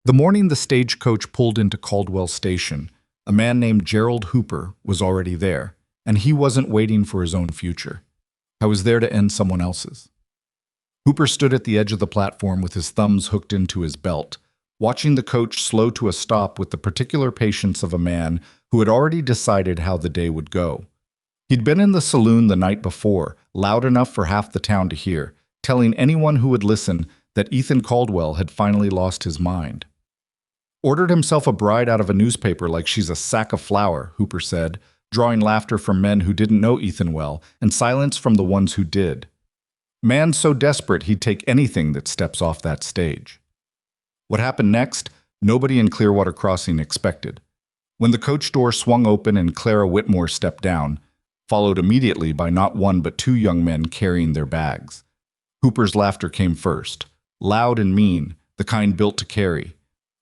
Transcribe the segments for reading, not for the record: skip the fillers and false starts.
The morning the stagecoach pulled into Caldwell Station, a man named Gerald Hooper was already there, and he wasn't waiting for his own future. I was there to end someone else's. Hooper stood at the edge of the platform with his thumbs hooked into his belt, watching the coach slow to a stop with the particular patience of a man who had already decided how the day would go. He'd been in the saloon the night before, loud enough for half the town to hear, telling anyone who would listen that Ethan Caldwell had finally lost his mind. Ordered himself a bride out of a newspaper like she's a sack of flour, Hooper said, drawing laughter from men who didn't know Ethan well and silence from the ones who did. Man so desperate he'd take anything that steps off that stage. What happened next, nobody in Clearwater Crossing expected. When the coach door swung open and Clara Whitmore stepped down, followed immediately by not one but two young men carrying their bags. Hooper's laughter came first, loud and mean, the kind built to carry.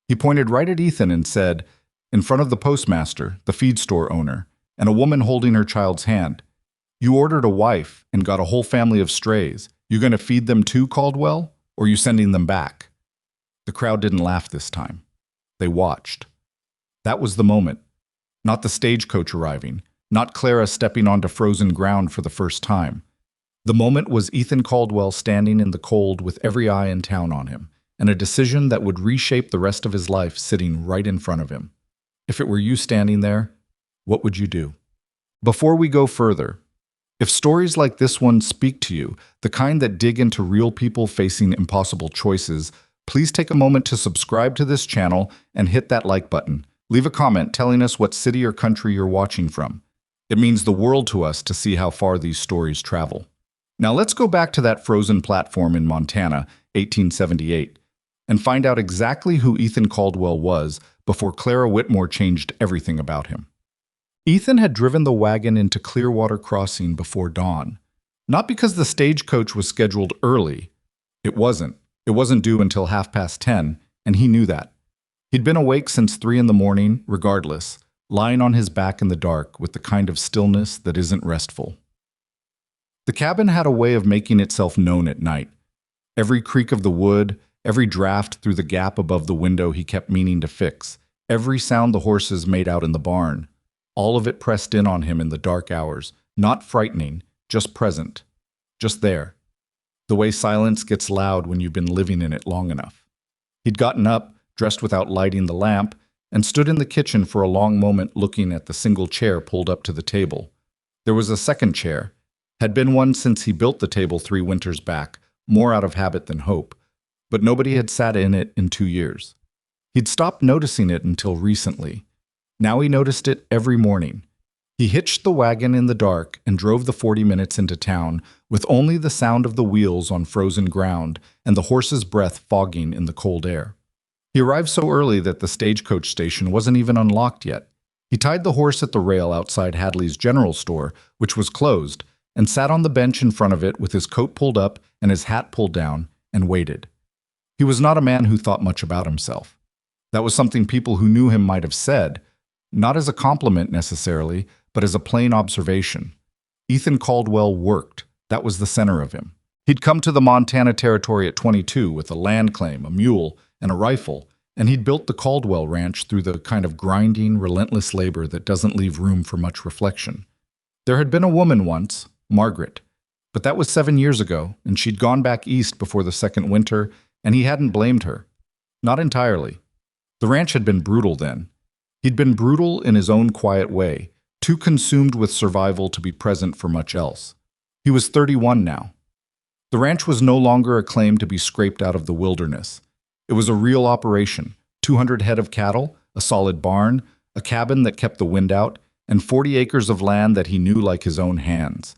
He pointed right at Ethan and said, in front of the postmaster, the feed store owner, and a woman holding her child's hand, "You ordered a wife and got a whole family of strays. You going to feed them too, Caldwell, or you sending them back?" The crowd didn't laugh this time. They watched. That was the moment. Not the stagecoach arriving, not Clara stepping onto frozen ground for the first time. The moment was Ethan Caldwell standing in the cold with every eye in town on him, and a decision that would reshape the rest of his life sitting right in front of him. If it were you standing there, what would you do? Before we go further, if stories like this one speak to you, the kind that dig into real people facing impossible choices, please take a moment to subscribe to this channel and hit that like button. Leave a comment telling us what city or country you're watching from. It means the world to us to see how far these stories travel. Now let's go back to that frozen platform in Montana, 1878, and find out exactly who Ethan Caldwell was before Clara Whitmore changed everything about him. Ethan had driven the wagon into Clearwater Crossing before dawn. Not because the stagecoach was scheduled early. It wasn't. It wasn't due until 10:30, and he knew that. He'd been awake since 3 in the morning, regardless, lying on his back in the dark with the kind of stillness that isn't restful. The cabin had a way of making itself known at night. Every creak of the wood, every draft through the gap above the window he kept meaning to fix, every sound the horses made out in the barn, all of it pressed in on him in the dark hours, not frightening, just present, just there. The way silence gets loud when you've been living in it long enough. He'd gotten up, dressed without lighting the lamp, and stood in the kitchen for a long moment looking at the single chair pulled up to the table. There was a second chair. Had been one since he built the table 3 winters back, more out of habit than hope, but nobody had sat in it in 2 years. He'd stopped noticing it until recently. Now he noticed it every morning. He hitched the wagon in the dark and drove the 40 minutes into town with only the sound of the wheels on frozen ground and the horse's breath fogging in the cold air. He arrived so early that the stagecoach station wasn't even unlocked yet. He tied the horse at the rail outside Hadley's general store, which was closed, and sat on the bench in front of it with his coat pulled up and his hat pulled down, and waited. He was not a man who thought much about himself. That was something people who knew him might have said, not as a compliment necessarily, but as a plain observation. Ethan Caldwell worked. That was the center of him. He'd come to the Montana Territory at 22 with a land claim, a mule, and a rifle, and he'd built the Caldwell Ranch through the kind of grinding, relentless labor that doesn't leave room for much reflection. There had been a woman once, Margaret, but that was 7 years ago, and she'd gone back east before the second winter, and he hadn't blamed her. Not entirely. The ranch had been brutal then. He'd been brutal in his own quiet way, too consumed with survival to be present for much else. He was 31 now. The ranch was no longer a claim to be scraped out of the wilderness. It was a real operation, 200 head of cattle, a solid barn, a cabin that kept the wind out, and 40 acres of land that he knew like his own hands.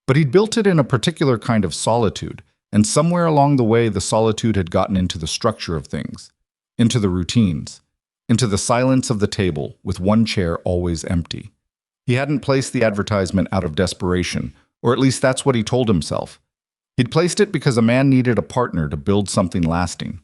But he'd built it in a particular kind of solitude, and somewhere along the way the solitude had gotten into the structure of things, into the routines, into the silence of the table with one chair always empty. He hadn't placed the advertisement out of desperation, or at least that's what he told himself. He'd placed it because a man needed a partner to build something lasting.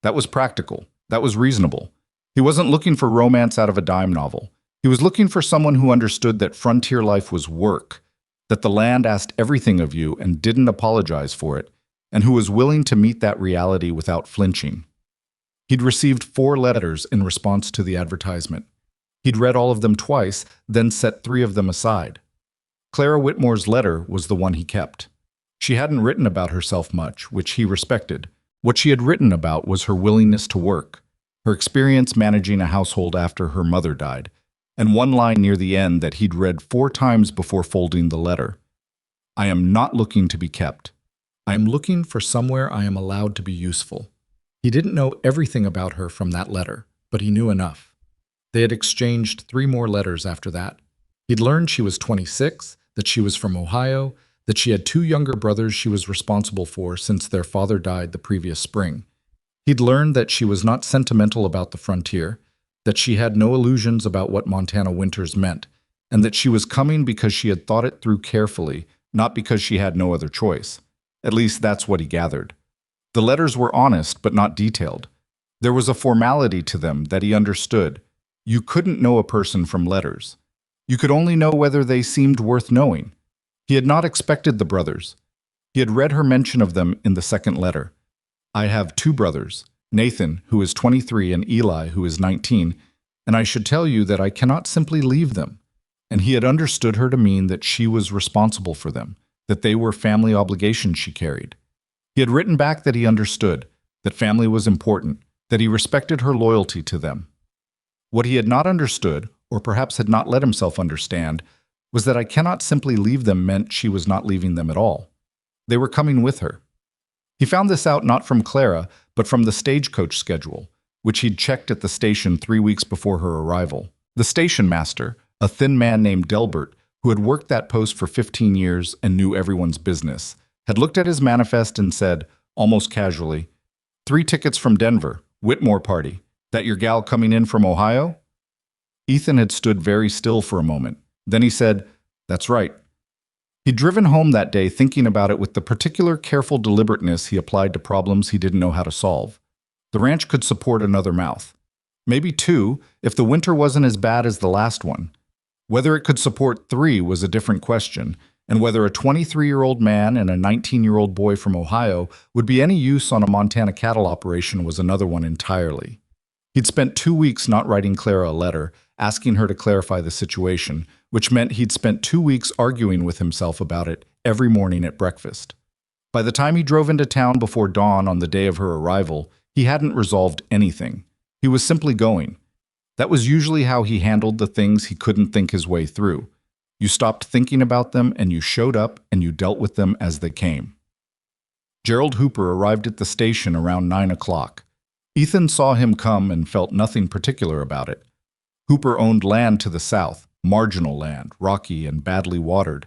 That was practical. That was reasonable. He wasn't looking for romance out of a dime novel. He was looking for someone who understood that frontier life was work, that the land asked everything of you and didn't apologize for it, and who was willing to meet that reality without flinching. He'd received 4 letters in response to the advertisement. He'd read all of them twice, then set 3 of them aside. Clara Whitmore's letter was the one he kept. She hadn't written about herself much, which he respected. What she had written about was her willingness to work, her experience managing a household after her mother died, and one line near the end that he'd read 4 times before folding the letter. I am not looking to be kept. I am looking for somewhere I am allowed to be useful. He didn't know everything about her from that letter, but he knew enough. They had exchanged 3 more letters after that. He'd learned she was 26, that she was from Ohio, that she had 2 younger brothers she was responsible for since their father died the previous spring. He'd learned that she was not sentimental about the frontier, that she had no illusions about what Montana winters meant, and that she was coming because she had thought it through carefully, not because she had no other choice. At least that's what he gathered. The letters were honest but not detailed. There was a formality to them that he understood. You couldn't know a person from letters. You could only know whether they seemed worth knowing. He had not expected the brothers. He had read her mention of them in the second letter. I have 2 brothers, Nathan, who is 23, and Eli, who is 19, and I should tell you that I cannot simply leave them. And he had understood her to mean that she was responsible for them, that they were family obligations she carried. He had written back that he understood, that family was important, that he respected her loyalty to them. What he had not understood, or perhaps had not let himself understand, was that I cannot simply leave them meant she was not leaving them at all. They were coming with her. He found this out not from Clara, but from the stagecoach schedule, which he'd checked at the station 3 weeks before her arrival. The station master, a thin man named Delbert, who had worked that post for 15 years and knew everyone's business, had looked at his manifest and said, almost casually, 3 tickets from Denver, Whitmore party. That your gal coming in from Ohio? Ethan had stood very still for a moment. Then he said, that's right. He'd driven home that day thinking about it with the particular careful deliberateness he applied to problems he didn't know how to solve. The ranch could support another mouth. Maybe 2, if the winter wasn't as bad as the last one. Whether it could support 3 was a different question, and whether a 23-year-old man and a 19-year-old boy from Ohio would be any use on a Montana cattle operation was another one entirely. He'd spent 2 weeks not writing Clara a letter, asking her to clarify the situation, which meant he'd spent 2 weeks arguing with himself about it every morning at breakfast. By the time he drove into town before dawn on the day of her arrival, he hadn't resolved anything. He was simply going. That was usually how he handled the things he couldn't think his way through. You stopped thinking about them and you showed up and you dealt with them as they came. Gerald Hooper arrived at the station around 9 o'clock. Ethan saw him come and felt nothing particular about it. Hooper owned land to the south, marginal land, rocky and badly watered,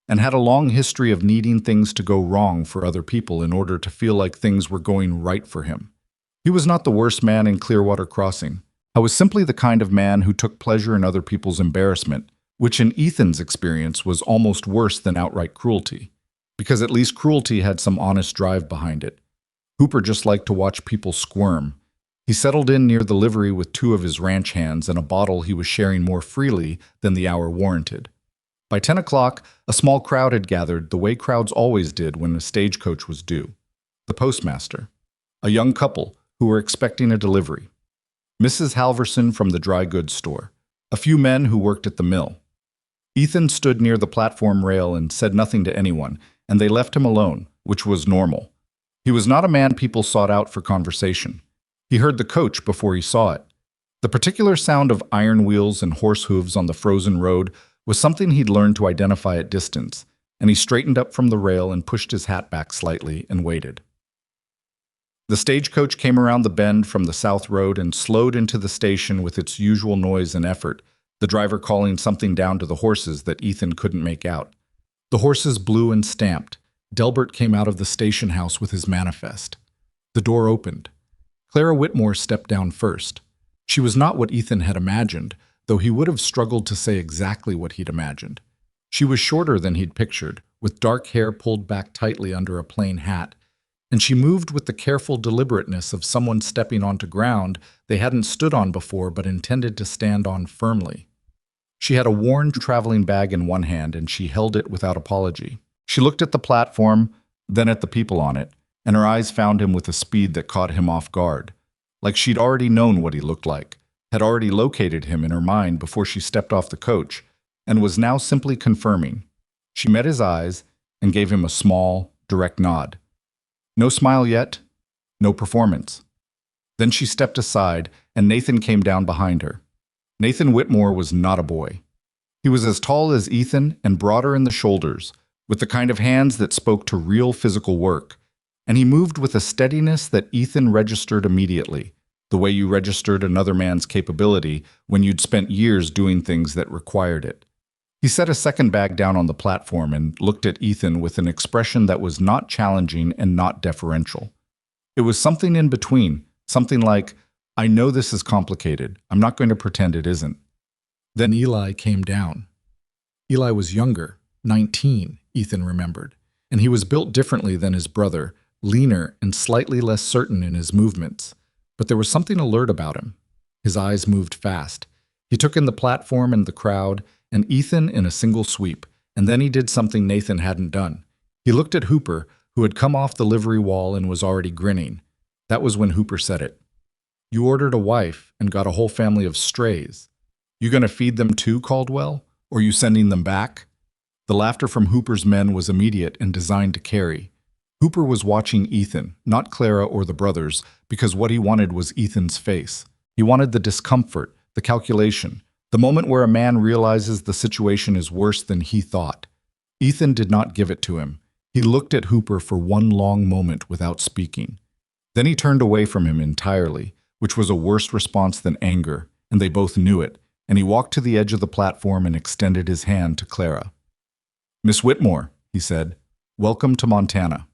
and had a long history of needing things to go wrong for other people in order to feel like things were going right for him. He was not the worst man in Clearwater Crossing. I was simply the kind of man who took pleasure in other people's embarrassment, which in Ethan's experience was almost worse than outright cruelty, because at least cruelty had some honest drive behind it. Hooper just liked to watch people squirm. He settled in near the livery with 2 of his ranch hands and a bottle he was sharing more freely than the hour warranted. By 10 o'clock, a small crowd had gathered the way crowds always did when a stagecoach was due. The postmaster, a young couple who were expecting a delivery, Mrs. Halverson from the dry goods store, a few men who worked at the mill. Ethan stood near the platform rail and said nothing to anyone, and they left him alone, which was normal. He was not a man people sought out for conversation. He heard the coach before he saw it. The particular sound of iron wheels and horse hooves on the frozen road was something he'd learned to identify at distance, and he straightened up from the rail and pushed his hat back slightly and waited. The stagecoach came around the bend from the south road and slowed into the station with its usual noise and effort, the driver calling something down to the horses that Ethan couldn't make out. The horses blew and stamped. Delbert came out of the station house with his manifest. The door opened. Clara Whitmore stepped down first. She was not what Ethan had imagined, though he would have struggled to say exactly what he'd imagined. She was shorter than he'd pictured, with dark hair pulled back tightly under a plain hat, and she moved with the careful deliberateness of someone stepping onto ground they hadn't stood on before but intended to stand on firmly. She had a worn traveling bag in one hand, and she held it without apology. She looked at the platform, then at the people on it, and her eyes found him with a speed that caught him off guard. like she'd already known what he looked like, had already located him in her mind before she stepped off the coach, and was now simply confirming. She met his eyes and gave him a small, direct nod. No smile yet, no performance. Then she stepped aside, and Nathan came down behind her. Nathan Whitmore was not a boy. He was as tall as Ethan and broader in the shoulders, with the kind of hands that spoke to real physical work, and he moved with a steadiness that Ethan registered immediately, the way you registered another man's capability when you'd spent years doing things that required it. He set a second bag down on the platform and looked at Ethan with an expression that was not challenging and not deferential. It was something in between, something like, "I know this is complicated. I'm not going to pretend it isn't." Then Eli came down. Eli was younger, 19, Ethan remembered, and he was built differently than his brother, leaner and slightly less certain in his movements. But there was something alert about him. His eyes moved fast. He took in the platform and the crowd, and Ethan in a single sweep, and then he did something Nathan hadn't done. He looked at Hooper, who had come off the livery wall and was already grinning. That was when Hooper said it. "You ordered a wife and got a whole family of strays. You gonna feed them too, Caldwell? Or you sending them back?" The laughter from Hooper's men was immediate and designed to carry. Hooper was watching Ethan, not Clara or the brothers, because what he wanted was Ethan's face. He wanted the discomfort, the calculation, the moment where a man realizes the situation is worse than he thought. Ethan did not give it to him. He looked at Hooper for one long moment without speaking. Then he turned away from him entirely, which was a worse response than anger, and they both knew it, and he walked to the edge of the platform and extended his hand to Clara. "Miss Whitmore," he said, "welcome to Montana."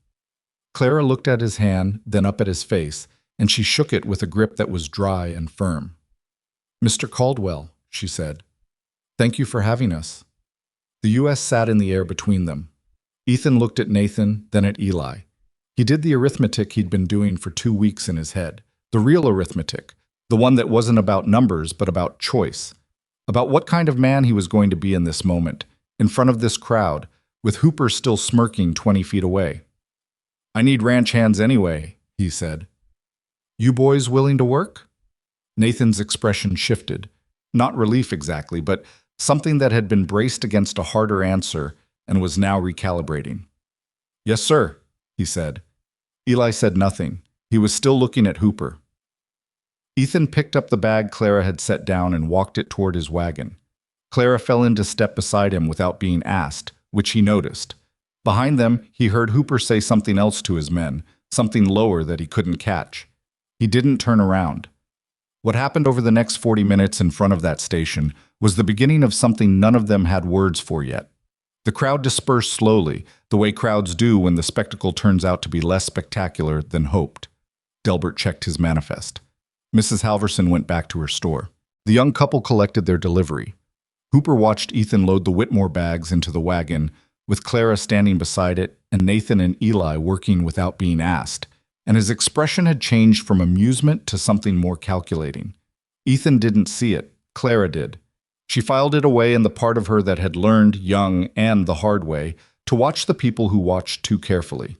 Clara looked at his hand, then up at his face, and she shook it with a grip that was dry and firm. "Mr. Caldwell," she said, "thank you for having us." The U.S. sat in the air between them. Ethan looked at Nathan, then at Eli. He did the arithmetic he'd been doing for 2 weeks in his head, the real arithmetic, the one that wasn't about numbers but about choice, about what kind of man he was going to be in this moment, in front of this crowd, with Hooper still smirking 20 feet away. "I need ranch hands anyway," he said. "You boys willing to work?" Nathan's expression shifted. Not relief exactly, but something that had been braced against a harder answer and was now recalibrating. "Yes, sir," he said. Eli said nothing. He was still looking at Hooper. Ethan picked up the bag Clara had set down and walked it toward his wagon. Clara fell into step beside him without being asked, which he noticed. Behind them, he heard Hooper say something else to his men, something lower that he couldn't catch. He didn't turn around. What happened over the next 40 minutes in front of that station was the beginning of something none of them had words for yet. The crowd dispersed slowly, the way crowds do when the spectacle turns out to be less spectacular than hoped. Delbert checked his manifest. Mrs. Halverson went back to her store. The young couple collected their delivery. Hooper watched Ethan load the Whitmore bags into the wagon, with Clara standing beside it and Nathan and Eli working without being asked, and his expression had changed from amusement to something more calculating. Ethan didn't see it. Clara did. She filed it away in the part of her that had learned, young and the hard way, to watch the people who watched too carefully.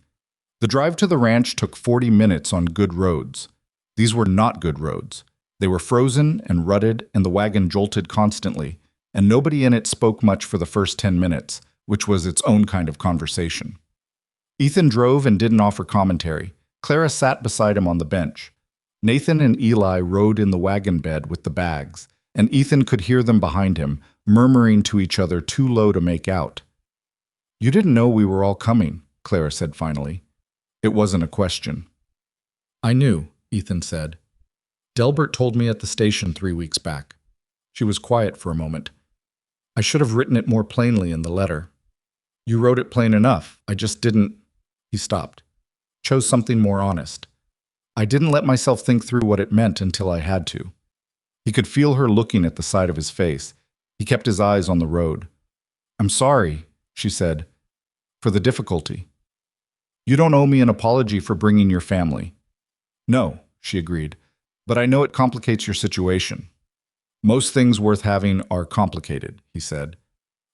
The drive to the ranch took 40 minutes on good roads. These were not good roads. They were frozen and rutted, and the wagon jolted constantly, and nobody in it spoke much for the first 10 minutes, which was its own kind of conversation. Ethan drove and didn't offer commentary. Clara sat beside him on the bench. Nathan and Eli rode in the wagon bed with the bags, and Ethan could hear them behind him, murmuring to each other too low to make out. "You didn't know we were all coming," Clara said finally. It wasn't a question. "I knew," Ethan said. "Delbert told me at the station 3 weeks back." She was quiet for a moment. "I should have written it more plainly in the letter." "You wrote it plain enough. I just didn't—" He stopped. "Chose something more honest. I didn't let myself think through what it meant until I had to." He could feel her looking at the side of his face. He kept his eyes on the road. "I'm sorry," she said, "for the difficulty. You don't owe me an apology for bringing your family." "No," she agreed, "but I know it complicates your situation." "Most things worth having are complicated," he said.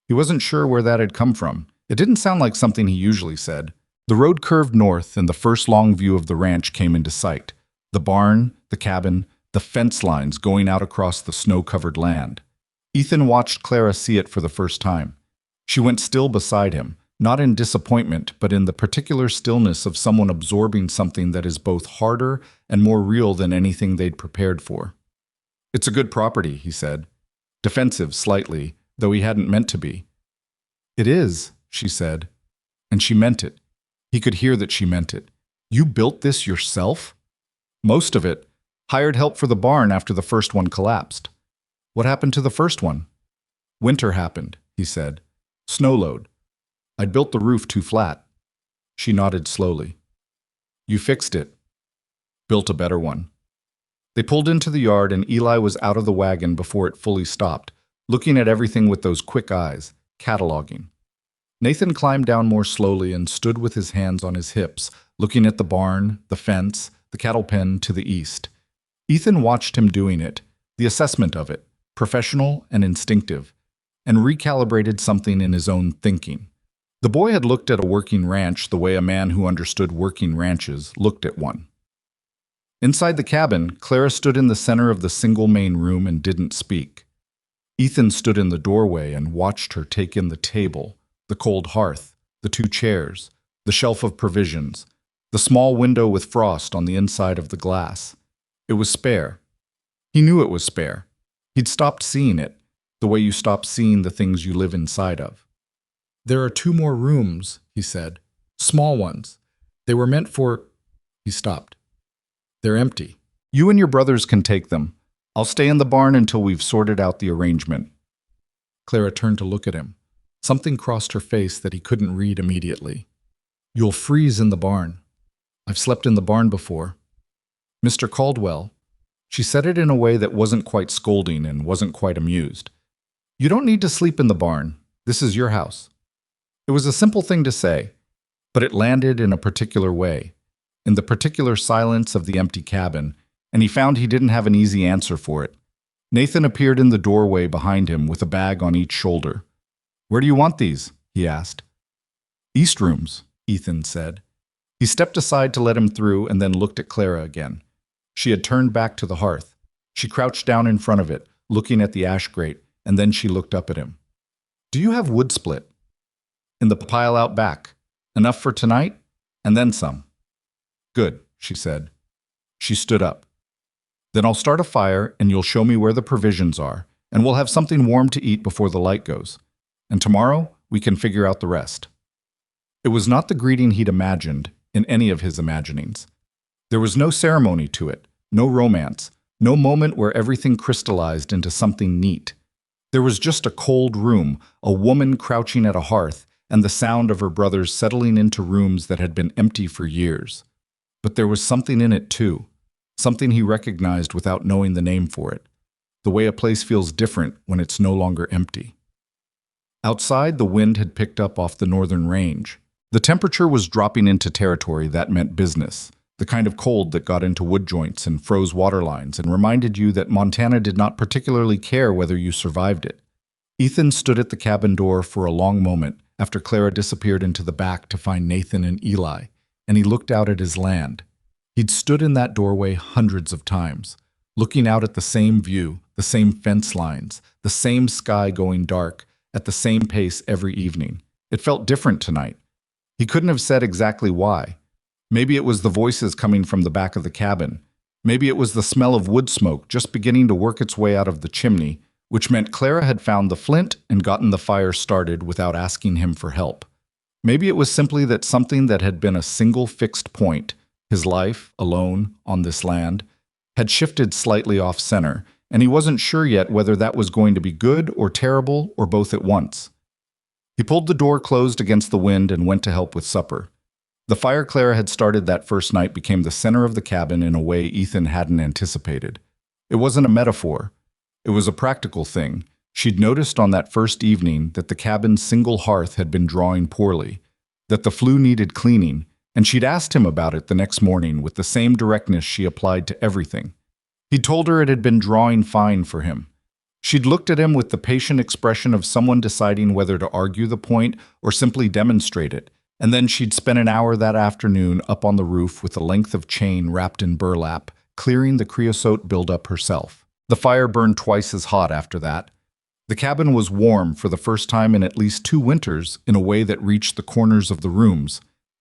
He wasn't sure where that had come from. It didn't sound like something he usually said. The road curved north, and the first long view of the ranch came into sight. The barn, the cabin, the fence lines going out across the snow-covered land. Ethan watched Clara see it for the first time. She went still beside him, not in disappointment, but in the particular stillness of someone absorbing something that is both harder and more real than anything they'd prepared for. "It's a good property," he said, defensive slightly, though he hadn't meant to be. "It is," she said, and she meant it. He could hear that she meant it. "You built this yourself?" "Most of it. Hired help for the barn after the first one collapsed." "What happened to the first one?" "Winter happened," he said. "Snow load. I'd built the roof too flat." She nodded slowly. "You fixed it." "Built a better one." They pulled into the yard and Eli was out of the wagon before it fully stopped, looking at everything with those quick eyes, cataloging. Nathan climbed down more slowly and stood with his hands on his hips, looking at the barn, the fence, the cattle pen to the east. Ethan watched him doing it, the assessment of it, professional and instinctive, and recalibrated something in his own thinking. The boy had looked at a working ranch the way a man who understood working ranches looked at one. Inside the cabin, Clara stood in the center of the single main room and didn't speak. Ethan stood in the doorway and watched her take in the table, the cold hearth, the two chairs, the shelf of provisions, the small window with frost on the inside of the glass. It was spare. He knew it was spare. He'd stopped seeing it, the way you stop seeing the things you live inside of. "There are 2 more rooms," he said. "Small ones. They were meant for—" He stopped. "They're empty. You and your brothers can take them. I'll stay in the barn until we've sorted out the arrangement." Clara turned to look at him. Something crossed her face that he couldn't read immediately. "You'll freeze in the barn. I've slept in the barn before. Mr. Caldwell." She said it in a way that wasn't quite scolding and wasn't quite amused. "You don't need to sleep in the barn. This is your house." It was a simple thing to say, but it landed in a particular way, in the particular silence of the empty cabin, and he found he didn't have an easy answer for it. Nathan appeared in the doorway behind him with a bag on each shoulder. "Where do you want these?" he asked. "East rooms," Ethan said. He stepped aside to let him through and then looked at Clara again. She had turned back to the hearth. She crouched down in front of it, looking at the ash grate, and then she looked up at him. "Do you have wood split?" "In the pile out back. Enough for tonight, and then some." "Good," she said. She stood up. "Then I'll start a fire, and you'll show me where the provisions are, and we'll have something warm to eat before the light goes. And tomorrow, we can figure out the rest." It was not the greeting he'd imagined in any of his imaginings. There was no ceremony to it, no romance, no moment where everything crystallized into something neat. There was just a cold room, a woman crouching at a hearth, and the sound of her brothers settling into rooms that had been empty for years. But there was something in it too, something he recognized without knowing the name for it, the way a place feels different when it's no longer empty. Outside, the wind had picked up off the northern range. The temperature was dropping into territory that meant business, the kind of cold that got into wood joints and froze water lines and reminded you that Montana did not particularly care whether you survived it. Ethan stood at the cabin door for a long moment after Clara disappeared into the back to find Nathan and Eli, and he looked out at his land. He'd stood in that doorway hundreds of times, looking out at the same view, the same fence lines, the same sky going dark, at the same pace every evening. It felt different tonight. He couldn't have said exactly why. Maybe it was the voices coming from the back of the cabin. Maybe it was the smell of wood smoke just beginning to work its way out of the chimney, which meant Clara had found the flint and gotten the fire started without asking him for help. Maybe it was simply that something that had been a single fixed point, his life, alone, on this land, had shifted slightly off-center, and he wasn't sure yet whether that was going to be good or terrible or both at once. He pulled the door closed against the wind and went to help with supper. The fire Clara had started that first night became the center of the cabin in a way Ethan hadn't anticipated. It wasn't a metaphor. It was a practical thing. She'd noticed on that first evening that the cabin's single hearth had been drawing poorly, that the flue needed cleaning, and she'd asked him about it the next morning with the same directness she applied to everything. He'd told her it had been drawing fine for him. She'd looked at him with the patient expression of someone deciding whether to argue the point or simply demonstrate it, and then she'd spent an hour that afternoon up on the roof with a length of chain wrapped in burlap clearing the creosote buildup herself. The fire burned twice as hot after that. The cabin was warm for the first time in at least 2 winters in a way that reached the corners of the rooms,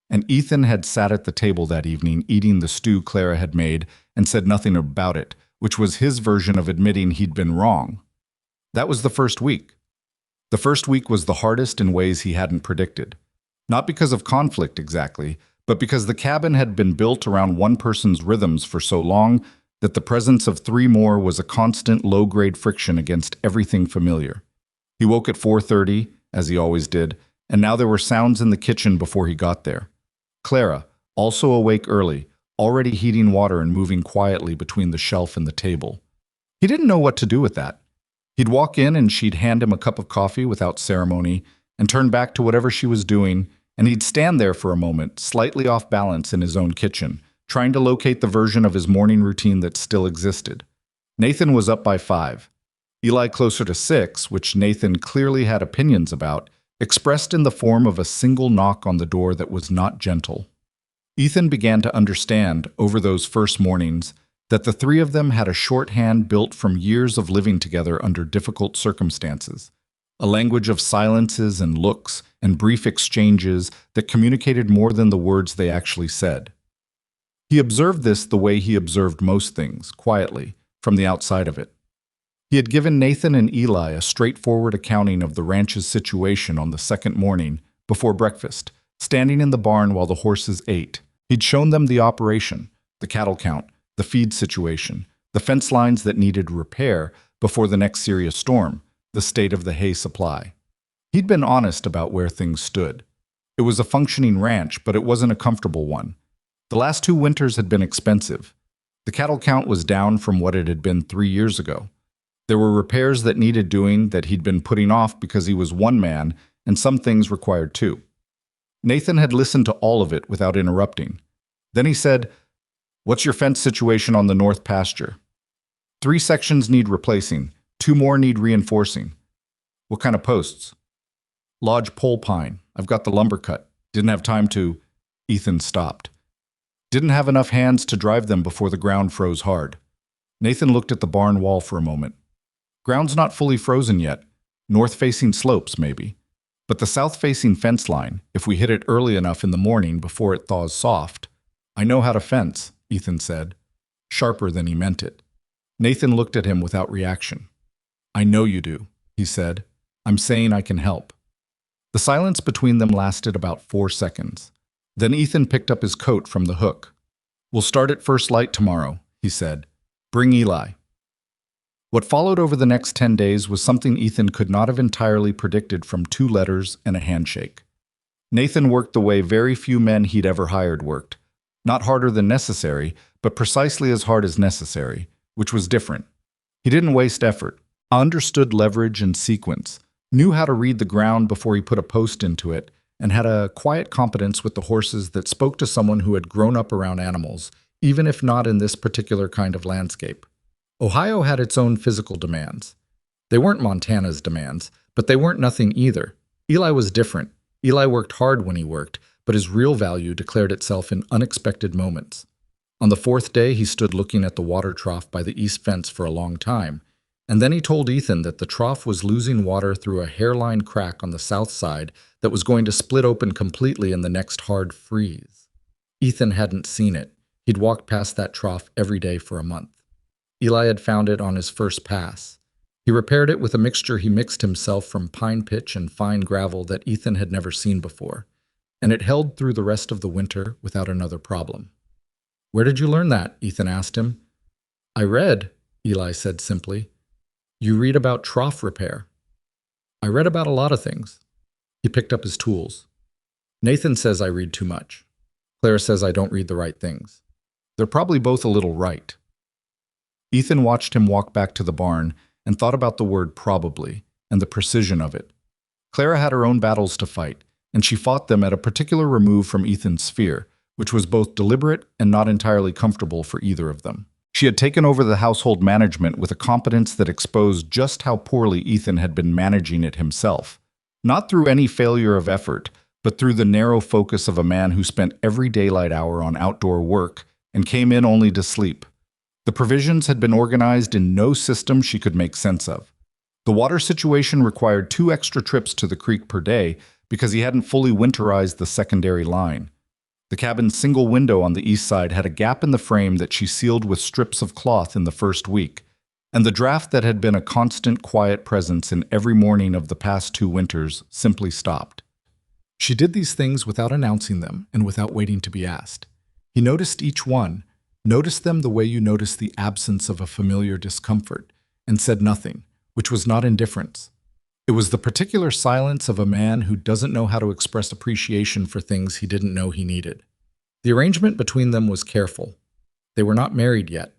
and Ethan had sat at the table that evening eating the stew Clara had made and said nothing about it, which was his version of admitting he'd been wrong. That was the first week. The first week was the hardest in ways he hadn't predicted. Not because of conflict exactly, but because the cabin had been built around one person's rhythms for so long that the presence of 3 more was a constant low-grade friction against everything familiar. He woke at 4:30, as he always did, and now there were sounds in the kitchen before he got there. Clara, also awake early, already heating water and moving quietly between the shelf and the table. He didn't know what to do with that. He'd walk in and she'd hand him a cup of coffee without ceremony and turn back to whatever she was doing, and he'd stand there for a moment, slightly off balance in his own kitchen, trying to locate the version of his morning routine that still existed. Nathan was up by 5. Eli closer to 6, which Nathan clearly had opinions about, expressed in the form of a single knock on the door that was not gentle. Ethan began to understand, over those first mornings, that the 3 of them had a shorthand built from years of living together under difficult circumstances, a language of silences and looks and brief exchanges that communicated more than the words they actually said. He observed this the way he observed most things, quietly, from the outside of it. He had given Nathan and Eli a straightforward accounting of the ranch's situation on the second morning, before breakfast, standing in the barn while the horses ate. He'd shown them the operation, the cattle count, the feed situation, the fence lines that needed repair before the next serious storm, the state of the hay supply. He'd been honest about where things stood. It was a functioning ranch, but it wasn't a comfortable one. The last 2 winters had been expensive. The cattle count was down from what it had been 3 years ago. There were repairs that needed doing that he'd been putting off because he was one man, and some things required 2. Nathan had listened to all of it without interrupting. Then he said, "What's your fence situation on the north pasture?" 3 sections need replacing, 2 more need reinforcing. What kind of posts? Lodge pole pine. I've got the lumber cut. Didn't have time to... Ethan stopped. Didn't have enough hands to drive them before the ground froze hard. Nathan looked at the barn wall for a moment. Ground's not fully frozen yet. North-facing slopes, maybe. But the south-facing fence line, if we hit it early enough in the morning before it thaws soft. I know how to fence, Ethan said, sharper than he meant it. Nathan looked at him without reaction. I know you do, he said. I'm saying I can help. The silence between them lasted about 4 seconds. Then Ethan picked up his coat from the hook. We'll start at first light tomorrow, he said. Bring Eli. What followed over the next 10 days was something Ethan could not have entirely predicted from 2 letters and a handshake. Nathan worked the way very few men he'd ever hired worked. Not harder than necessary, but precisely as hard as necessary, which was different. He didn't waste effort, understood leverage and sequence, knew how to read the ground before he put a post into it, and had a quiet competence with the horses that spoke to someone who had grown up around animals, even if not in this particular kind of landscape. Ohio had its own physical demands. They weren't Montana's demands, but they weren't nothing either. Eli was different. Eli worked hard when he worked, but his real value declared itself in unexpected moments. On the 4th day, he stood looking at the water trough by the east fence for a long time, and then he told Ethan that the trough was losing water through a hairline crack on the south side that was going to split open completely in the next hard freeze. Ethan hadn't seen it. He'd walked past that trough every day for a month. Eli had found it on his first pass. He repaired it with a mixture he mixed himself from pine pitch and fine gravel that Ethan had never seen before, and it held through the rest of the winter without another problem. Where did you learn that? Ethan asked him. I read, Eli said simply. You read about trough repair. I read about a lot of things. He picked up his tools. Nathan says I read too much. Clara says I don't read the right things. They're probably both a little right. Ethan watched him walk back to the barn and thought about the word probably and the precision of it. Clara had her own battles to fight, and she fought them at a particular remove from Ethan's sphere, which was both deliberate and not entirely comfortable for either of them. She had taken over the household management with a competence that exposed just how poorly Ethan had been managing it himself, not through any failure of effort, but through the narrow focus of a man who spent every daylight hour on outdoor work and came in only to sleep. The provisions had been organized in no system she could make sense of. The water situation required 2 extra trips to the creek per day because he hadn't fully winterized the secondary line. The cabin's single window on the east side had a gap in the frame that she sealed with strips of cloth in the first week, and the draft that had been a constant quiet presence in every morning of the past 2 winters simply stopped. She did these things without announcing them and without waiting to be asked. He noticed each one, noticed them the way you notice the absence of a familiar discomfort, and said nothing, which was not indifference. It was the particular silence of a man who doesn't know how to express appreciation for things he didn't know he needed. The arrangement between them was careful. They were not married yet.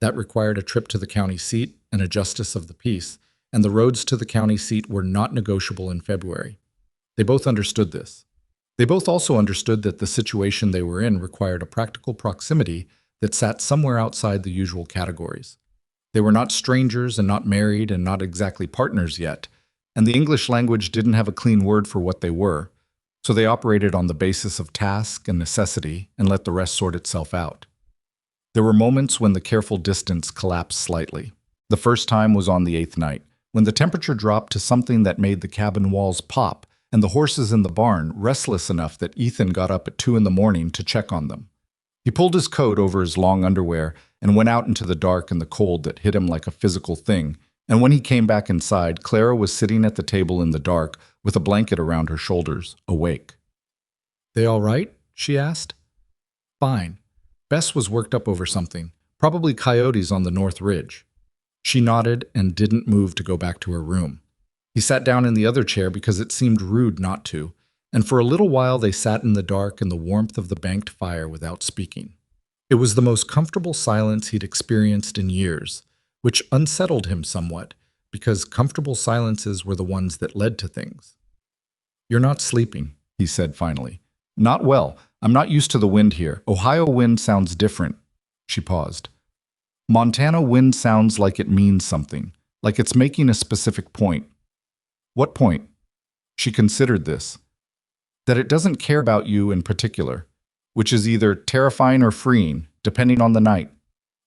That required a trip to the county seat and a justice of the peace, and the roads to the county seat were not negotiable in February. They both understood this. They both also understood that the situation they were in required a practical proximity that sat somewhere outside the usual categories. They were not strangers and not married and not exactly partners yet, and the English language didn't have a clean word for what they were, so they operated on the basis of task and necessity and let the rest sort itself out. There were moments when the careful distance collapsed slightly. The first time was on the 8th night, when the temperature dropped to something that made the cabin walls pop and the horses in the barn restless enough that Ethan got up at 2 in the morning to check on them. He pulled his coat over his long underwear and went out into the dark and the cold that hit him like a physical thing, and when he came back inside, Clara was sitting at the table in the dark with a blanket around her shoulders, awake. "They all right?" she asked. "Fine." Bess was worked up over something, probably coyotes on the North Ridge. She nodded and didn't move to go back to her room. He sat down in the other chair because it seemed rude not to, and for a little while they sat in the dark in the warmth of the banked fire without speaking. It was the most comfortable silence he'd experienced in years, which unsettled him somewhat, because comfortable silences were the ones that led to things. "You're not sleeping," he said finally. "Not well. I'm not used to the wind here. Ohio wind sounds different." She paused. "Montana wind sounds like it means something, like it's making a specific point." "What point?" She considered this. "That it doesn't care about you in particular, which is either terrifying or freeing, depending on the night."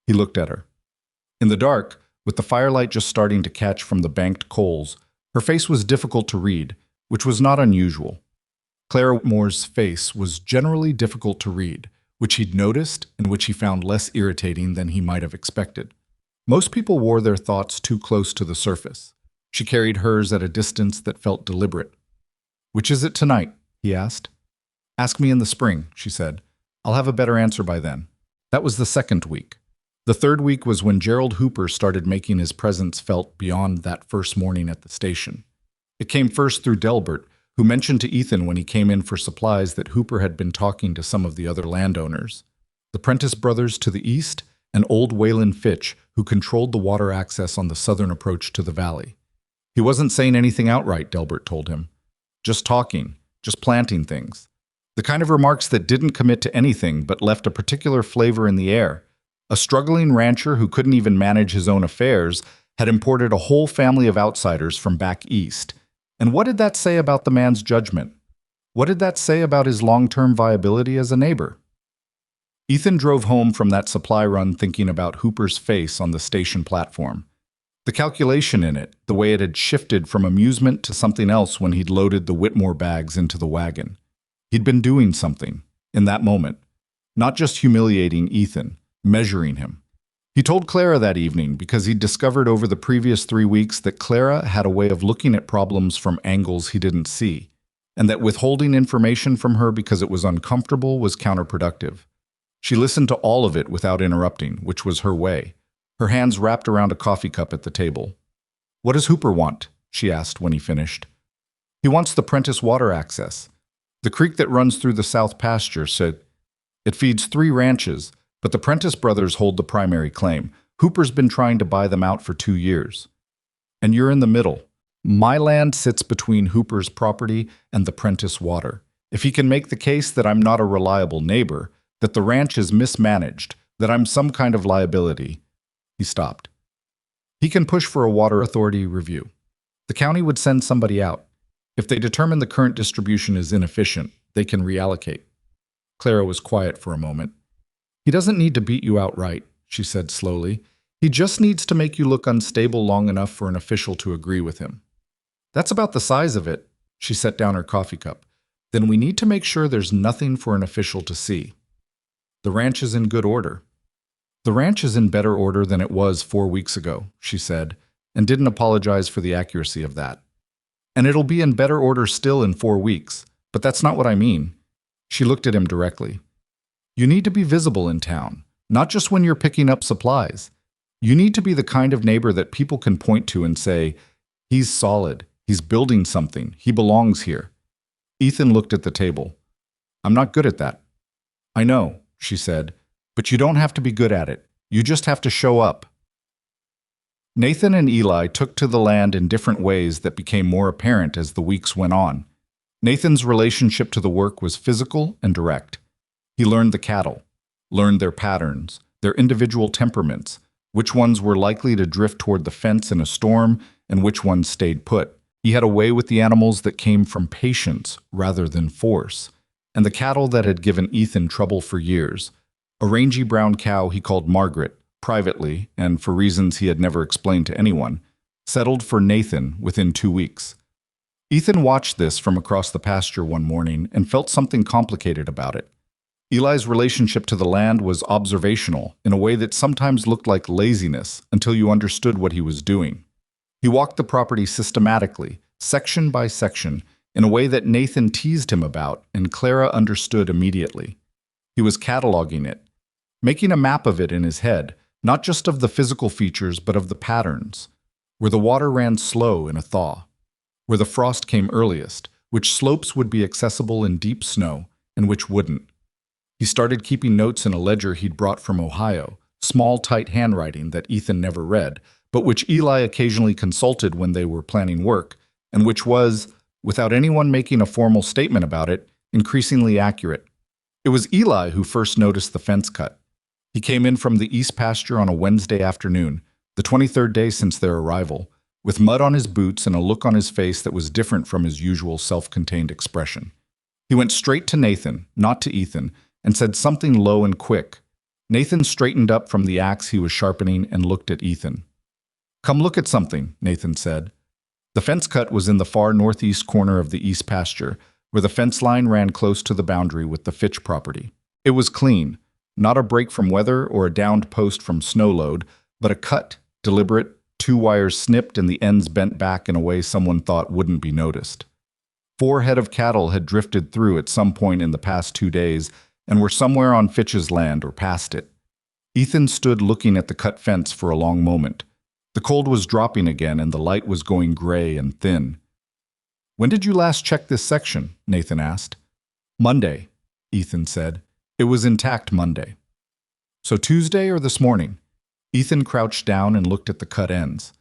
He looked at her. In the dark, with the firelight just starting to catch from the banked coals, her face was difficult to read, which was not unusual. Clara Whitmore's face was generally difficult to read, which he'd noticed and which he found less irritating than he might have expected. Most people wore their thoughts too close to the surface. She carried hers at a distance that felt deliberate. "Which is it tonight?" he asked. "Ask me in the spring," she said. "I'll have a better answer by then." That was the 2nd week. The 3rd week was when Gerald Hooper started making his presence felt beyond that first morning at the station. It came first through Delbert, who mentioned to Ethan when he came in for supplies that Hooper had been talking to some of the other landowners. The Prentice brothers to the east and old Waylon Fitch, who controlled the water access on the southern approach to the valley. He wasn't saying anything outright, Delbert told him. Just talking, just planting things. The kind of remarks that didn't commit to anything but left a particular flavor in the air. A struggling rancher who couldn't even manage his own affairs had imported a whole family of outsiders from back east. And what did that say about the man's judgment? What did that say about his long-term viability as a neighbor? Ethan drove home from that supply run thinking about Hooper's face on the station platform. The calculation in it, the way it had shifted from amusement to something else when he'd loaded the Whitmore bags into the wagon. He'd been doing something, in that moment. Not just humiliating Ethan, measuring him. He told Clara that evening because he'd discovered over the previous 3 weeks that Clara had a way of looking at problems from angles he didn't see, and that withholding information from her because it was uncomfortable was counterproductive. She listened to all of it without interrupting, which was her way, her hands wrapped around a coffee cup at the table. "What does Hooper want?" she asked when he finished. "He wants the Prentice water access. The creek that runs through the south pasture said it feeds 3 ranches, but the Prentice brothers hold the primary claim. Hooper's been trying to buy them out for 2 years. And you're in the middle. My land sits between Hooper's property and the Prentice water. If he can make the case that I'm not a reliable neighbor, that the ranch is mismanaged, that I'm some kind of liability." He stopped. "He can push for a water authority review. The county would send somebody out. If they determine the current distribution is inefficient, they can reallocate." Clara was quiet for a moment. "He doesn't need to beat you outright. she said slowly. He just needs to make you look unstable long enough for an official to agree with him. That's about the size of it. She set down her coffee cup. Then we need to make sure there's nothing for an official to see. The ranch is in good order. The ranch is in better order than it was 4 weeks ago, she said, and didn't apologize for the accuracy of that. And it'll be in better order still in 4 weeks, but that's not what I mean. She looked at him directly. You need to be visible in town, not just when you're picking up supplies. You need to be the kind of neighbor that people can point to and say, he's solid, he's building something, he belongs here. Ethan looked at the table. I'm not good at that. I know, she said, but you don't have to be good at it. You just have to show up. Nathan and Eli took to the land in different ways that became more apparent as the weeks went on. Nathan's relationship to the work was physical and direct. He learned the cattle, learned their patterns, their individual temperaments, which ones were likely to drift toward the fence in a storm and which ones stayed put. He had a way with the animals that came from patience rather than force, and the cattle that had given Ethan trouble for years. A rangy brown cow he called Margaret, privately, and for reasons he had never explained to anyone, settled for Nathan within 2 weeks. Ethan watched this from across the pasture one morning and felt something complicated about it. Eli's relationship to the land was observational in a way that sometimes looked like laziness until you understood what he was doing. He walked the property systematically, section by section, in a way that Nathan teased him about and Clara understood immediately. He was cataloging it, making a map of it in his head, not just of the physical features but of the patterns, where the water ran slow in a thaw, where the frost came earliest, which slopes would be accessible in deep snow and which wouldn't. He started keeping notes in a ledger he'd brought from Ohio, small, tight handwriting that Ethan never read, but which Eli occasionally consulted when they were planning work, and which was, without anyone making a formal statement about it, increasingly accurate. It was Eli who first noticed the fence cut. He came in from the east pasture on a Wednesday afternoon, the 23rd day since their arrival, with mud on his boots and a look on his face that was different from his usual self-contained expression. He went straight to Nathan, not to Ethan, and said something low and quick. Nathan straightened up from the axe he was sharpening and looked at Ethan. Come look at something, Nathan said. The fence cut was in the far northeast corner of the east pasture, where the fence line ran close to the boundary with the Fitch property. It was clean, not a break from weather or a downed post from snow load, but a cut, deliberate, 2 wires snipped and the ends bent back in a way someone thought wouldn't be noticed. 4 head of cattle had drifted through at some point in the past 2 days and were somewhere on Fitch's land or past it. Ethan stood looking at the cut fence for a long moment. The cold was dropping again and the light was going gray and thin. When did you last check this section? Nathan asked. Monday, Ethan said. It was intact Monday. So Tuesday or this morning? Ethan crouched down and looked at the cut ends.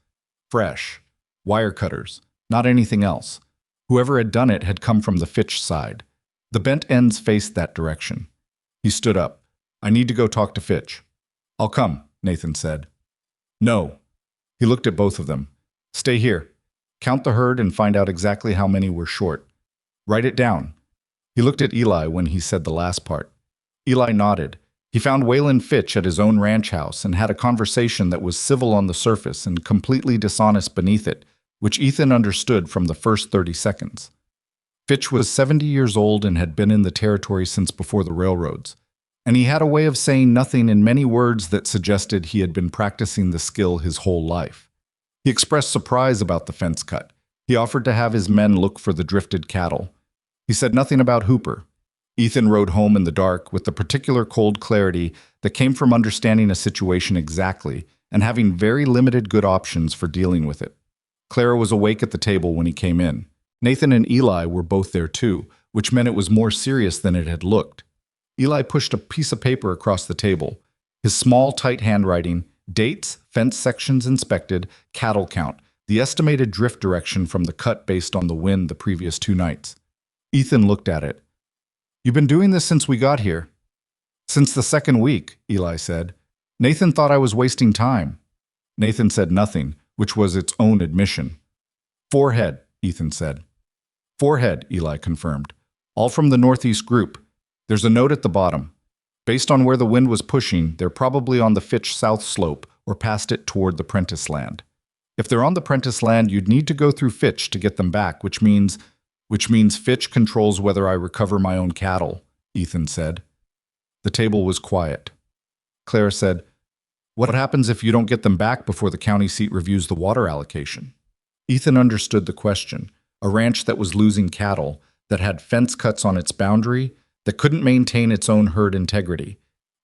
Fresh. Wire cutters. Not anything else. Whoever had done it had come from the Fitch side. The bent ends faced that direction. He stood up. I need to go talk to Fitch. I'll come, Nathan said. No. He looked at both of them. Stay here. Count the herd and find out exactly how many were short. Write it down. He looked at Eli when he said the last part. Eli nodded. He found Waylon Fitch at his own ranch house and had a conversation that was civil on the surface and completely dishonest beneath it, which Ethan understood from the first 30 seconds. Fitch was 70 years old and had been in the territory since before the railroads, and he had a way of saying nothing in many words that suggested he had been practicing the skill his whole life. He expressed surprise about the fence cut. He offered to have his men look for the drifted cattle. He said nothing about Hooper. Ethan rode home in the dark with the particular cold clarity that came from understanding a situation exactly and having very limited good options for dealing with it. Clara was awake at the table when he came in. Nathan and Eli were both there too, which meant it was more serious than it had looked. Eli pushed a piece of paper across the table. His small, tight handwriting, dates, fence sections inspected, cattle count, the estimated drift direction from the cut based on the wind the previous 2 nights. Ethan looked at it. You've been doing this since we got here. Since the 2nd week, Eli said. Nathan thought I was wasting time. Nathan said nothing, which was its own admission. 4 head, Ethan said. 4 head, Eli confirmed. All from the Northeast group. There's a note at the bottom. Based on where the wind was pushing, they're probably on the Fitch south slope or past it toward the Prentice land. If they're on the Prentice land, you'd need to go through Fitch to get them back, which means Fitch controls whether I recover my own cattle, Ethan said. The table was quiet. Clara said, "What happens if you don't get them back before the county seat reviews the water allocation?" Ethan understood the question. A ranch that was losing cattle, that had fence cuts on its boundary, that couldn't maintain its own herd integrity.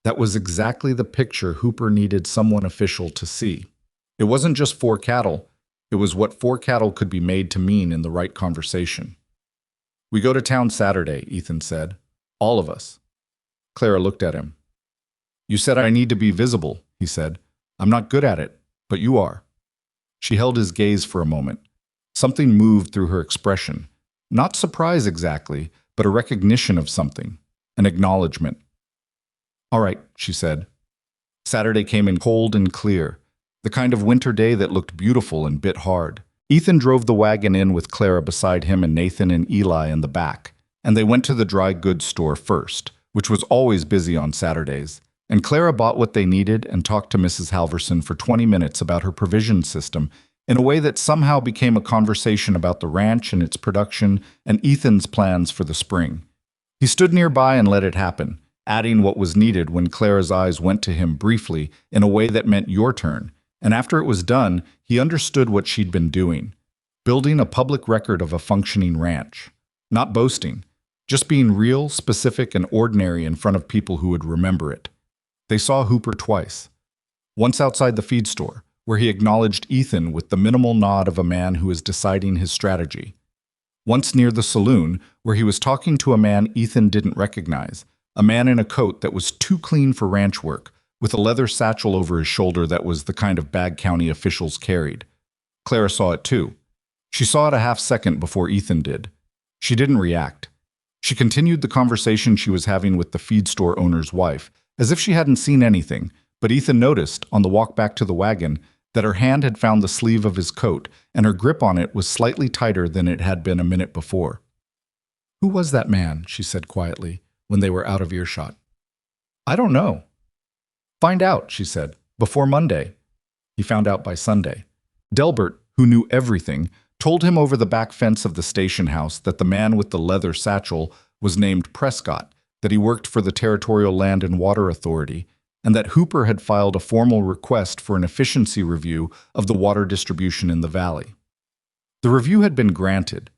That was exactly the picture Hooper needed someone official to see. It wasn't just 4 cattle. It was what 4 cattle could be made to mean in the right conversation. "We go to town Saturday," Ethan said. "All of us." Clara looked at him. "You said I need to be visible," he said. "I'm not good at it, but you are." She held his gaze for a moment. Something moved through her expression. Not surprise exactly, but a recognition of something, an acknowledgement. "All right," she said. Saturday came in cold and clear, the kind of winter day that looked beautiful and bit hard. Ethan drove the wagon in with Clara beside him and Nathan and Eli in the back, and they went to the dry goods store first, which was always busy on Saturdays. And Clara bought what they needed and talked to Mrs. Halverson for 20 minutes about her provision system in a way that somehow became a conversation about the ranch and its production and Ethan's plans for the spring. He stood nearby and let it happen, adding what was needed when Clara's eyes went to him briefly in a way that meant your turn. And after it was done, he understood what she'd been doing, building a public record of a functioning ranch. Not boasting, just being real, specific, and ordinary in front of people who would remember it. They saw Hooper twice. Once outside the feed store, where he acknowledged Ethan with the minimal nod of a man who is deciding his strategy. Once near the saloon, where he was talking to a man Ethan didn't recognize, a man in a coat that was too clean for ranch work, with a leather satchel over his shoulder that was the kind of bag county officials carried. Clara saw it too. She saw it a half-second before Ethan did. She didn't react. She continued the conversation she was having with the feed store owner's wife, as if she hadn't seen anything, but Ethan noticed, on the walk back to the wagon, that her hand had found the sleeve of his coat, and her grip on it was slightly tighter than it had been a minute before. "Who was that man?" she said quietly, when they were out of earshot. "I don't know." "Find out," she said, "before Monday." He found out by Sunday. Delbert, who knew everything, told him over the back fence of the station house that the man with the leather satchel was named Prescott, that he worked for the Territorial Land and Water Authority, and that Hooper had filed a formal request for an efficiency review of the water distribution in the valley. The review had been granted.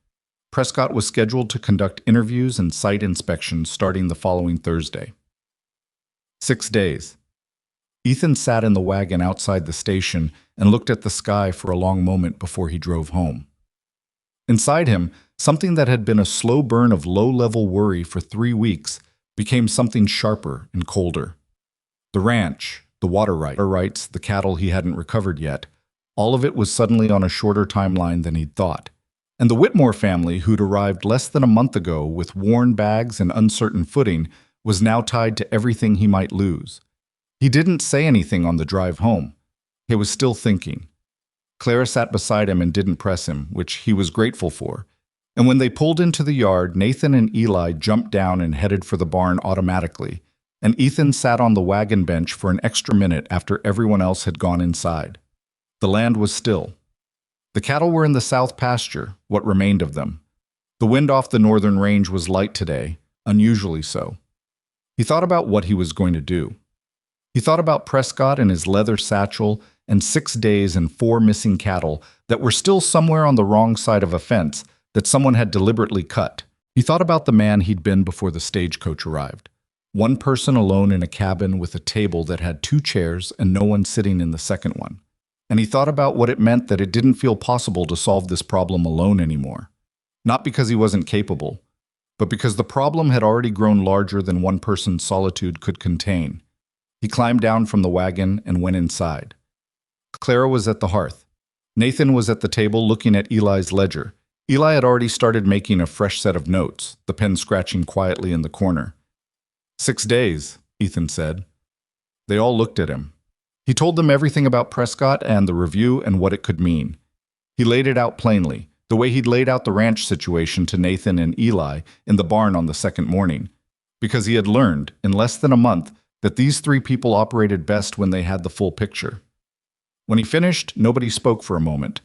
Prescott was scheduled to conduct interviews and site inspections starting the following Thursday. 6 days. Ethan sat in the wagon outside the station and looked at the sky for a long moment before he drove home. Inside him, something that had been a slow burn of low-level worry for 3 weeks became something sharper and colder. The ranch, the water rights, the cattle he hadn't recovered yet, all of it was suddenly on a shorter timeline than he'd thought. And the Whitmore family, who'd arrived less than a month ago with worn bags and uncertain footing, was now tied to everything he might lose. He didn't say anything on the drive home. He was still thinking. Clara sat beside him and didn't press him, which he was grateful for. And when they pulled into the yard, Nathan and Eli jumped down and headed for the barn automatically, and Ethan sat on the wagon bench for an extra minute after everyone else had gone inside. The land was still. The cattle were in the south pasture, what remained of them. The wind off the northern range was light today, unusually so. He thought about what he was going to do. He thought about Prescott and his leather satchel and 6 days and 4 missing cattle that were still somewhere on the wrong side of a fence that someone had deliberately cut. He thought about the man he'd been before the stagecoach arrived. One person alone in a cabin with a table that had 2 chairs and no one sitting in the second one. And he thought about what it meant that it didn't feel possible to solve this problem alone anymore. Not because he wasn't capable, but because the problem had already grown larger than one person's solitude could contain. He climbed down from the wagon and went inside. Clara was at the hearth. Nathan was at the table looking at Eli's ledger. Eli had already started making a fresh set of notes, the pen scratching quietly in the corner. 6 days, Ethan said. They all looked at him. He told them everything about Prescott and the review and what it could mean. He laid it out plainly, the way he'd laid out the ranch situation to Nathan and Eli in the barn on the second morning. because he had learned, in less than a month, that these three people operated best when they had the full picture. When he finished, nobody spoke for a moment.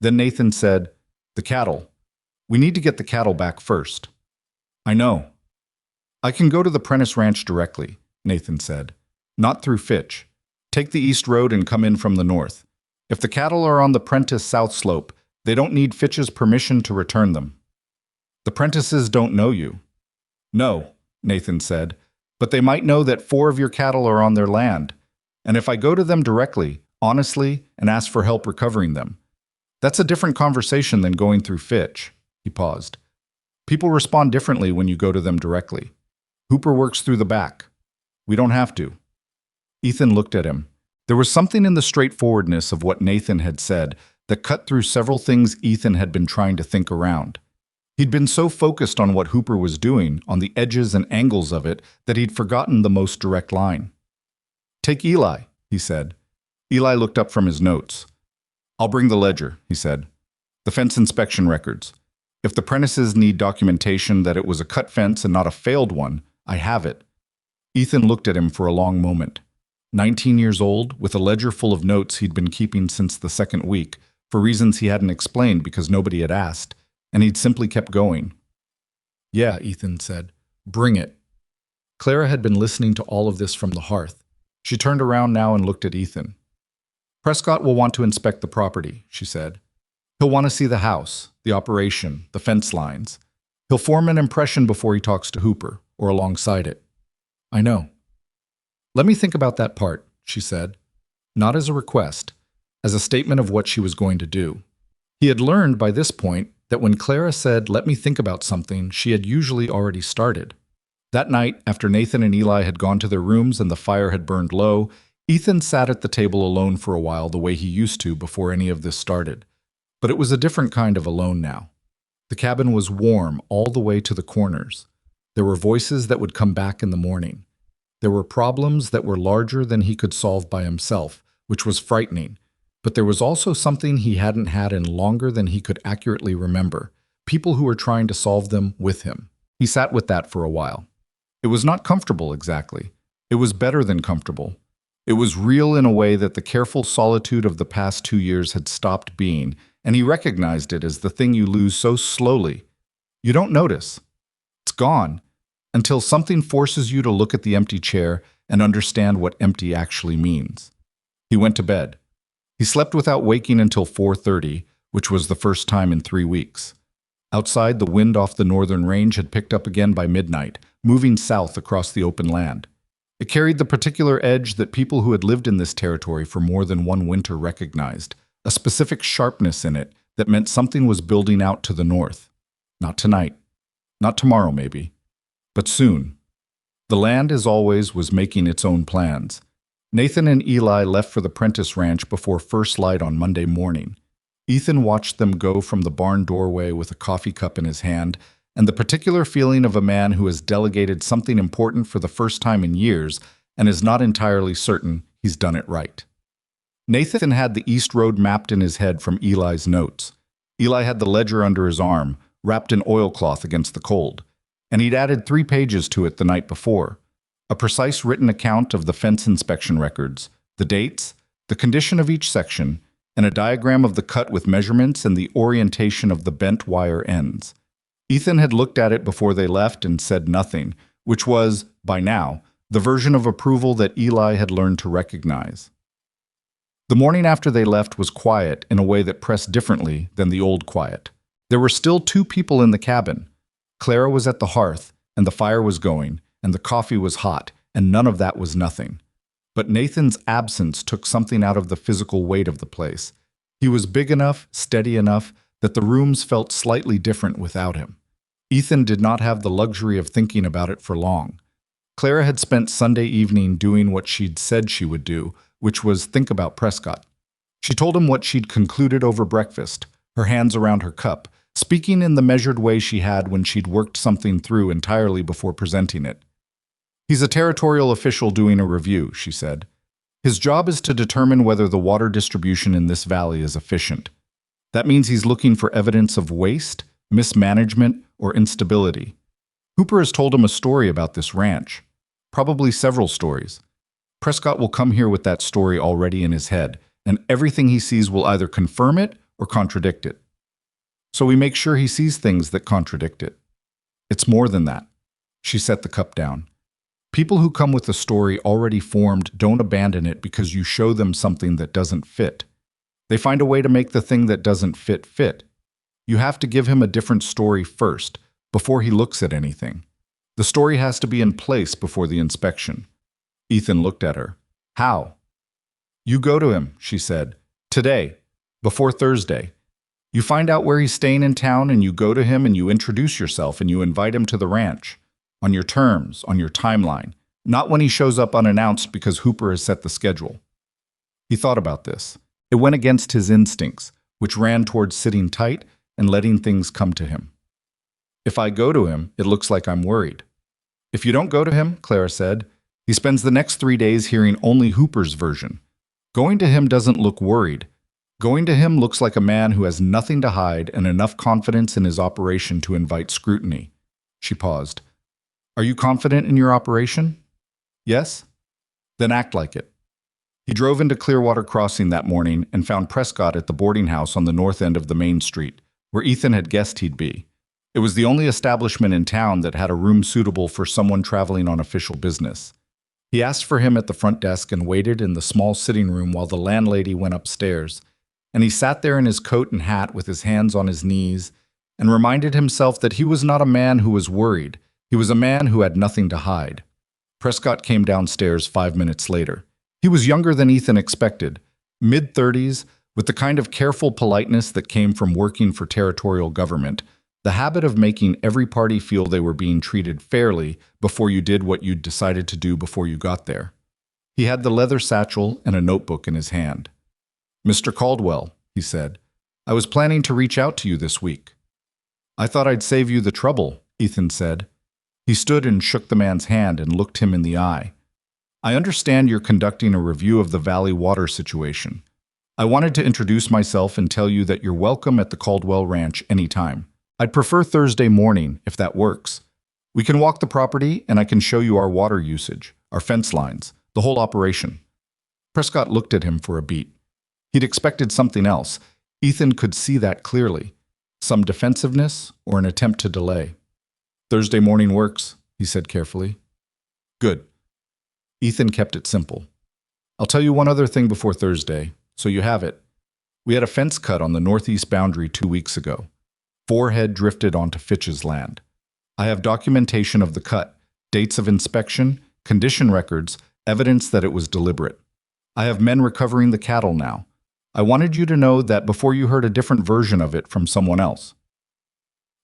Then Nathan said, "The cattle. We need to get the cattle back first." "I know." "I can go to the Prentice Ranch directly," Nathan said. "Not through Fitch. Take the east road and come in from the north. If the cattle are on the Prentice South Slope, they don't need Fitch's permission to return them." "The Prentices don't know you." "No," Nathan said, "but they might know that 4 of your cattle are on their land. And if I go to them directly, honestly, and ask for help recovering them, that's a different conversation than going through Fitch." He paused. "People respond differently when you go to them directly. Hooper works through the back. We don't have to." Ethan looked at him. There was something in the straightforwardness of what Nathan had said that cut through several things Ethan had been trying to think around. He'd been so focused on what Hooper was doing, on the edges and angles of it, that he'd forgotten the most direct line. "Take Eli," he said. Eli looked up from his notes. "I'll bring the ledger," he said. "The fence inspection records. If the Prentices need documentation that it was a cut fence and not a failed one, I have it." Ethan looked at him for a long moment. 19 years old, with a ledger full of notes he'd been keeping since the second week, for reasons he hadn't explained because nobody had asked, and he'd simply kept going. "Yeah," Ethan said. "Bring it." Clara had been listening to all of this from the hearth. She turned around now and looked at Ethan. "Prescott will want to inspect the property," she said. "He'll want to see the house, the operation, the fence lines. He'll form an impression before he talks to Hooper, or alongside it." "I know." "Let me think about that part," she said. Not as a request, as a statement of what she was going to do. He had learned by this point that when Clara said, "Let me think about something," she had usually already started. That night, after Nathan and Eli had gone to their rooms and the fire had burned low, Ethan sat at the table alone for a while the way he used to before any of this started. But it was a different kind of alone now. The cabin was warm all the way to the corners. There were voices that would come back in the morning. There were problems that were larger than he could solve by himself, which was frightening. But there was also something he hadn't had in longer than he could accurately remember, people who were trying to solve them with him. He sat with that for a while. It was not comfortable exactly. It was better than comfortable. It was real in a way that the careful solitude of the past 2 years had stopped being, and he recognized it as the thing you lose so slowly. You don't notice. It's gone, until something forces you to look at the empty chair and understand what empty actually means. He went to bed. He slept without waking until 4:30, which was the first time in 3 weeks. Outside, the wind off the northern range had picked up again by midnight, moving south across the open land. It carried the particular edge that people who had lived in this territory for more than one winter recognized, a specific sharpness in it that meant something was building out to the north. Not tonight. Not tomorrow, maybe. But soon. The land, as always, was making its own plans. Nathan and Eli left for the Prentice Ranch before first light on Monday morning. Ethan watched them go from the barn doorway with a coffee cup in his hand, and the particular feeling of a man who has delegated something important for the first time in years and is not entirely certain he's done it right. Nathan had the East Road mapped in his head from Eli's notes. Eli had the ledger under his arm, wrapped in oilcloth against the cold, and he'd added 3 pages to it the night before. A precise written account of the fence inspection records, the dates, the condition of each section, and a diagram of the cut with measurements and the orientation of the bent wire ends. Ethan had looked at it before they left and said nothing, which was, by now, the version of approval that Eli had learned to recognize. The morning after they left was quiet in a way that pressed differently than the old quiet. There were still 2 people in the cabin. Clara was at the hearth, and the fire was going, and the coffee was hot, and none of that was nothing. But Nathan's absence took something out of the physical weight of the place. He was big enough, steady enough, that the rooms felt slightly different without him. Ethan did not have the luxury of thinking about it for long. Clara had spent Sunday evening doing what she'd said she would do, which was think about Prescott. She told him what she'd concluded over breakfast, her hands around her cup, speaking in the measured way she had when she'd worked something through entirely before presenting it. "He's a territorial official doing a review," she said. "His job is to determine whether the water distribution in this valley is efficient. That means he's looking for evidence of waste, mismanagement, or instability. Hooper has told him a story about this ranch. Probably several stories. Prescott will come here with that story already in his head, and everything he sees will either confirm it or contradict it. So we make sure he sees things that contradict it. It's more than that. She set the cup down. People who come with a story already formed don't abandon it because you show them something that doesn't fit. They find a way to make the thing that doesn't fit fit. You have to give him a different story first, before he looks at anything. The story has to be in place before the inspection. Ethan looked at her. How? You go to him, she said. Today, before Thursday. You find out where he's staying in town and you go to him and you introduce yourself and you invite him to the ranch. On your terms, on your timeline. Not when he shows up unannounced because Hooper has set the schedule. He thought about this. It went against his instincts, which ran towards sitting tight and letting things come to him. If I go to him, it looks like I'm worried. If you don't go to him, Clara said, he spends the next 3 days hearing only Hooper's version. Going to him doesn't look worried. Going to him looks like a man who has nothing to hide and enough confidence in his operation to invite scrutiny. She paused. Are you confident in your operation? Yes? Then act like it. He drove into Clearwater Crossing that morning and found Prescott at the boarding house on the north end of the main street, where Ethan had guessed he'd be. It was the only establishment in town that had a room suitable for someone traveling on official business. He asked for him at the front desk and waited in the small sitting room while the landlady went upstairs, and he sat there in his coat and hat with his hands on his knees and reminded himself that he was not a man who was worried. He was a man who had nothing to hide. Prescott came downstairs 5 minutes later. He was younger than Ethan expected, mid-30s, with the kind of careful politeness that came from working for territorial government, the habit of making every party feel they were being treated fairly before you did what you'd decided to do before you got there. He had the leather satchel and a notebook in his hand. Mr. Caldwell, he said, I was planning to reach out to you this week. I thought I'd save you the trouble, Ethan said. He stood and shook the man's hand and looked him in the eye. I understand you're conducting a review of the Valley water situation. I wanted to introduce myself and tell you that you're welcome at the Caldwell Ranch anytime. I'd prefer Thursday morning, if that works. We can walk the property and I can show you our water usage, our fence lines, the whole operation. Prescott looked at him for a beat. He'd expected something else. Ethan could see that clearly. Some defensiveness or an attempt to delay. Thursday morning works, he said carefully. Good. Ethan kept it simple. I'll tell you one other thing before Thursday, so you have it. We had a fence cut on the northeast boundary 2 weeks ago. 4 head drifted onto Fitch's land. I have documentation of the cut, dates of inspection, condition records, evidence that it was deliberate. I have men recovering the cattle now. I wanted you to know that before you heard a different version of it from someone else.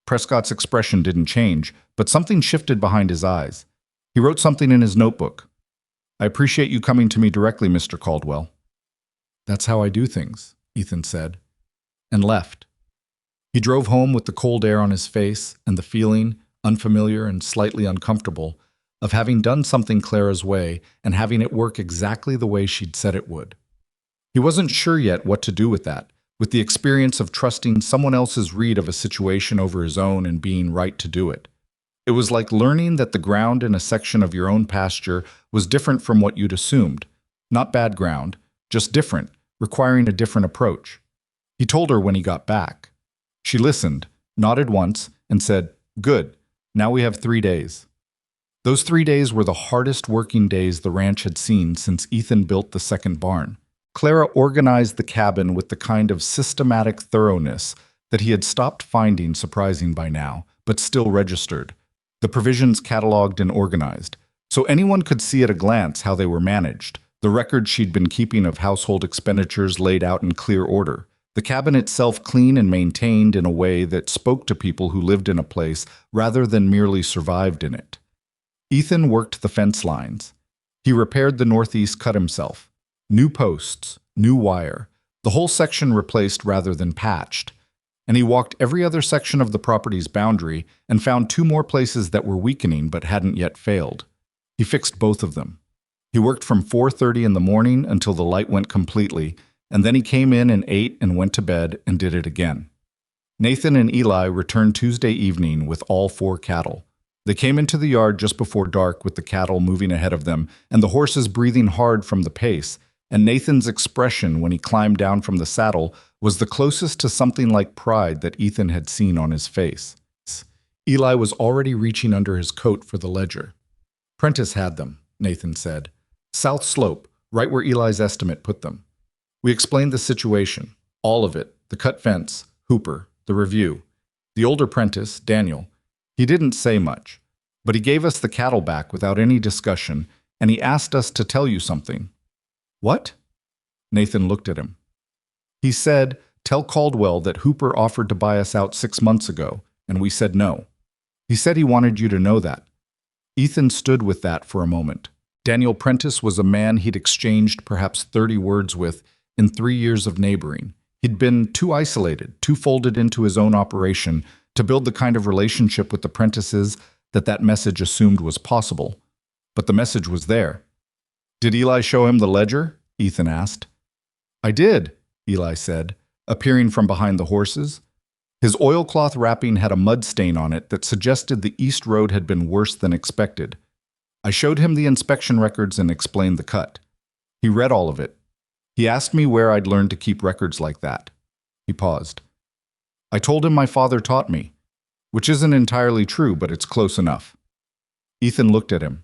Prescott's expression didn't change, but something shifted behind his eyes. He wrote something in his notebook. I appreciate you coming to me directly, Mr. Caldwell. That's how I do things, Ethan said, and left. He drove home with the cold air on his face and the feeling, unfamiliar and slightly uncomfortable, of having done something Clara's way and having it work exactly the way she'd said it would. He wasn't sure yet what to do with that, with the experience of trusting someone else's read of a situation over his own and being right to do it. It was like learning that the ground in a section of your own pasture was different from what you'd assumed. Not bad ground, just different, requiring a different approach. He told her when he got back. She listened, nodded once, and said, Good, now we have 3 days. Those 3 days were the hardest working days the ranch had seen since Ethan built the second barn. Clara organized the cabin with the kind of systematic thoroughness that he had stopped finding surprising by now, but still registered. The provisions cataloged and organized, so anyone could see at a glance how they were managed, the records she'd been keeping of household expenditures laid out in clear order, the cabin itself clean and maintained in a way that spoke to people who lived in a place rather than merely survived in it. Ethan worked the fence lines. He repaired the northeast cut himself. New posts, new wire, the whole section replaced rather than patched. And he walked every other section of the property's boundary and found 2 more places that were weakening but hadn't yet failed. He fixed both of them. He worked from 4:30 in the morning until the light went completely, and then he came in and ate and went to bed and did it again. Nathan and Eli returned Tuesday evening with all 4 cattle. They came into the yard just before dark with the cattle moving ahead of them and the horses breathing hard from the pace, and Nathan's expression when he climbed down from the saddle was the closest to something like pride that Ethan had seen on his face. Eli was already reaching under his coat for the ledger. Prentice had them, Nathan said. South slope, right where Eli's estimate put them. We explained the situation, all of it, the cut fence, Hooper, the review. The older Prentice, Daniel, he didn't say much, but he gave us the cattle back without any discussion, and he asked us to tell you something. What? Nathan looked at him. He said, tell Caldwell that Hooper offered to buy us out 6 months ago, and we said no. He said he wanted you to know that. Ethan stood with that for a moment. Daniel Prentice was a man he'd exchanged perhaps 30 words with in 3 years of neighboring. He'd been too isolated, too folded into his own operation to build the kind of relationship with the Prentices that message assumed was possible. But the message was there. Did Eli show him the ledger? Ethan asked. I did, Eli said, appearing from behind the horses. His oilcloth wrapping had a mud stain on it that suggested the east road had been worse than expected. I showed him the inspection records and explained the cut. He read all of it. He asked me where I'd learned to keep records like that. He paused. I told him my father taught me, which isn't entirely true, but it's close enough. Ethan looked at him.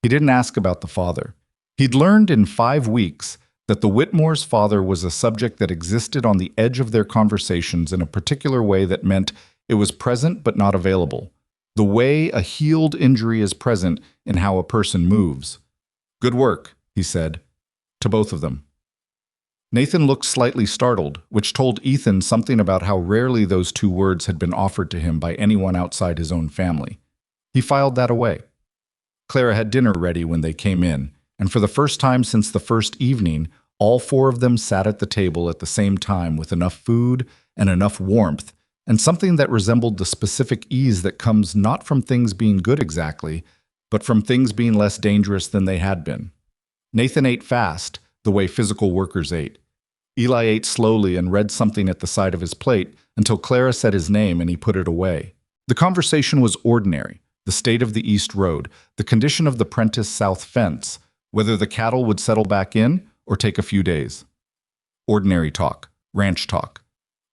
He didn't ask about the father. He'd learned in 5 weeks that the Whitmore's father was a subject that existed on the edge of their conversations in a particular way that meant it was present but not available. The way a healed injury is present in how a person moves. Good work, he said, to both of them. Nathan looked slightly startled, which told Ethan something about how rarely those 2 words had been offered to him by anyone outside his own family. He filed that away. Clara had dinner ready when they came in, and for the first time since the first evening, all 4 of them sat at the table at the same time with enough food and enough warmth, and something that resembled the specific ease that comes not from things being good exactly, but from things being less dangerous than they had been. Nathan ate fast, the way physical workers ate. Eli ate slowly and read something at the side of his plate until Clara said his name and he put it away. The conversation was ordinary, the state of the East Road, the condition of the Prentice South fence, whether the cattle would settle back in or take a few days. Ordinary talk, ranch talk.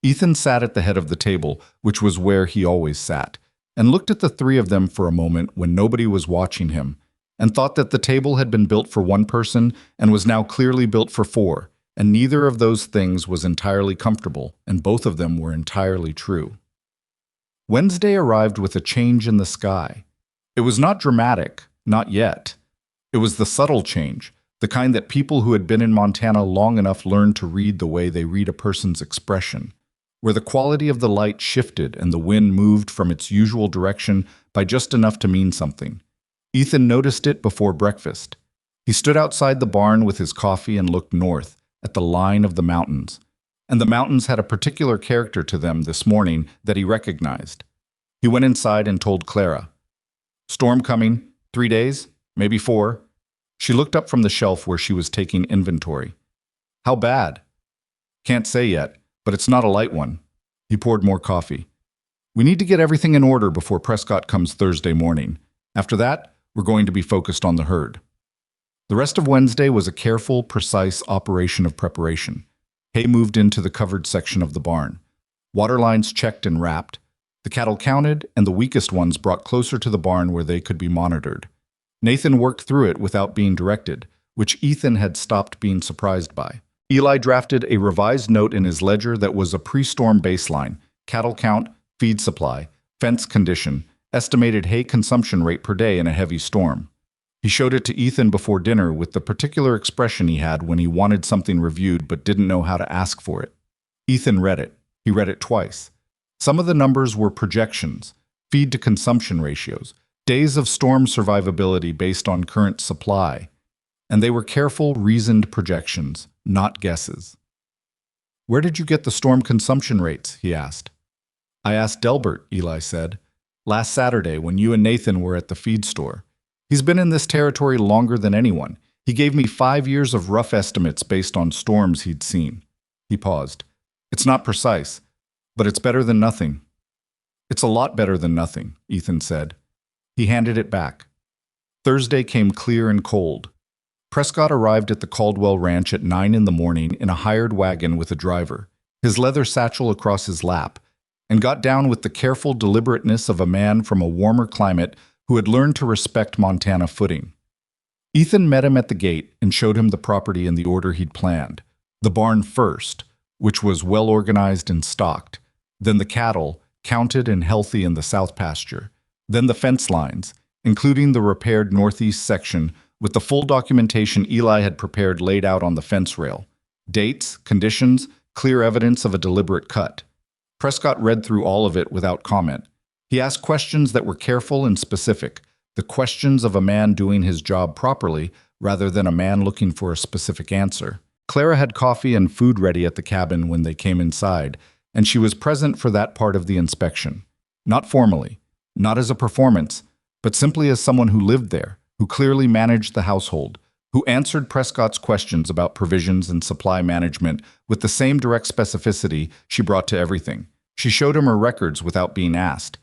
Ethan sat at the head of the table, which was where he always sat, and looked at the 3 of them for a moment when nobody was watching him, and thought that the table had been built for 1 person and was now clearly built for 4, and neither of those things was entirely comfortable, and both of them were entirely true. Wednesday arrived with a change in the sky. It was not dramatic, not yet. It was the subtle change, the kind that people who had been in Montana long enough learned to read the way they read a person's expression, where the quality of the light shifted and the wind moved from its usual direction by just enough to mean something. Ethan noticed it before breakfast. He stood outside the barn with his coffee and looked north, at the line of the mountains. And the mountains had a particular character to them this morning that he recognized. He went inside and told Clara. Storm coming, 3 days, maybe 4. She looked up from the shelf where she was taking inventory. How bad? Can't say yet, but it's not a light one. He poured more coffee. We need to get everything in order before Prescott comes Thursday morning. After that, we're going to be focused on the herd. The rest of Wednesday was a careful, precise operation of preparation. Hay moved into the covered section of the barn. Water lines checked and wrapped. The cattle counted, and the weakest ones brought closer to the barn where they could be monitored. Nathan worked through it without being directed, which Ethan had stopped being surprised by. Eli drafted a revised note in his ledger that was a pre-storm baseline, cattle count, feed supply, fence condition, estimated hay consumption rate per day in a heavy storm. He showed it to Ethan before dinner with the particular expression he had when he wanted something reviewed but didn't know how to ask for it. Ethan read it. He read it twice. Some of the numbers were projections, feed-to-consumption ratios, days of storm survivability based on current supply, and they were careful, reasoned projections, not guesses. Where did you get the storm consumption rates? He asked. I asked Delbert, Eli said, last Saturday when you and Nathan were at the feed store. He's been in this territory longer than anyone. He gave me 5 years of rough estimates based on storms he'd seen. He paused. It's not precise, but it's better than nothing. It's a lot better than nothing, Ethan said. He handed it back. Thursday came clear and cold. Prescott arrived at the Caldwell Ranch at 9 in the morning in a hired wagon with a driver, his leather satchel across his lap, and got down with the careful deliberateness of a man from a warmer climate who had learned to respect Montana footing. Ethan met him at the gate and showed him the property in the order he'd planned. The barn first, which was well organized and stocked, then the cattle, counted and healthy in the south pasture, then the fence lines, including the repaired northeast section with the full documentation Eli had prepared laid out on the fence rail. Dates, conditions, clear evidence of a deliberate cut. Prescott read through all of it without comment. He asked questions that were careful and specific, the questions of a man doing his job properly rather than a man looking for a specific answer. Clara had coffee and food ready at the cabin when they came inside, and she was present for that part of the inspection. Not formally, not as a performance, but simply as someone who lived there, who clearly managed the household, who answered Prescott's questions about provisions and supply management with the same direct specificity she brought to everything. She showed him her records without being asked.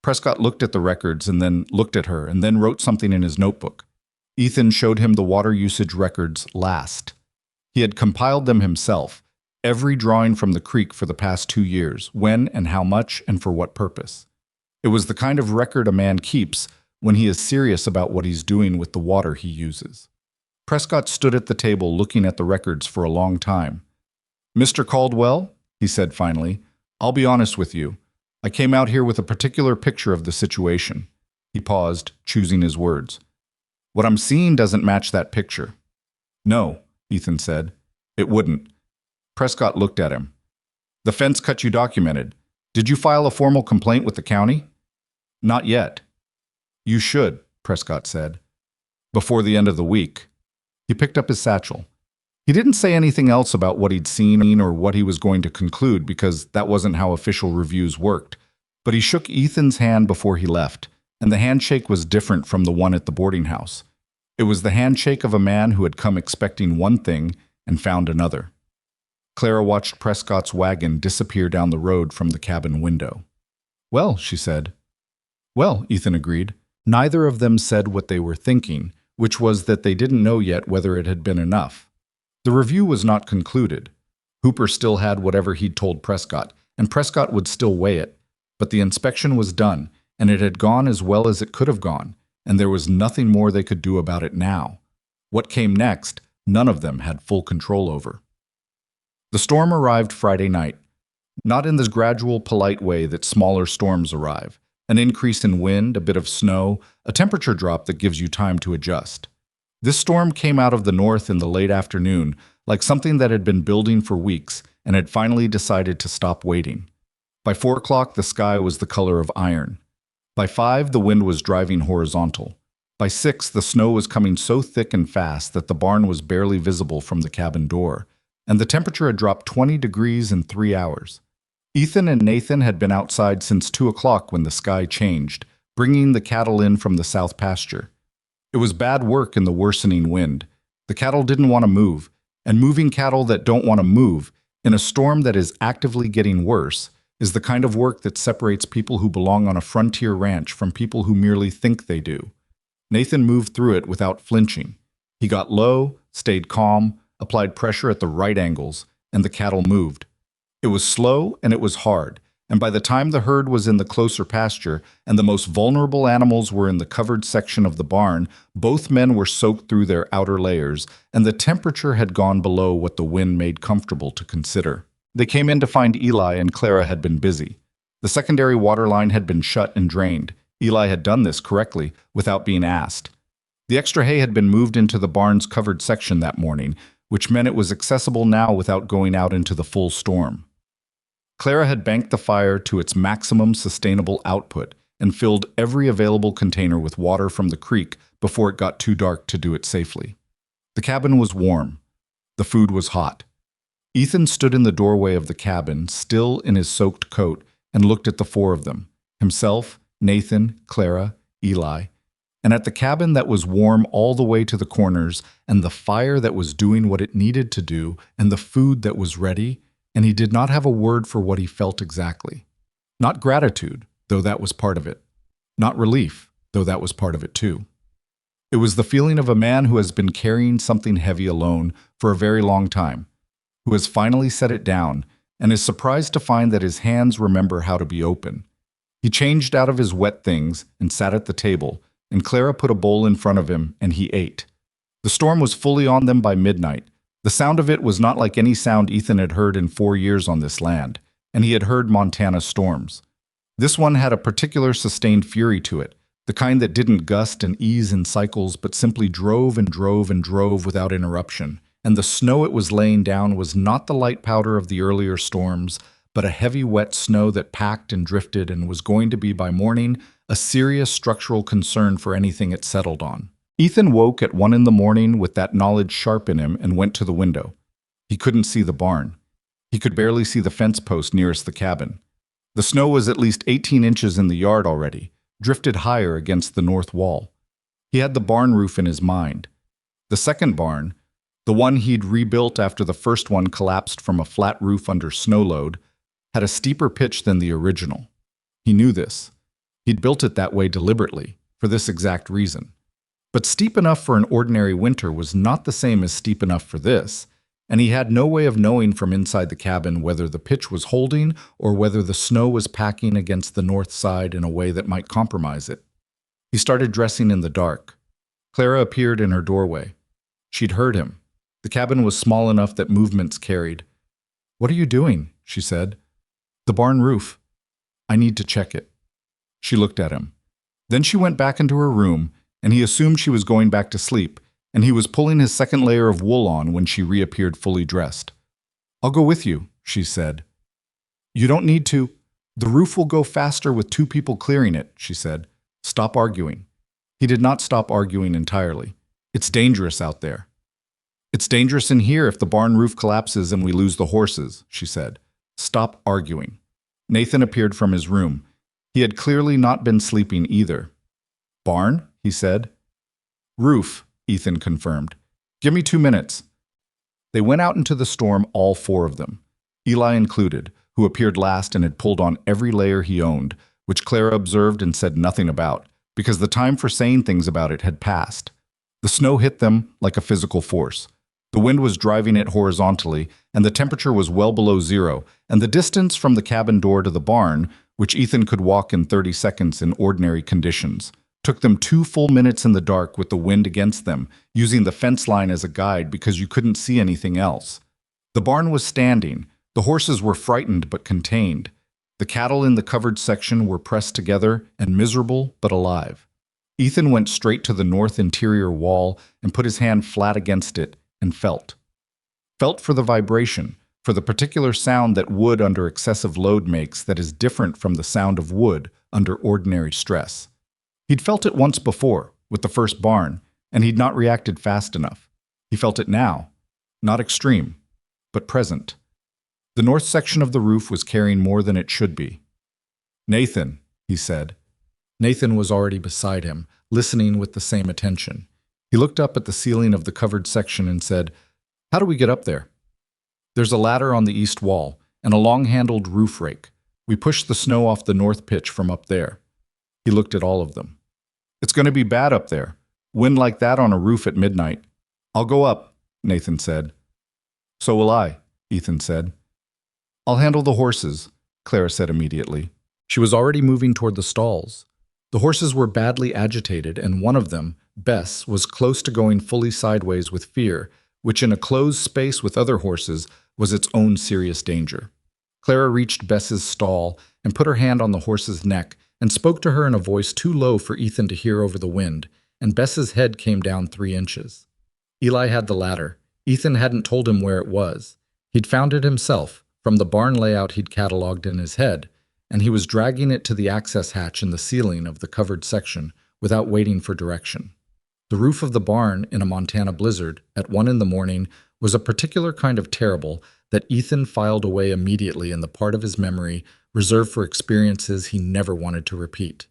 Prescott looked at the records and then looked at her and then wrote something in his notebook. Ethan showed him the water usage records last. He had compiled them himself, every drawing from the creek for the past 2 years, when and how much and for what purpose. It was the kind of record a man keeps when he is serious about what he's doing with the water he uses. Prescott stood at the table looking at the records for a long time. "Mr. Caldwell," he said finally, "I'll be honest with you. I came out here with a particular picture of the situation." He paused, choosing his words. "What I'm seeing doesn't match that picture." "No," Ethan said. "It wouldn't." Prescott looked at him. "The fence cut you documented. Did you file a formal complaint with the county?" "Not yet." "You should," Prescott said. "Before the end of the week." He picked up his satchel. He didn't say anything else about what he'd seen or what he was going to conclude because that wasn't how official reviews worked. But he shook Ethan's hand before he left, and the handshake was different from the one at the boarding house. It was the handshake of a man who had come expecting one thing and found another. Clara watched Prescott's wagon disappear down the road from the cabin window. "Well," she said. "Well," Ethan agreed. Neither of them said what they were thinking, which was that they didn't know yet whether it had been enough. The review was not concluded. Hooper still had whatever he'd told Prescott, and Prescott would still weigh it. But the inspection was done, and it had gone as well as it could have gone, and there was nothing more they could do about it now. What came next, none of them had full control over. The storm arrived Friday night. Not in this gradual, polite way that smaller storms arrive. An increase in wind, a bit of snow, a temperature drop that gives you time to adjust. This storm came out of the north in the late afternoon, like something that had been building for weeks and had finally decided to stop waiting. By 4 o'clock, the sky was the color of iron. By 5, the wind was driving horizontal. By 6, the snow was coming so thick and fast that the barn was barely visible from the cabin door, and the temperature had dropped 20 degrees in 3 hours. Ethan and Nathan had been outside since 2 o'clock when the sky changed, bringing the cattle in from the south pasture. It was bad work in the worsening wind. The cattle didn't want to move, and moving cattle that don't want to move, in a storm that is actively getting worse, is the kind of work that separates people who belong on a frontier ranch from people who merely think they do. Nathan moved through it without flinching. He got low, stayed calm, applied pressure at the right angles, and the cattle moved. It was slow and it was hard, and by the time the herd was in the closer pasture and the most vulnerable animals were in the covered section of the barn, both men were soaked through their outer layers, and the temperature had gone below what the wind made comfortable to consider. They came in to find Eli, and Clara had been busy. The secondary water line had been shut and drained. Eli had done this correctly, without being asked. The extra hay had been moved into the barn's covered section that morning, which meant it was accessible now without going out into the full storm. Clara had banked the fire to its maximum sustainable output and filled every available container with water from the creek before it got too dark to do it safely. The cabin was warm. The food was hot. Ethan stood in the doorway of the cabin, still in his soaked coat, and looked at the 4 of them, himself, Nathan, Clara, Eli, and at the cabin that was warm all the way to the corners, and the fire that was doing what it needed to do, and the food that was ready, and he did not have a word for what he felt exactly. Not gratitude, though that was part of it. Not relief, though that was part of it too. It was the feeling of a man who has been carrying something heavy alone for a very long time, who has finally set it down and is surprised to find that his hands remember how to be open. He changed out of his wet things and sat at the table, and Clara put a bowl in front of him and he ate. The storm was fully on them by midnight. The sound of it was not like any sound Ethan had heard in 4 years on this land, and he had heard Montana storms. This one had a particular sustained fury to it, the kind that didn't gust and ease in cycles but simply drove and drove and drove without interruption. And the snow it was laying down was not the light powder of the earlier storms, but a heavy wet snow that packed and drifted and was going to be by morning a serious structural concern for anything it settled on. Ethan woke at 1 in the morning with that knowledge sharp in him and went to the window. He couldn't see the barn. He could barely see the fence post nearest the cabin. The snow was at least 18 inches in the yard already, drifted higher against the north wall. He had the barn roof in his mind. The second barn, the one he'd rebuilt after the first one collapsed from a flat roof under snow load, had a steeper pitch than the original. He knew this. He'd built it that way deliberately, for this exact reason. But steep enough for an ordinary winter was not the same as steep enough for this, and he had no way of knowing from inside the cabin whether the pitch was holding or whether the snow was packing against the north side in a way that might compromise it. He started dressing in the dark. Clara appeared in her doorway. She'd heard him. The cabin was small enough that movements carried. "What are you doing?" she said. "The barn roof. I need to check it." She looked at him. Then she went back into her room, and he assumed she was going back to sleep, and he was pulling his second layer of wool on when she reappeared fully dressed. "I'll go with you," she said. "You don't need to. The roof will go faster with 2 people clearing it," she said. "Stop arguing." He did not stop arguing entirely. "It's dangerous out there." "It's dangerous in here if the barn roof collapses and we lose the horses," she said. "Stop arguing." Nathan appeared from his room. He had clearly not been sleeping either. "Barn?" he said. "Roof," Ethan confirmed. "Give me 2 minutes." They went out into the storm, all 4 of them, Eli included, who appeared last and had pulled on every layer he owned, which Clara observed and said nothing about, because the time for saying things about it had passed. The snow hit them like a physical force. The wind was driving it horizontally, and the temperature was well below 0, and the distance from the cabin door to the barn, which Ethan could walk in 30 seconds in ordinary conditions, took them 2 full minutes in the dark with the wind against them, using the fence line as a guide because you couldn't see anything else. The barn was standing. The horses were frightened but contained. The cattle in the covered section were pressed together and miserable but alive. Ethan went straight to the north interior wall and put his hand flat against it and felt. Felt for the vibration, for the particular sound that wood under excessive load makes that is different from the sound of wood under ordinary stress. He'd felt it once before, with the first barn, and he'd not reacted fast enough. He felt it now, not extreme, but present. The north section of the roof was carrying more than it should be. "Nathan," he said. Nathan was already beside him, listening with the same attention. He looked up at the ceiling of the covered section and said, "How do we get up there?" "There's a ladder on the east wall, and a long-handled roof rake. We push the snow off the north pitch from up there." He looked at all of them. "It's going to be bad up there. Wind like that on a roof at midnight." "I'll go up," Nathan said. "So will I," Ethan said. "I'll handle the horses," Clara said immediately. She was already moving toward the stalls. The horses were badly agitated, and one of them, Bess, was close to going fully sideways with fear, which in a closed space with other horses was its own serious danger. Clara reached Bess's stall and put her hand on the horse's neck and spoke to her in a voice too low for Ethan to hear over the wind, and Bess's head came down 3 inches. Eli had the ladder. Ethan hadn't told him where it was. He'd found it himself, from the barn layout he'd catalogued in his head, and he was dragging it to the access hatch in the ceiling of the covered section without waiting for direction. The roof of the barn in a Montana blizzard at 1 in the morning was a particular kind of terrible that Ethan filed away immediately in the part of his memory reserved for experiences he never wanted to repeat.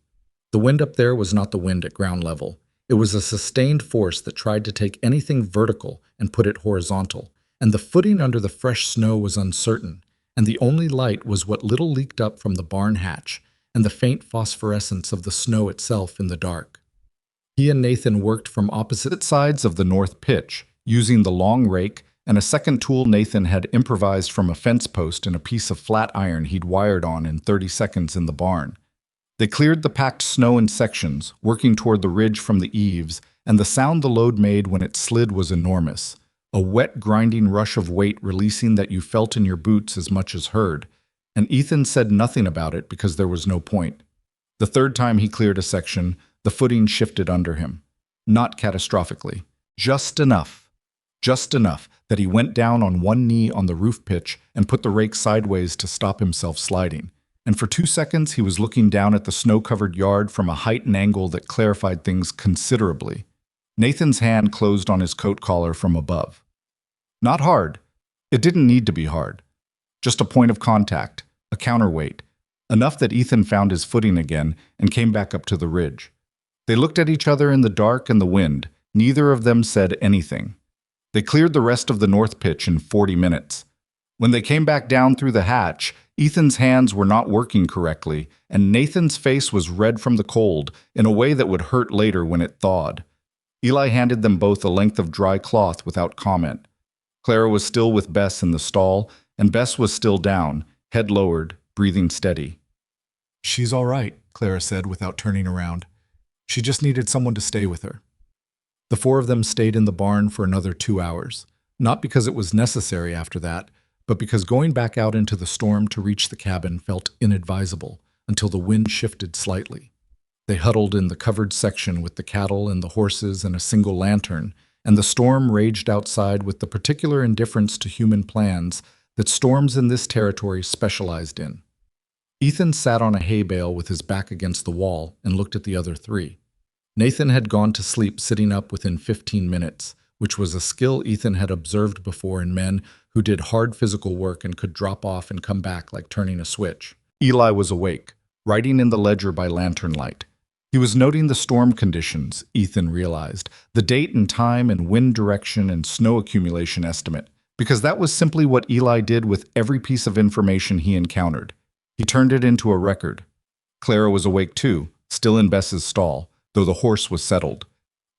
The wind up there was not the wind at ground level. It was a sustained force that tried to take anything vertical and put it horizontal, and the footing under the fresh snow was uncertain, and the only light was what little leaked up from the barn hatch, and the faint phosphorescence of the snow itself in the dark. He and Nathan worked from opposite sides of the north pitch, using the long rake and a second tool Nathan had improvised from a fence post and a piece of flat iron he'd wired on in 30 seconds in the barn. They cleared the packed snow in sections, working toward the ridge from the eaves, and the sound the load made when it slid was enormous. A wet, grinding rush of weight releasing that you felt in your boots as much as heard, and Ethan said nothing about it because there was no point. The third time he cleared a section, the footing shifted under him. Not catastrophically. Just enough that he went down on one knee on the roof pitch and put the rake sideways to stop himself sliding. And for 2 seconds he was looking down at the snow-covered yard from a height and angle that clarified things considerably. Nathan's hand closed on his coat collar from above. Not hard. It didn't need to be hard. Just a point of contact, a counterweight, enough that Ethan found his footing again and came back up to the ridge. They looked at each other in the dark and the wind. Neither of them said anything. They cleared the rest of the north pitch in 40 minutes. When they came back down through the hatch, Ethan's hands were not working correctly, and Nathan's face was red from the cold in a way that would hurt later when it thawed. Eli handed them both a length of dry cloth without comment. Clara was still with Bess in the stall, and Bess was still down, head lowered, breathing steady. "She's all right," Clara said without turning around. She just needed someone to stay with her. The four of them stayed in the barn for another 2 hours, not because it was necessary after that, but because going back out into the storm to reach the cabin felt inadvisable until the wind shifted slightly. They huddled in the covered section with the cattle and the horses and a single lantern, and the storm raged outside with the particular indifference to human plans that storms in this territory specialized in. Ethan sat on a hay bale with his back against the wall and looked at the other three. Nathan had gone to sleep sitting up within 15 minutes, which was a skill Ethan had observed before in men who did hard physical work and could drop off and come back like turning a switch. Eli was awake, writing in the ledger by lantern light. He was noting the storm conditions, Ethan realized, the date and time and wind direction and snow accumulation estimate, because that was simply what Eli did with every piece of information he encountered. He turned it into a record. Clara was awake too, still in Bess's stall, though the horse was settled.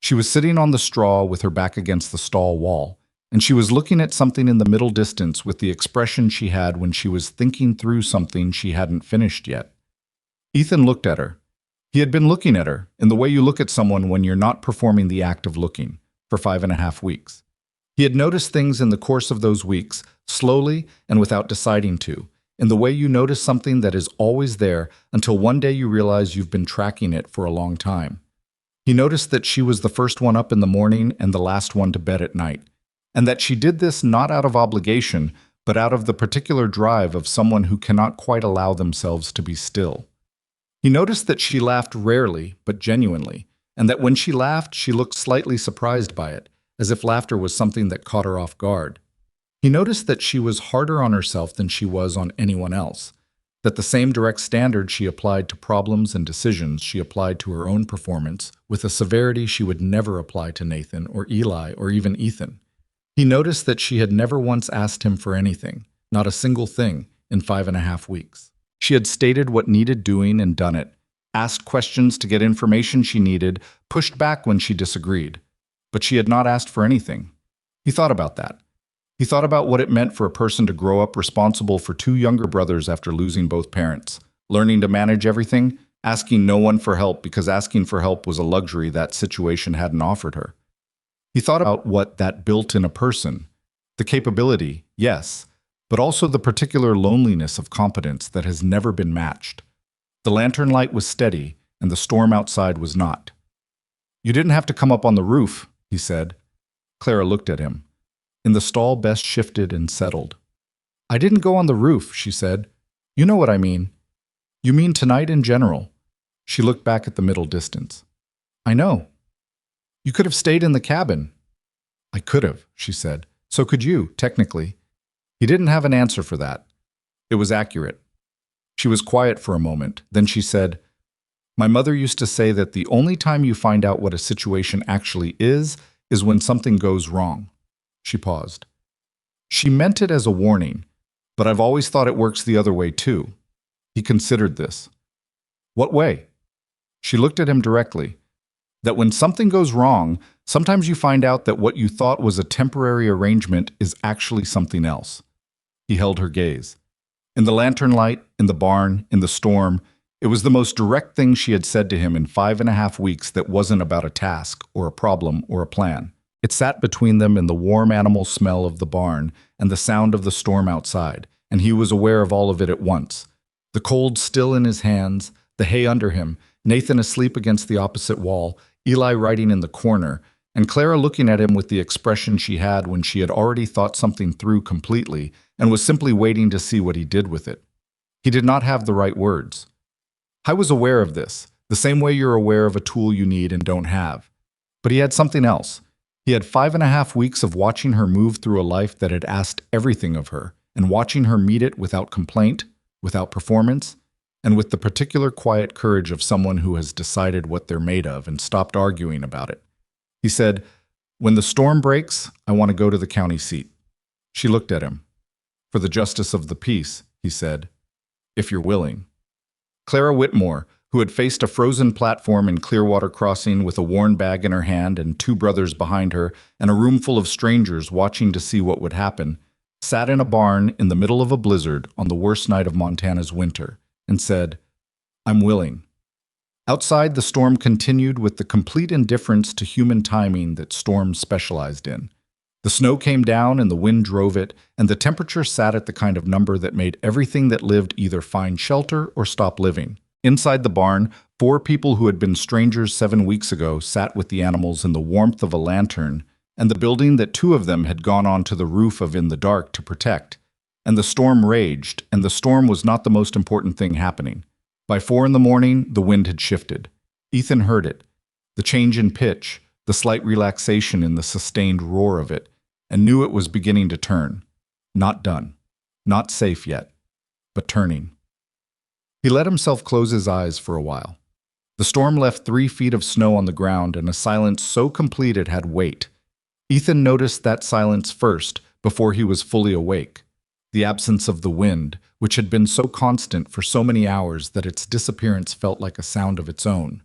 She was sitting on the straw with her back against the stall wall, and she was looking at something in the middle distance with the expression she had when she was thinking through something she hadn't finished yet. Ethan looked at her. He had been looking at her in the way you look at someone when you're not performing the act of looking, for 5.5 weeks. He had noticed things in the course of those weeks, slowly and without deciding to, in the way you notice something that is always there until one day you realize you've been tracking it for a long time. He noticed that she was the first one up in the morning and the last one to bed at night, and that she did this not out of obligation, but out of the particular drive of someone who cannot quite allow themselves to be still. He noticed that she laughed rarely, but genuinely, and that when she laughed, she looked slightly surprised by it, as if laughter was something that caught her off guard. He noticed that she was harder on herself than she was on anyone else, that the same direct standard she applied to problems and decisions she applied to her own performance with a severity she would never apply to Nathan or Eli or even Ethan. He noticed that she had never once asked him for anything, not a single thing, in 5.5 weeks. She had stated what needed doing and done it, asked questions to get information she needed, pushed back when she disagreed. But she had not asked for anything. He thought about that. He thought about what it meant for a person to grow up responsible for 2 younger brothers after losing both parents, learning to manage everything, asking no one for help because asking for help was a luxury that situation hadn't offered her. He thought about what that built in a person. The capability, yes, but also the particular loneliness of competence that has never been matched. The lantern light was steady, and the storm outside was not. "You didn't have to come up on the roof," he said. Clara looked at him. In the stall, Bess shifted and settled. "I didn't go on the roof," she said. "You know what I mean. You mean tonight in general." She looked back at the middle distance. "I know. You could have stayed in the cabin." "I could have," she said. "So could you, technically." He didn't have an answer for that. It was accurate. She was quiet for a moment. Then she said, "My mother used to say that the only time you find out what a situation actually is when something goes wrong." She paused. She meant it as a warning, but I've always thought it works the other way too. He considered this. What way? She looked at him directly. That when something goes wrong, sometimes you find out that what you thought was a temporary arrangement is actually something else. He held her gaze. In the lantern light, in the barn, in the storm, it was the most direct thing she had said to him in 5.5 weeks that wasn't about a task or a problem or a plan. It sat between them in the warm animal smell of the barn and the sound of the storm outside, and he was aware of all of it at once. The cold still in his hands, the hay under him, Nathan asleep against the opposite wall, Eli writing in the corner, and Clara looking at him with the expression she had when she had already thought something through completely and was simply waiting to see what he did with it. He did not have the right words. I was aware of this, the same way you're aware of a tool you need and don't have. But he had something else. He had 5.5 weeks of watching her move through a life that had asked everything of her, and watching her meet it without complaint, without performance, and with the particular quiet courage of someone who has decided what they're made of and stopped arguing about it. He said, "When the storm breaks, I want to go to the county seat." She looked at him. "For the justice of the peace," he said, "if you're willing." Clara Whitmore, who had faced a frozen platform in Clearwater Crossing with a worn bag in her hand and 2 brothers behind her and a room full of strangers watching to see what would happen, sat in a barn in the middle of a blizzard on the worst night of Montana's winter and said, "I'm willing." Outside, the storm continued with the complete indifference to human timing that storms specialized in. The snow came down and the wind drove it, and the temperature sat at the kind of number that made everything that lived either find shelter or stop living. Inside the barn, 4 people who had been strangers 7 weeks ago sat with the animals in the warmth of a lantern, and the building that 2 of them had gone onto the roof of in the dark to protect. And the storm raged, and the storm was not the most important thing happening. By 4 in the morning, the wind had shifted. Ethan heard it, the change in pitch, the slight relaxation in the sustained roar of it, and knew it was beginning to turn. Not done. Not safe yet, but turning. He let himself close his eyes for a while. The storm left 3 feet of snow on the ground and a silence so complete it had weight. Ethan noticed that silence first, before he was fully awake. The absence of the wind, which had been so constant for so many hours that its disappearance felt like a sound of its own.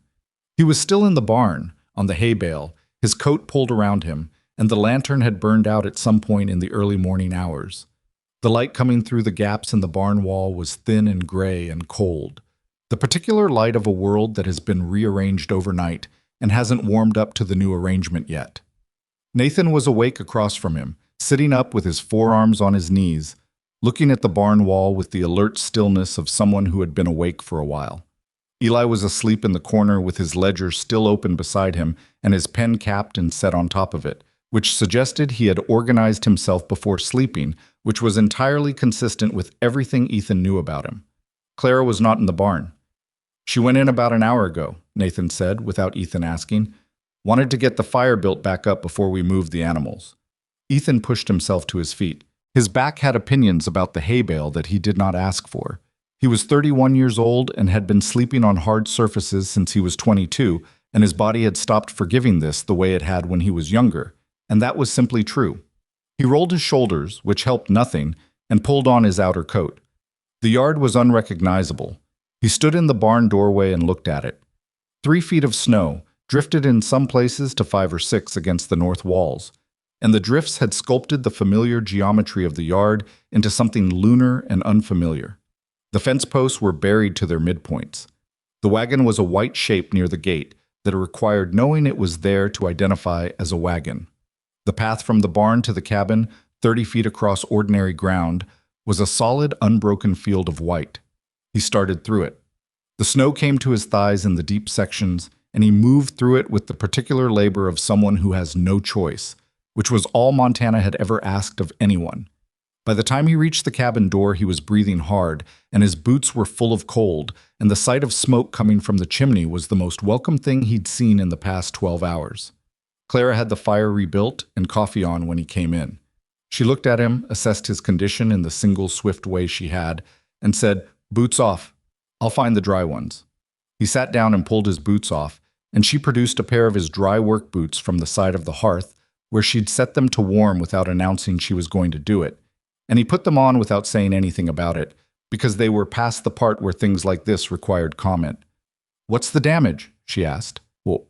He was still in the barn, on the hay bale, his coat pulled around him, and the lantern had burned out at some point in the early morning hours. The light coming through the gaps in the barn wall was thin and gray and cold, the particular light of a world that has been rearranged overnight and hasn't warmed up to the new arrangement yet. Nathan was awake across from him, sitting up with his forearms on his knees, looking at the barn wall with the alert stillness of someone who had been awake for a while. Eli was asleep in the corner with his ledger still open beside him and his pen capped and set on top of it, which suggested he had organized himself before sleeping, which was entirely consistent with everything Ethan knew about him. Clara was not in the barn. "She went in about an hour ago," Nathan said, without Ethan asking. "Wanted to get the fire built back up before we moved the animals." Ethan pushed himself to his feet. His back had opinions about the hay bale that he did not ask for. He was 31 years old and had been sleeping on hard surfaces since he was 22, and his body had stopped forgiving this the way it had when he was younger, and that was simply true. He rolled his shoulders, which helped nothing, and pulled on his outer coat. The yard was unrecognizable. He stood in the barn doorway and looked at it. 3 feet of snow, drifted in some places to 5 or 6 against the north walls, and the drifts had sculpted the familiar geometry of the yard into something lunar and unfamiliar. The fence posts were buried to their midpoints. The wagon was a white shape near the gate that required knowing it was there to identify as a wagon. The path from the barn to the cabin, 30 feet across ordinary ground, was a solid, unbroken field of white. He started through it. The snow came to his thighs in the deep sections, and he moved through it with the particular labor of someone who has no choice, which was all Montana had ever asked of anyone. By the time he reached the cabin door, he was breathing hard, and his boots were full of cold, and the sight of smoke coming from the chimney was the most welcome thing he'd seen in the past 12 hours. Clara had the fire rebuilt and coffee on when he came in. She looked at him, assessed his condition in the single swift way she had, and said, "Boots off. I'll find the dry ones." He sat down and pulled his boots off, and she produced a pair of his dry work boots from the side of the hearth, where she'd set them to warm without announcing she was going to do it. And he put them on without saying anything about it, because they were past the part where things like this required comment. "What's the damage?" she asked. "Well,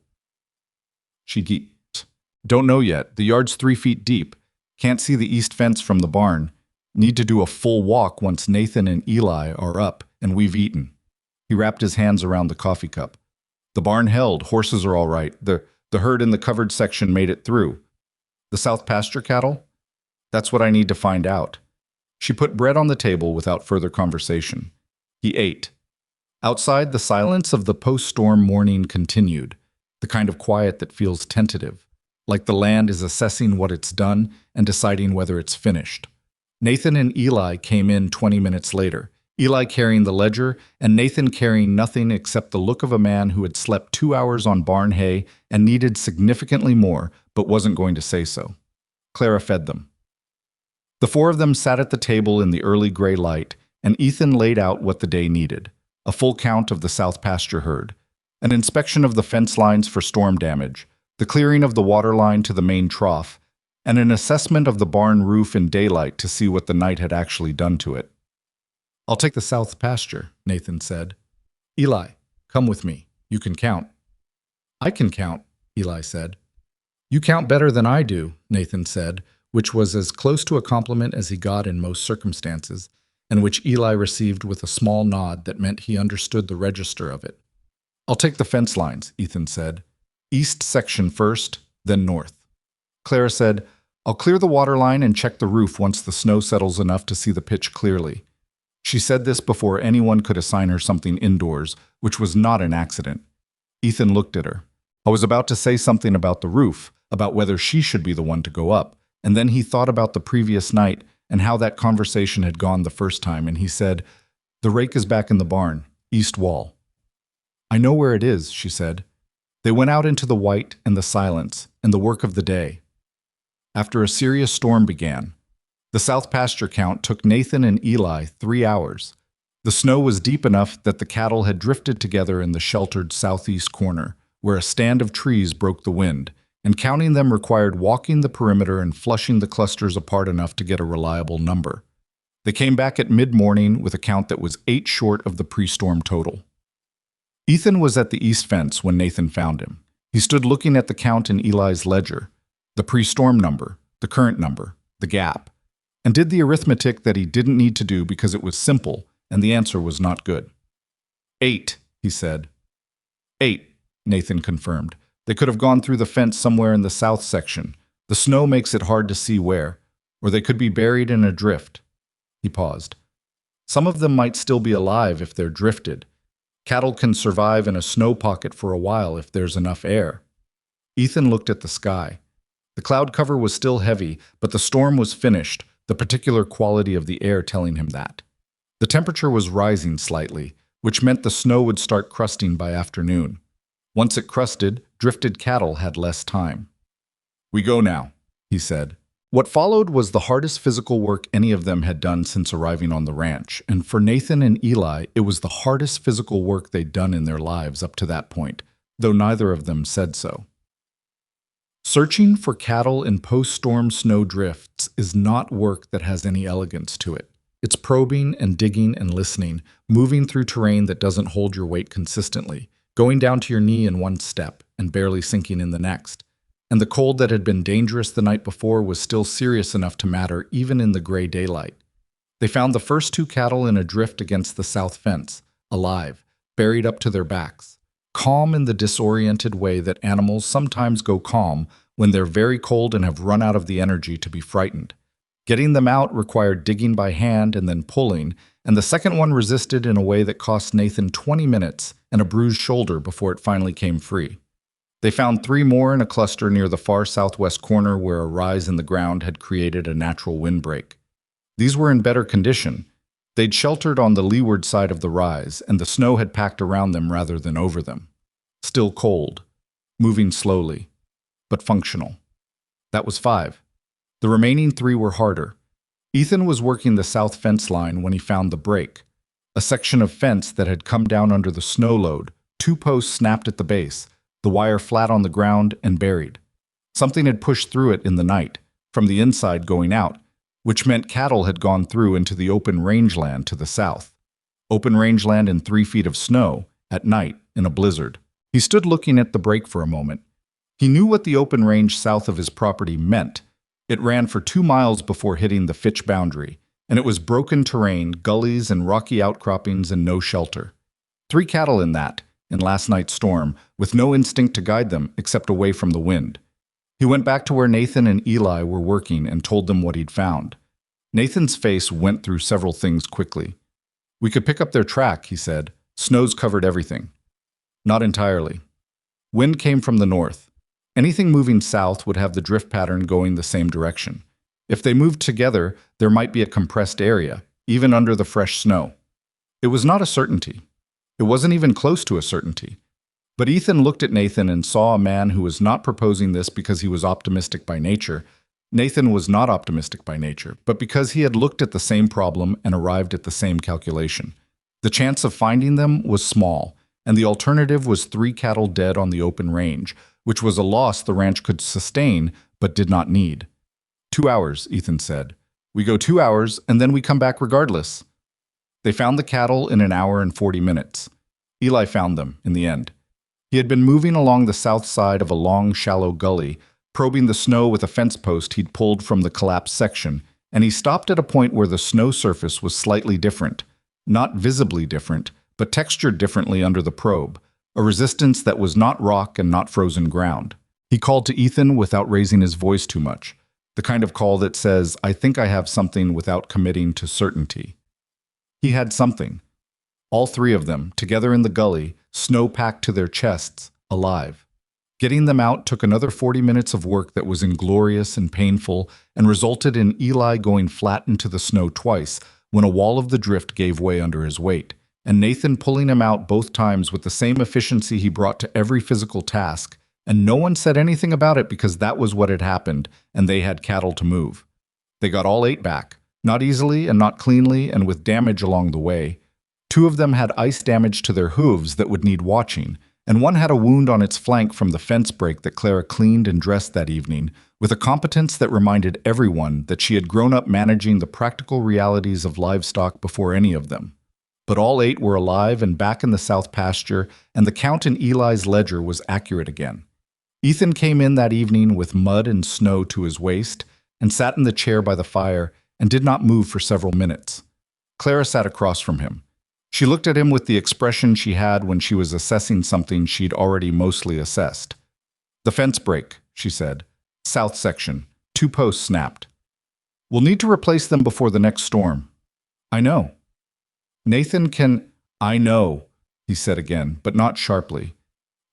she geeked. Don't know yet. The yard's 3 feet deep. Can't see the east fence from the barn. Need to do a full walk once Nathan and Eli are up and we've eaten." He wrapped his hands around the coffee cup. "The barn held. Horses are all right. The herd in the covered section made it through. The South pasture cattle? That's what I need to find out." She put bread on the table without further conversation. He ate. Outside, the silence of the post-storm morning continued, the kind of quiet that feels tentative, like the land is assessing what it's done and deciding whether it's finished. Nathan and Eli came in 20 minutes later, Eli carrying the ledger and Nathan carrying nothing except the look of a man who had slept 2 hours on barn hay and needed significantly more, but wasn't going to say so. Clara fed them. The four of them sat at the table in the early gray light, and Ethan laid out what the day needed: a full count of the South pasture herd, an inspection of the fence lines for storm damage, the clearing of the water line to the main trough, and an assessment of the barn roof in daylight to see what the night had actually done to it. "I'll take the South pasture," Nathan said. "Eli, come with me. You can count." "I can count," Eli said. "You count better than I do," Nathan said, which was as close to a compliment as he got in most circumstances, and which Eli received with a small nod that meant he understood the register of it. "I'll take the fence lines," Ethan said. "East section first, then north." Clara said, "I'll clear the water line and check the roof once the snow settles enough to see the pitch clearly." She said this before anyone could assign her something indoors, which was not an accident. Ethan looked at her. I was about to say something about the roof, about whether she should be the one to go up, and then he thought about the previous night and how that conversation had gone the first time, and he said, "The rake is back in the barn, east wall." "I know where it is," she said. They went out into the white and the silence and the work of the day. After a serious storm began, the South pasture count took Nathan and Eli 3 hours. The snow was deep enough that the cattle had drifted together in the sheltered southeast corner, where a stand of trees broke the wind, and counting them required walking the perimeter and flushing the clusters apart enough to get a reliable number. They came back at mid-morning with a count that was 8 short of the pre-storm total. Ethan was at the east fence when Nathan found him. He stood looking at the count in Eli's ledger, the pre-storm number, the current number, the gap, and did the arithmetic that he didn't need to do because it was simple and the answer was not good. 8, he said. 8, Nathan confirmed. They could have gone through the fence somewhere in the south section. The snow makes it hard to see where, or they could be buried in a drift. He paused. Some of them might still be alive if they're drifted. Cattle can survive in a snow pocket for a while if there's enough air. Ethan looked at the sky. The cloud cover was still heavy, but the storm was finished, the particular quality of the air telling him that. The temperature was rising slightly, which meant the snow would start crusting by afternoon. Once it crusted, drifted cattle had less time. "We go now," he said. What followed was the hardest physical work any of them had done since arriving on the ranch, and for Nathan and Eli, it was the hardest physical work they'd done in their lives up to that point, though neither of them said so. Searching for cattle in post-storm snow drifts is not work that has any elegance to it. It's probing and digging and listening, moving through terrain that doesn't hold your weight consistently, going down to your knee in one step and barely sinking in the next. And the cold that had been dangerous the night before was still serious enough to matter even in the gray daylight. They found the first 2 cattle in a drift against the south fence, alive, buried up to their backs, calm in the disoriented way that animals sometimes go calm when they're very cold and have run out of the energy to be frightened. Getting them out required digging by hand and then pulling, and the second one resisted in a way that cost Nathan 20 minutes and a bruised shoulder before it finally came free. They found 3 more in a cluster near the far southwest corner where a rise in the ground had created a natural windbreak. These were in better condition. They'd sheltered on the leeward side of the rise, and the snow had packed around them rather than over them. Still cold, moving slowly, but functional. That was 5. The remaining 3 were harder. Ethan was working the south fence line when he found the break, a section of fence that had come down under the snow load, 2 posts snapped at the base, the wire flat on the ground and buried. Something had pushed through it in the night, from the inside going out, which meant cattle had gone through into the open rangeland to the south. Open rangeland in 3 feet of snow, at night, in a blizzard. He stood looking at the break for a moment. He knew what the open range south of his property meant. It ran for 2 miles before hitting the Fitch boundary, and it was broken terrain, gullies and rocky outcroppings and no shelter. 3 cattle in last night's storm, with no instinct to guide them except away from the wind. He went back to where Nathan and Eli were working and told them what he'd found. Nathan's face went through several things quickly. "We could pick up their track," he said. "Snow's covered everything." Not entirely. Wind came from the north. Anything moving south would have the drift pattern going the same direction. If they moved together, there might be a compressed area, even under the fresh snow. It was not a certainty. It wasn't even close to a certainty. But Ethan looked at Nathan and saw a man who was not proposing this because he was optimistic by nature. Nathan was not optimistic by nature, but because he had looked at the same problem and arrived at the same calculation. The chance of finding them was small, and the alternative was 3 cattle dead on the open range, which was a loss the ranch could sustain but did not need. 2 hours, Ethan said. "We go 2 hours, and then we come back regardless." They found the cattle in an hour and 40 minutes. Eli found them, in the end. He had been moving along the south side of a long, shallow gully, probing the snow with a fence post he'd pulled from the collapsed section, and he stopped at a point where the snow surface was slightly different. Not visibly different, but textured differently under the probe, a resistance that was not rock and not frozen ground. He called to Ethan without raising his voice too much, the kind of call that says, "I think I have something," without committing to certainty. He had something. All 3 of them, together in the gully, snow packed to their chests, alive. Getting them out took another 40 minutes of work that was inglorious and painful and resulted in Eli going flat into the snow twice when a wall of the drift gave way under his weight, and Nathan pulling him out both times with the same efficiency he brought to every physical task, and no one said anything about it because that was what had happened, and they had cattle to move. They got all 8 back, not easily and not cleanly and with damage along the way. 2 of them had ice damage to their hooves that would need watching, and one had a wound on its flank from the fence break that Clara cleaned and dressed that evening, with a competence that reminded everyone that she had grown up managing the practical realities of livestock before any of them. But all 8 were alive and back in the south pasture, and the count in Eli's ledger was accurate again. Ethan came in that evening with mud and snow to his waist, and sat in the chair by the fire, and did not move for several minutes. Clara sat across from him. She looked at him with the expression she had when she was assessing something she'd already mostly assessed. "The fence break," she said. "South section. 2 posts snapped. We'll need to replace them before the next storm." "I know." "Nathan can—" "I know," he said again, but not sharply.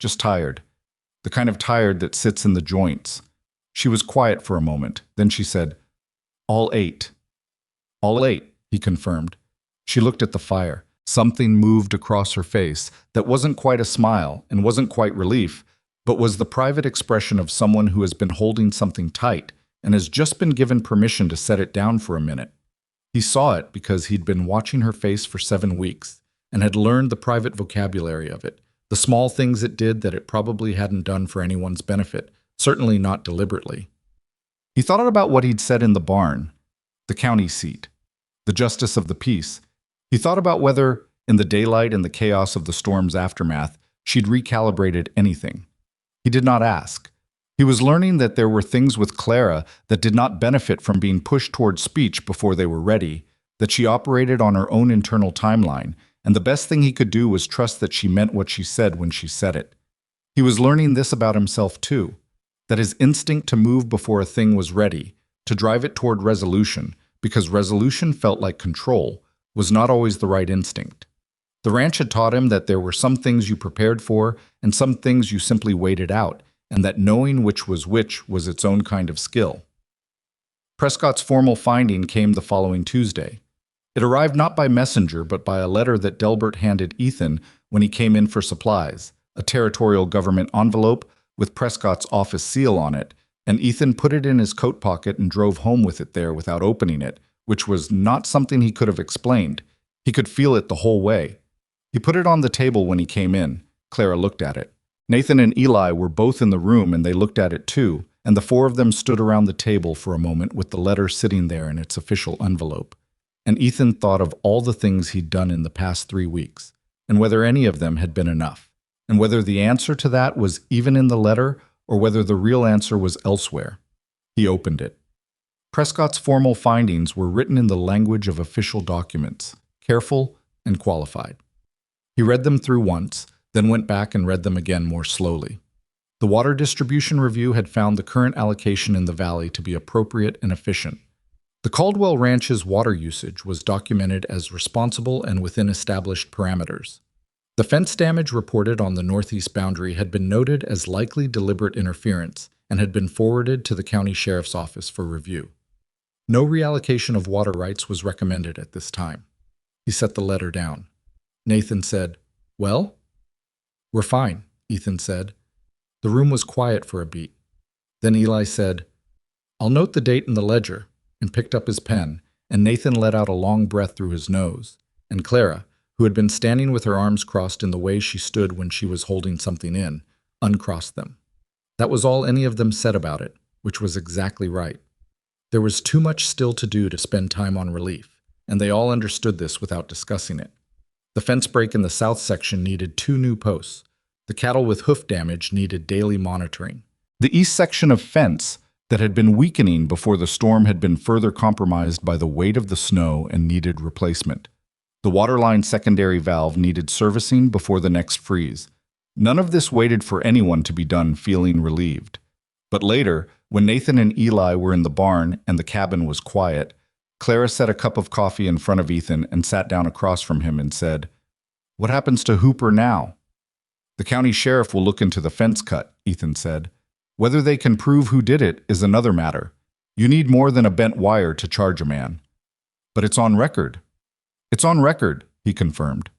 Just tired. The kind of tired that sits in the joints. She was quiet for a moment. Then she said, "All 8. "All 8, he confirmed. She looked at the fire. Something moved across her face that wasn't quite a smile and wasn't quite relief, but was the private expression of someone who has been holding something tight and has just been given permission to set it down for a minute. He saw it because he'd been watching her face for 7 weeks and had learned the private vocabulary of it, the small things it did that it probably hadn't done for anyone's benefit, certainly not deliberately. He thought about what he'd said in the barn, the county seat, the justice of the peace. He thought about whether, in the daylight and the chaos of the storm's aftermath, she'd recalibrated anything. He did not ask. He was learning that there were things with Clara that did not benefit from being pushed toward speech before they were ready, that she operated on her own internal timeline, and the best thing he could do was trust that she meant what she said when she said it. He was learning this about himself too, that his instinct to move before a thing was ready, to drive it toward resolution, because resolution felt like control, was not always the right instinct. The ranch had taught him that there were some things you prepared for and some things you simply waited out, and that knowing which was its own kind of skill. Prescott's formal finding came the following Tuesday. It arrived not by messenger but by a letter that Delbert handed Ethan when he came in for supplies, a territorial government envelope with Prescott's office seal on it, and Ethan put it in his coat pocket and drove home with it there without opening it, which was not something he could have explained. He could feel it the whole way. He put it on the table when he came in. Clara looked at it. Nathan and Eli were both in the room and they looked at it too, and the 4 of them stood around the table for a moment with the letter sitting there in its official envelope. And Ethan thought of all the things he'd done in the past 3 weeks. and whether any of them had been enough, and whether the answer to that was even in the letter or whether the real answer was elsewhere. He opened it. Prescott's formal findings were written in the language of official documents, careful and qualified. He read them through once, then went back and read them again more slowly. The Water Distribution Review had found the current allocation in the valley to be appropriate and efficient. The Caldwell Ranch's water usage was documented as responsible and within established parameters. The fence damage reported on the northeast boundary had been noted as likely deliberate interference and had been forwarded to the county sheriff's office for review. No reallocation of water rights was recommended at this time. He set the letter down. Nathan said, "Well?" "We're fine," Ethan said. The room was quiet for a beat. Then Eli said, "I'll note the date in the ledger," and picked up his pen, and Nathan let out a long breath through his nose, and Clara, who had been standing with her arms crossed in the way she stood when she was holding something in, uncrossed them. That was all any of them said about it, which was exactly right. There was too much still to do to spend time on relief, and they all understood this without discussing it. The fence break in the south section needed 2 new posts. The cattle with hoof damage needed daily monitoring. The east section of fence that had been weakening before the storm had been further compromised by the weight of the snow and needed replacement. The waterline secondary valve needed servicing before the next freeze. None of this waited for anyone to be done feeling relieved. But later, when Nathan and Eli were in the barn and the cabin was quiet, Clara set a cup of coffee in front of Ethan and sat down across from him and said, "What happens to Hooper now?" "The county sheriff will look into the fence cut," Ethan said. "Whether they can prove who did it is another matter. You need more than a bent wire to charge a man." "But it's on record." "It's on record," he confirmed.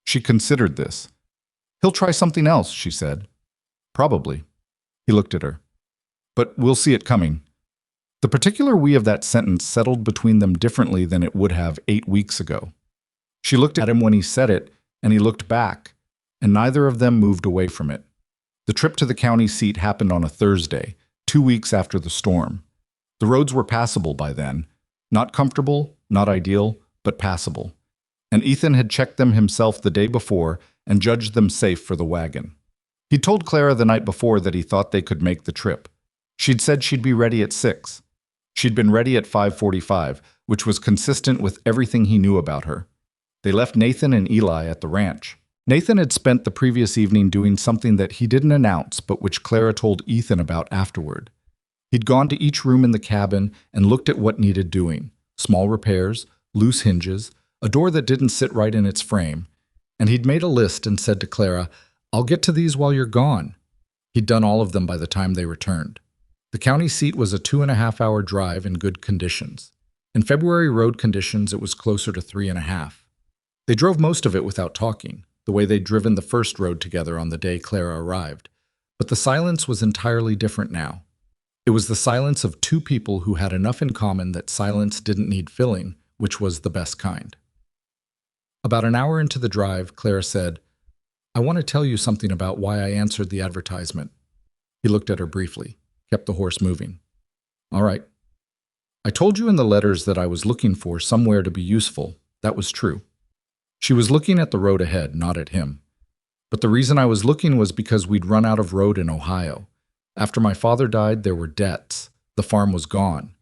She considered this. "He'll try something else," she said. "Probably." He looked at her. "But we'll see it coming." The particular "we" of that sentence settled between them differently than it would have 8 weeks ago. She looked at him when he said it, and he looked back, and neither of them moved away from it. The trip to the county seat happened on a Thursday, 2 weeks after the storm. The roads were passable by then. Not comfortable, not ideal, but passable. And Ethan had checked them himself the day before and judged them safe for the wagon. He told Clara the night before that he thought they could make the trip. She'd said she'd be ready at 6. She'd been ready at 5:45, which was consistent with everything he knew about her. They left Nathan and Eli at the ranch. Nathan had spent the previous evening doing something that he didn't announce but which Clara told Ethan about afterward. He'd gone to each room in the cabin and looked at what needed doing. Small repairs, loose hinges, a door that didn't sit right in its frame. And he'd made a list and said to Clara, "I'll get to these while you're gone." He'd done all of them by the time they returned. The county seat was a 2.5-hour drive in good conditions. In February road conditions, it was closer to 3.5. They drove most of it without talking, the way they'd driven the first road together on the day Clara arrived. But the silence was entirely different now. It was the silence of 2 people who had enough in common that silence didn't need filling, which was the best kind. About an hour into the drive, Clara said, "I want to tell you something about why I answered the advertisement." He looked at her briefly, kept the horse moving. "All right. I told you in the letters that I was looking for somewhere to be useful. That was true." She was looking at the road ahead, not at him. "But the reason I was looking was because we'd run out of road in Ohio. After my father died, there were debts. The farm was gone.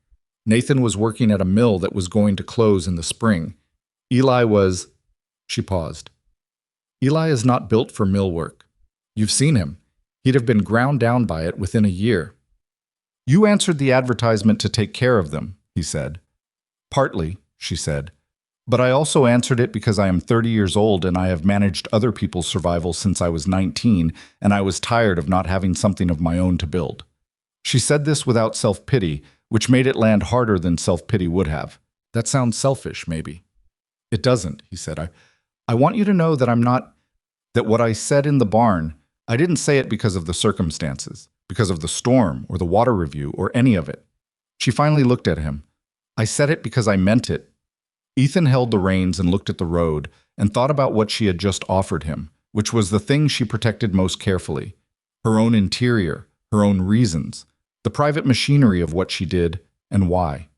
Nathan was working at a mill that was going to close in the spring. Eli was—" She paused. "Eli is not built for mill work. You've seen him. He'd have been ground down by it within a year." "You answered the advertisement to take care of them," he said. "Partly," she said. "But I also answered it because I am 30 years old and I have managed other people's survival since I was 19, and I was tired of not having something of my own to build." She said this without self-pity, which made it land harder than self-pity would have. "That sounds selfish, maybe." "It doesn't," he said. I want you to know that that what I said in the barn, I didn't say it because of the circumstances, because of the storm or the water review or any of it." She finally looked at him. "I said it because I meant it." Ethan held the reins and looked at the road and thought about what she had just offered him, which was the thing she protected most carefully. Her own interior, her own reasons, the private machinery of what she did and why.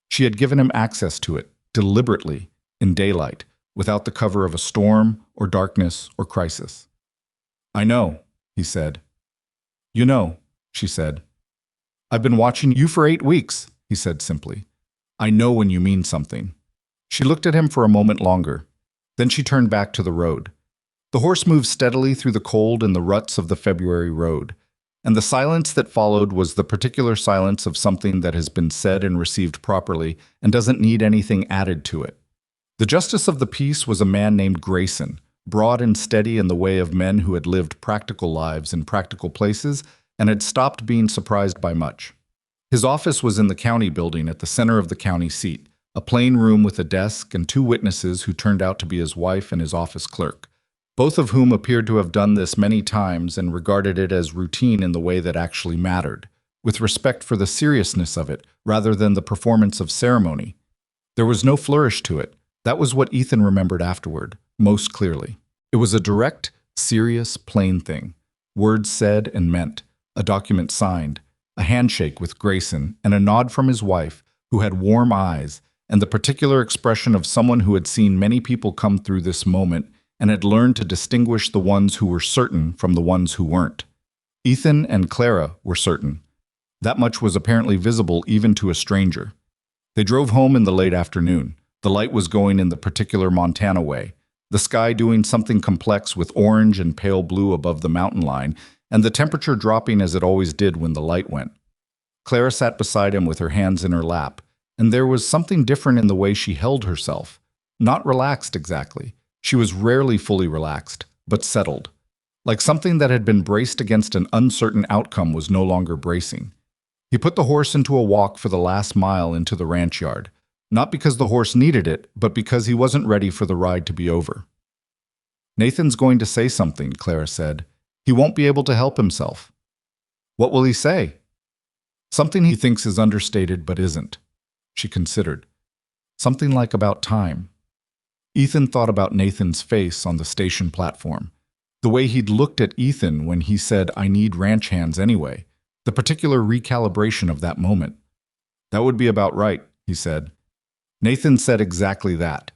She had given him access to it, deliberately, in daylight, without the cover of a storm or darkness or crisis. "I know," he said. "You know," she said. "I've been watching you for 8 weeks," he said simply. "I know when you mean something." She looked at him for a moment longer. Then she turned back to the road. The horse moved steadily through the cold and the ruts of the February road, and the silence that followed was the particular silence of something that has been said and received properly and doesn't need anything added to it. The justice of the peace was a man named Grayson, broad and steady in the way of men who had lived practical lives in practical places and had stopped being surprised by much. His office was in the county building at the center of the county seat, a plain room with a desk and 2 witnesses who turned out to be his wife and his office clerk, both of whom appeared to have done this many times and regarded it as routine in the way that actually mattered, with respect for the seriousness of it rather than the performance of ceremony. There was no flourish to it. That was what Ethan remembered afterward, most clearly. It was a direct, serious, plain thing. Words said and meant, a document signed, a handshake with Grayson, and a nod from his wife, who had warm eyes, and the particular expression of someone who had seen many people come through this moment and had learned to distinguish the ones who were certain from the ones who weren't. Ethan and Clara were certain. That much was apparently visible even to a stranger. They drove home in the late afternoon. The light was going in the particular Montana way, the sky doing something complex with orange and pale blue above the mountain line, and the temperature dropping as it always did when the light went. Clara sat beside him with her hands in her lap, and there was something different in the way she held herself. Not relaxed exactly. She was rarely fully relaxed, but settled. Like something that had been braced against an uncertain outcome was no longer bracing. He put the horse into a walk for the last mile into the ranch yard, not because the horse needed it, but because he wasn't ready for the ride to be over. "Nathan's going to say something," Clara said. "He won't be able to help himself." "What will he say?" "Something he thinks is understated but isn't." She considered. "Something like about time." Ethan thought about Nathan's face on the station platform. The way he'd looked at Ethan when he said, "I need ranch hands anyway." The particular recalibration of that moment. "That would be about right," he said. Nathan said exactly that.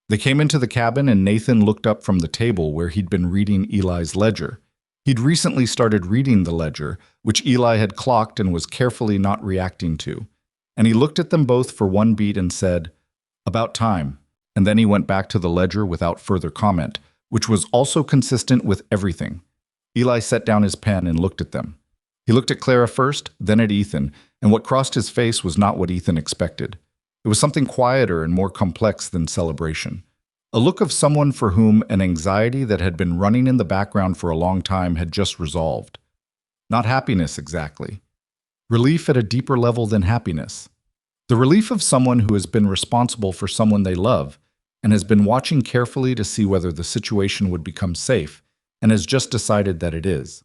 They came into the cabin and Nathan looked up from the table where he'd been reading Eli's ledger. He'd recently started reading the ledger, which Eli had clocked and was carefully not reacting to. And he looked at them both for one beat and said, "About time." And then he went back to the ledger without further comment, which was also consistent with everything. Eli set down his pen and looked at them. He looked at Clara first, then at Ethan, and what crossed his face was not what Ethan expected. It was something quieter and more complex than celebration. A look of someone for whom an anxiety that had been running in the background for a long time had just resolved. Not happiness exactly. Relief at a deeper level than happiness. The relief of someone who has been responsible for someone they love and has been watching carefully to see whether the situation would become safe and has just decided that it is.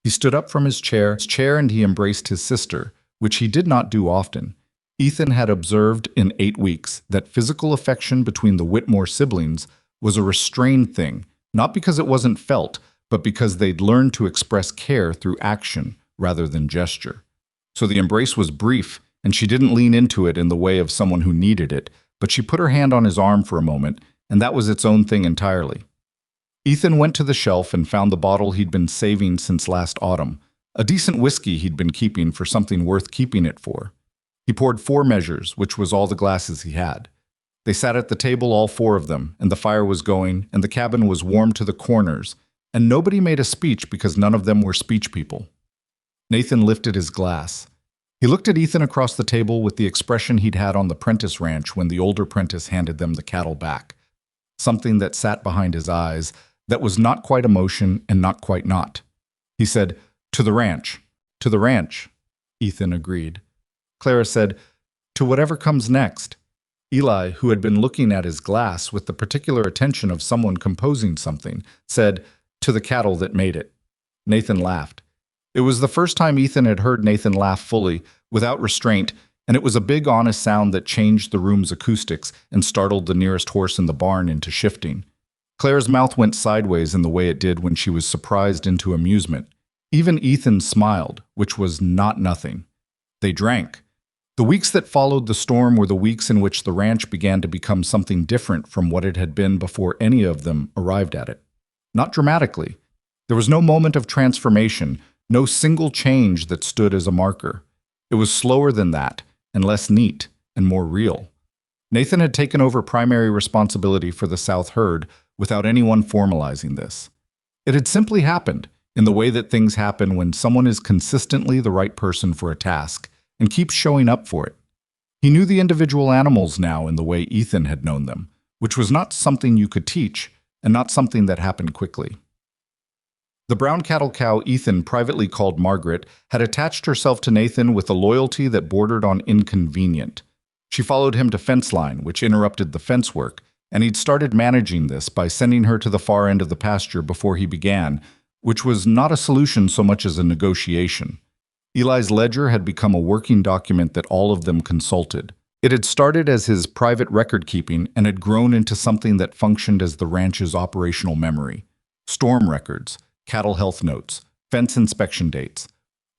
He stood up from his chair and he embraced his sister, which he did not do often. Ethan had observed in 8 weeks that physical affection between the Whitmore siblings was a restrained thing, not because it wasn't felt, but because they'd learned to express care through action rather than gesture. So the embrace was brief, and she didn't lean into it in the way of someone who needed it, but she put her hand on his arm for a moment, and that was its own thing entirely. Ethan went to the shelf and found the bottle he'd been saving since last autumn, a decent whiskey he'd been keeping for something worth keeping it for. He poured 4 measures, which was all the glasses he had. They sat at the table, all 4 of them, and the fire was going, and the cabin was warm to the corners, and nobody made a speech because none of them were speech people. Nathan lifted his glass. He looked at Ethan across the table with the expression he'd had on the Prentice ranch when the older Prentice handed them the cattle back. Something that sat behind his eyes that was not quite emotion and not quite not. He said, "To the ranch." "To the ranch," Ethan agreed. Clara said, "To whatever comes next." Eli, who had been looking at his glass with the particular attention of someone composing something, said, "To the cattle that made it." Nathan laughed. It was the first time Ethan had heard Nathan laugh fully, without restraint, and it was a big, honest sound that changed the room's acoustics and startled the nearest horse in the barn into shifting. Clara's mouth went sideways in the way it did when she was surprised into amusement. Even Ethan smiled, which was not nothing. They drank. The weeks that followed the storm were the weeks in which the ranch began to become something different from what it had been before any of them arrived at it. Not dramatically. There was no moment of transformation, no single change that stood as a marker. It was slower than that, and less neat, and more real. Nathan had taken over primary responsibility for the South herd without anyone formalizing this. It had simply happened, in the way that things happen when someone is consistently the right person for a task and keeps showing up for it. He knew the individual animals now in the way Ethan had known them, which was not something you could teach, and not something that happened quickly. The brown cattle cow Ethan privately called Margaret had attached herself to Nathan with a loyalty that bordered on inconvenient. She followed him to fence line, which interrupted the fence work, and he'd started managing this by sending her to the far end of the pasture before he began, which was not a solution so much as a negotiation. Eli's ledger had become a working document that all of them consulted. It had started as his private record-keeping and had grown into something that functioned as the ranch's operational memory. Storm records, cattle health notes, fence inspection dates,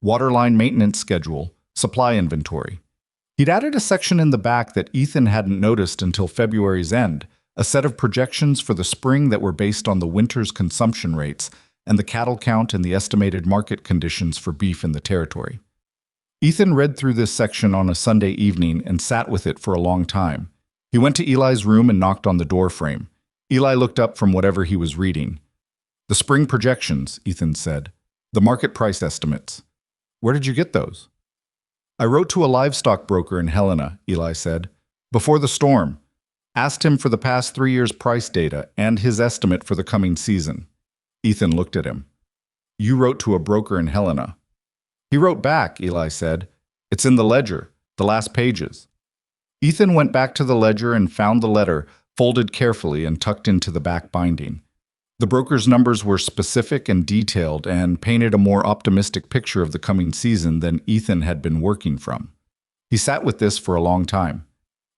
waterline maintenance schedule, supply inventory. He'd added a section in the back that Ethan hadn't noticed until February's end, a set of projections for the spring that were based on the winter's consumption rates and the cattle count and the estimated market conditions for beef in the territory. Ethan read through this section on a Sunday evening and sat with it for a long time. He went to Eli's room and knocked on the door frame. Eli looked up from whatever he was reading. "The spring projections," Ethan said. "The market price estimates. Where did you get those?" "I wrote to a livestock broker in Helena," Eli said, "before the storm. Asked him for the past 3 years' price data and his estimate for the coming season." Ethan looked at him. "You wrote to a broker in Helena." "He wrote back," Eli said. "It's in the ledger, the last pages." Ethan went back to the ledger and found the letter, folded carefully and tucked into the back binding. The broker's numbers were specific and detailed and painted a more optimistic picture of the coming season than Ethan had been working from. He sat with this for a long time.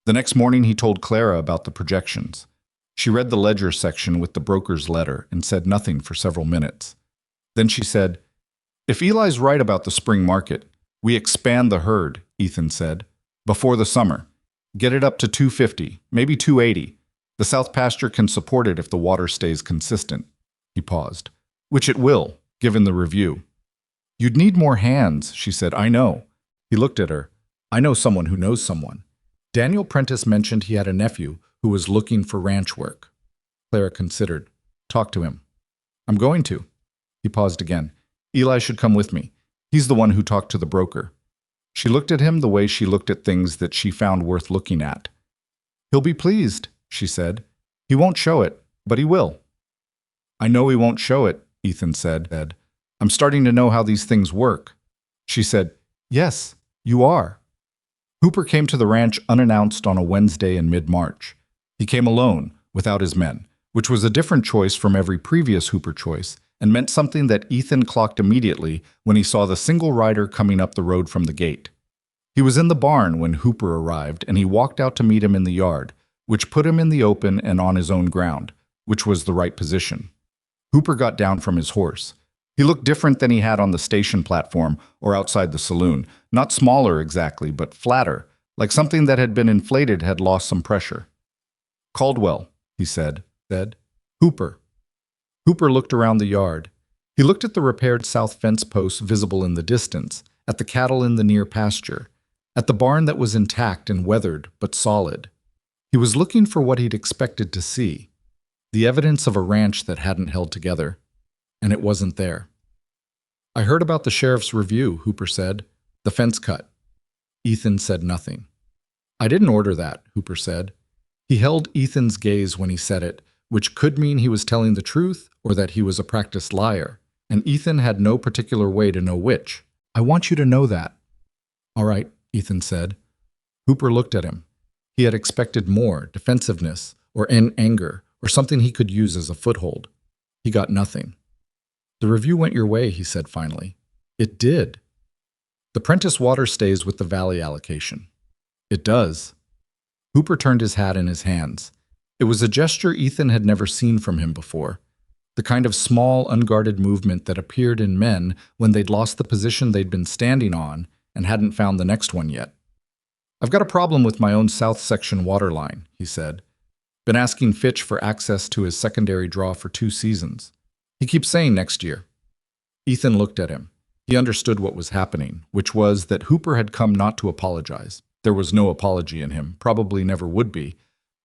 The next morning he told Clara about the projections. She read the ledger section with the broker's letter and said nothing for several minutes. Then she said, "If Eli's right about the spring market, we expand the herd," Ethan said, "before the summer. Get it up to 250, maybe 280. The South pasture can support it if the water stays consistent." He paused. "Which it will, given the review." "You'd need more hands," she said. "I know." He looked at her. "I know someone who knows someone." Daniel Prentice mentioned he had a nephew who was looking for ranch work. Clara considered. "Talk to him." "I'm going to." He paused again. "Eli should come with me. He's the one who talked to the broker." She looked at him the way she looked at things that she found worth looking at. "He'll be pleased," she said. "He won't show it, but he will." "I know he won't show it," Ethan said. "I'm starting to know how these things work." She said, "Yes, you are." Hooper came to the ranch unannounced on a Wednesday in mid-March. He came alone, without his men, which was a different choice from every previous Hooper choice, and meant something that Ethan clocked immediately when he saw the single rider coming up the road from the gate. He was in the barn when Hooper arrived, and he walked out to meet him in the yard, which put him in the open and on his own ground, which was the right position. Hooper got down from his horse. He looked different than he had on the station platform or outside the saloon, not smaller exactly, but flatter, like something that had been inflated had lost some pressure. "Caldwell," he said. "Hooper." Hooper looked around the yard. He looked at the repaired south fence posts visible in the distance, at the cattle in the near pasture, at the barn that was intact and weathered but solid. He was looking for what he'd expected to see, the evidence of a ranch that hadn't held together, and it wasn't there. "I heard about the sheriff's review," Hooper said. "The fence cut." Ethan said nothing. "I didn't order that," Hooper said. He held Ethan's gaze when he said it, which could mean he was telling the truth or that he was a practiced liar, and Ethan had no particular way to know which. "I want you to know that." "All right," Ethan said. Hooper looked at him. He had expected more, defensiveness, or anger, or something he could use as a foothold. He got nothing. "The review went your way," he said finally. "It did." "The Prentice water stays with the valley allocation." "It does." Hooper turned his hat in his hands. It was a gesture Ethan had never seen from him before, the kind of small, unguarded movement that appeared in men when they'd lost the position they'd been standing on and hadn't found the next one yet. "I've got a problem with my own south section water line," he said. "Been asking Fitch for access to his secondary draw for 2 seasons. He keeps saying next year." Ethan looked at him. He understood what was happening, which was that Hooper had come not to apologize. There was no apology in him, probably never would be,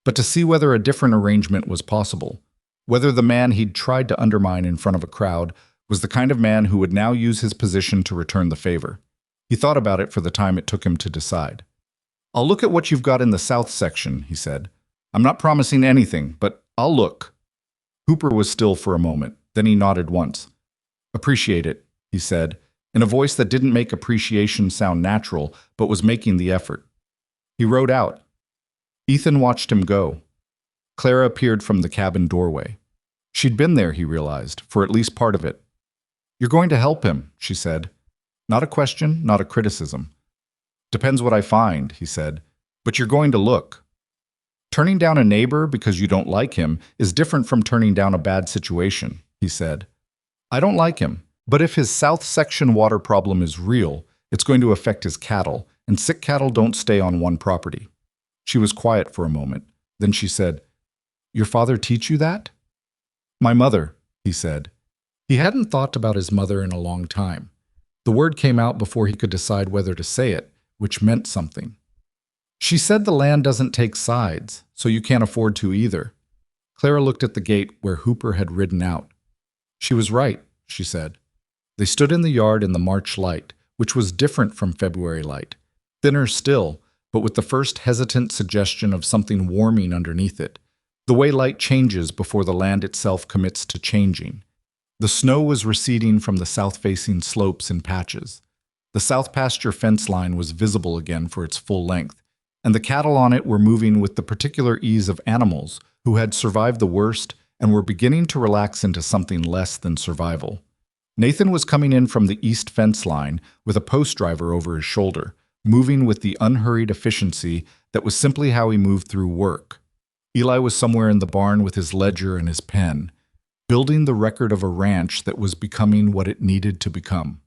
but to see whether a different arrangement was possible, whether the man he'd tried to undermine in front of a crowd was the kind of man who would now use his position to return the favor. He thought about it for the time it took him to decide. "I'll look at what you've got in the south section," he said. "I'm not promising anything, but I'll look." Hooper was still for a moment, then he nodded once. "Appreciate it," he said, in a voice that didn't make appreciation sound natural, but was making the effort. He rode out. Ethan watched him go. Clara appeared from the cabin doorway. She'd been there, he realized, for at least part of it. "You're going to help him," she said. Not a question, not a criticism. "Depends what I find," he said, "but you're going to look." "Turning down a neighbor because you don't like him is different from turning down a bad situation," he said. "I don't like him, but if his south section water problem is real, it's going to affect his cattle, and sick cattle don't stay on one property." She was quiet for a moment. Then she said, "Your father teach you that?" "My mother," he said. He hadn't thought about his mother in a long time. The word came out before he could decide whether to say it, which meant something. "She said the land doesn't take sides, so you can't afford to either." Clara looked at the gate where Hooper had ridden out. "She was right," she said. They stood in the yard in the March light, which was different from February light, thinner still, but with the first hesitant suggestion of something warming underneath it, the way light changes before the land itself commits to changing. The snow was receding from the south-facing slopes in patches. The south pasture fence line was visible again for its full length, and the cattle on it were moving with the particular ease of animals who had survived the worst and were beginning to relax into something less than survival. Nathan was coming in from the east fence line with a post driver over his shoulder, moving with the unhurried efficiency that was simply how he moved through work. Eli was somewhere in the barn with his ledger and his pen, building the record of a ranch that was becoming what it needed to become.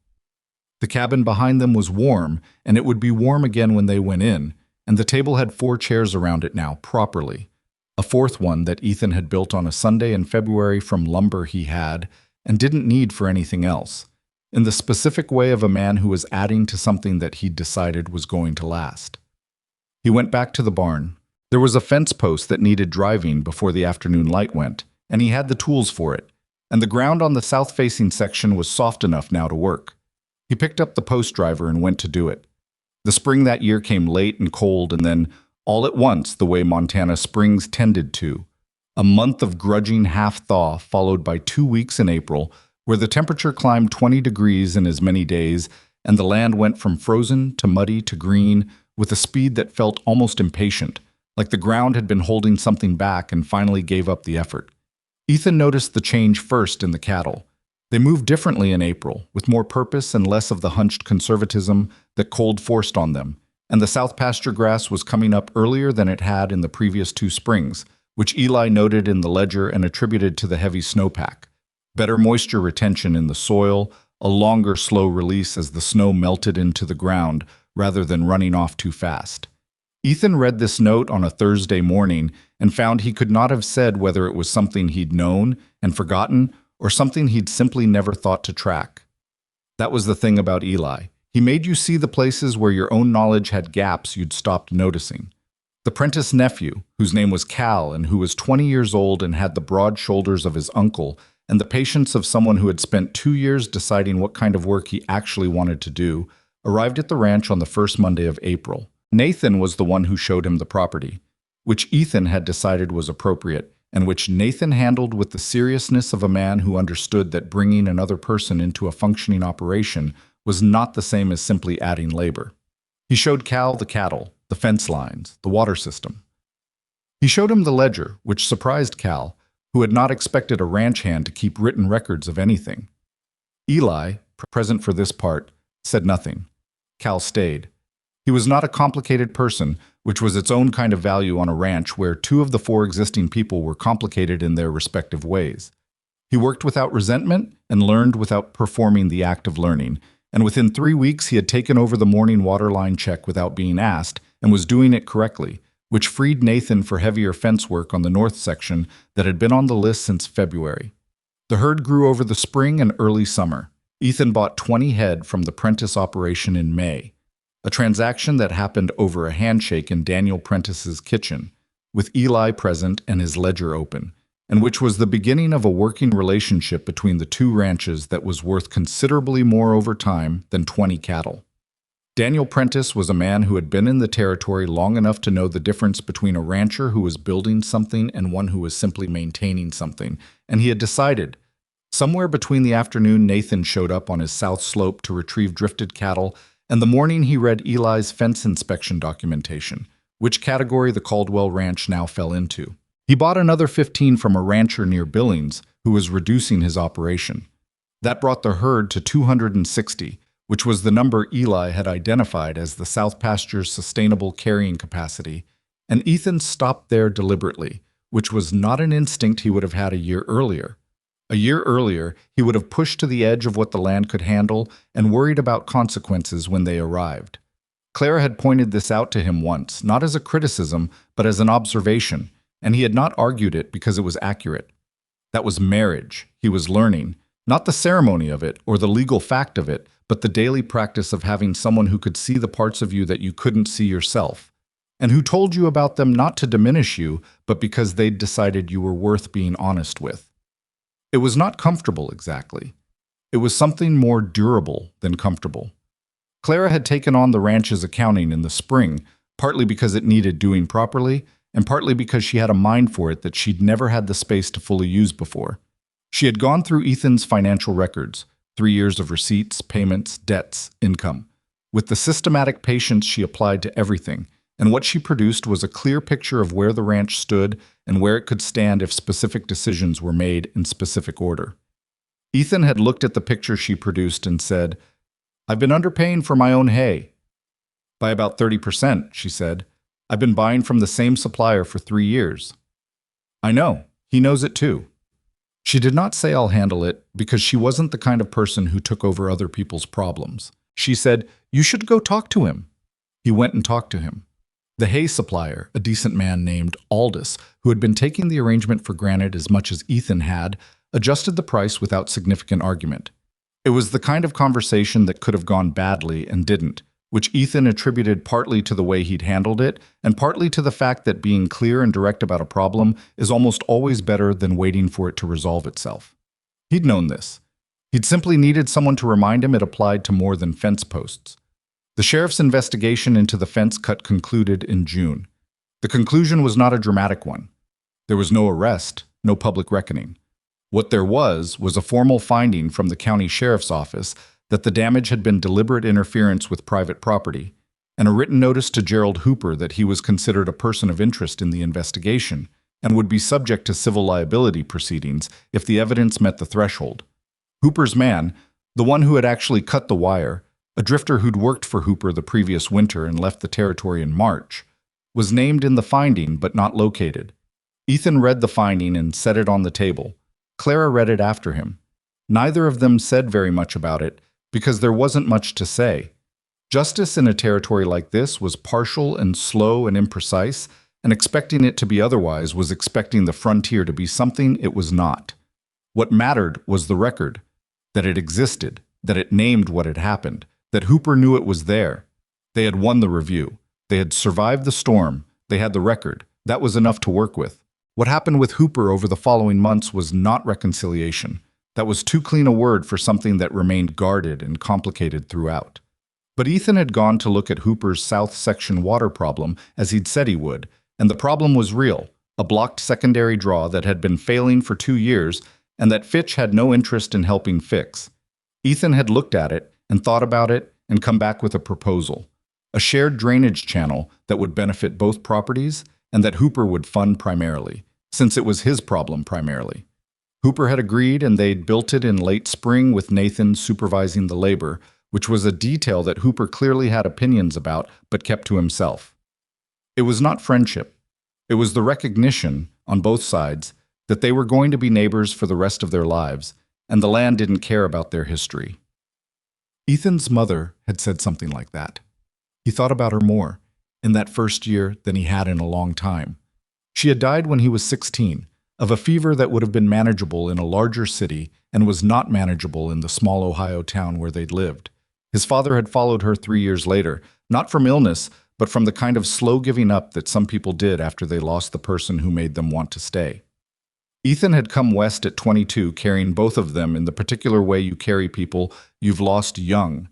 The cabin behind them was warm, and it would be warm again when they went in, and the table had 4 chairs around it now, properly. A 4th one that Ethan had built on a Sunday in February from lumber he had, and didn't need for anything else, in the specific way of a man who was adding to something that he'd decided was going to last. He went back to the barn. There was a fence post that needed driving before the afternoon light went, and he had the tools for it, and the ground on the south-facing section was soft enough now to work. He picked up the post driver and went to do it. The spring that year came late and cold, and then, all at once, the way Montana springs tended to. A month of grudging half-thaw followed by 2 weeks in April, where the temperature climbed 20 degrees in as many days, and the land went from frozen to muddy to green with a speed that felt almost impatient, like the ground had been holding something back and finally gave up the effort. Ethan noticed the change first in the cattle. They moved differently in April, with more purpose and less of the hunched conservatism that cold forced on them, and the south pasture grass was coming up earlier than it had in the previous 2 springs, which Eli noted in the ledger and attributed to the heavy snowpack. Better moisture retention in the soil, a longer slow release as the snow melted into the ground rather than running off too fast. Ethan read this note on a Thursday morning and found he could not have said whether it was something he'd known and forgotten or something he'd simply never thought to track. That was the thing about Eli. He made you see the places where your own knowledge had gaps you'd stopped noticing. The Prentice nephew, whose name was Cal and who was 20 years old and had the broad shoulders of his uncle and the patience of someone who had spent 2 years deciding what kind of work he actually wanted to do, arrived at the ranch on the first Monday of April. Nathan was the one who showed him the property, which Ethan had decided was appropriate, and which Nathan handled with the seriousness of a man who understood that bringing another person into a functioning operation was not the same as simply adding labor. He showed Cal the cattle, the fence lines, the water system. He showed him the ledger, which surprised Cal, who had not expected a ranch hand to keep written records of anything. Eli, present for this part, said nothing. Cal stayed. He was not a complicated person, which was its own kind of value on a ranch where 2 of the 4 existing people were complicated in their respective ways. He worked without resentment and learned without performing the act of learning, and within 3 weeks he had taken over the morning water line check without being asked and was doing it correctly, which freed Nathan for heavier fence work on the north section that had been on the list since February. The herd grew over the spring and early summer. Ethan bought 20 head from the Prentice operation in May, a transaction that happened over a handshake in Daniel Prentice's kitchen, with Eli present and his ledger open, and which was the beginning of a working relationship between the two ranches that was worth considerably more over time than 20 cattle. Daniel Prentice was a man who had been in the territory long enough to know the difference between a rancher who was building something and one who was simply maintaining something, and he had decided. Somewhere between the afternoon Nathan showed up on his south slope to retrieve drifted cattle, and the morning he read Eli's fence inspection documentation, which category the Caldwell Ranch now fell into. He bought another 15 from a rancher near Billings who was reducing his operation. That brought the herd to 260, which was the number Eli had identified as the South Pasture's sustainable carrying capacity, and Ethan stopped there deliberately, which was not an instinct he would have had a year earlier. A year earlier, he would have pushed to the edge of what the land could handle and worried about consequences when they arrived. Clara had pointed this out to him once, not as a criticism, but as an observation, and he had not argued it because it was accurate. That was marriage, he was learning, not the ceremony of it or the legal fact of it, but the daily practice of having someone who could see the parts of you that you couldn't see yourself, and who told you about them not to diminish you, but because they'd decided you were worth being honest with. It was not comfortable exactly. It was something more durable than comfortable. Clara had taken on the ranch's accounting in the spring, partly because it needed doing properly, and partly because she had a mind for it that she'd never had the space to fully use before. She had gone through Ethan's financial records, 3 years of receipts, payments, debts, income. With the systematic patience she applied to everything, and what she produced was a clear picture of where the ranch stood and where it could stand if specific decisions were made in specific order. Ethan had looked at the picture she produced and said, "I've been underpaying for my own hay." "By about 30%, she said. "I've been buying from the same supplier for 3 years." "I know. He knows it too." She did not say "I'll handle it" because she wasn't the kind of person who took over other people's problems. She said, "You should go talk to him." He went and talked to him. The hay supplier, a decent man named Aldous, who had been taking the arrangement for granted as much as Ethan had, adjusted the price without significant argument. It was the kind of conversation that could have gone badly and didn't, which Ethan attributed partly to the way he'd handled it and partly to the fact that being clear and direct about a problem is almost always better than waiting for it to resolve itself. He'd known this. He'd simply needed someone to remind him it applied to more than fence posts. The sheriff's investigation into the fence cut concluded in June. The conclusion was not a dramatic one. There was no arrest, no public reckoning. What there was a formal finding from the county sheriff's office that the damage had been deliberate interference with private property, and a written notice to Gerald Hooper that he was considered a person of interest in the investigation and would be subject to civil liability proceedings if the evidence met the threshold. Hooper's man, the one who had actually cut the wire, a drifter who'd worked for Hooper the previous winter and left the territory in March, was named in the finding but not located. Ethan read the finding and set it on the table. Clara read it after him. Neither of them said very much about it because there wasn't much to say. Justice in a territory like this was partial and slow and imprecise, and expecting it to be otherwise was expecting the frontier to be something it was not. What mattered was the record, that it existed, that it named what had happened, that Hooper knew it was there. They had won the review. They had survived the storm. They had the record. That was enough to work with. What happened with Hooper over the following months was not reconciliation. That was too clean a word for something that remained guarded and complicated throughout. But Ethan had gone to look at Hooper's south section water problem as he'd said he would, and the problem was real, a blocked secondary draw that had been failing for 2 years and that Fitch had no interest in helping fix. Ethan had looked at it and thought about it and come back with a proposal, a shared drainage channel that would benefit both properties and that Hooper would fund primarily, since it was his problem primarily. Hooper had agreed, and they'd built it in late spring with Nathan supervising the labor, which was a detail that Hooper clearly had opinions about but kept to himself. It was not friendship. It was the recognition, on both sides, that they were going to be neighbors for the rest of their lives, and the land didn't care about their history. Ethan's mother had said something like that. He thought about her more, in that first year than he had in a long time. She had died when he was 16, of a fever that would have been manageable in a larger city and was not manageable in the small Ohio town where they'd lived. His father had followed her 3 years later, not from illness, but from the kind of slow giving up that some people did after they lost the person who made them want to stay. Ethan had come west at 22, carrying both of them in the particular way you carry people you've lost young.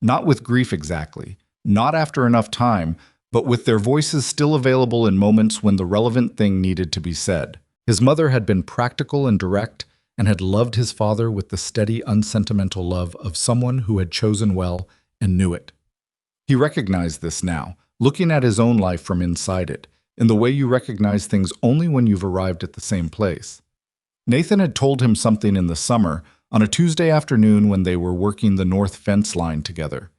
Not with grief exactly, not after enough time, but with their voices still available in moments when the relevant thing needed to be said. His mother had been practical and direct, and had loved his father with the steady, unsentimental love of someone who had chosen well and knew it. He recognized this now, looking at his own life from inside it, in the way you recognize things only when you've arrived at the same place. Nathan had told him something in the summer, on a Tuesday afternoon when they were working the north fence line together.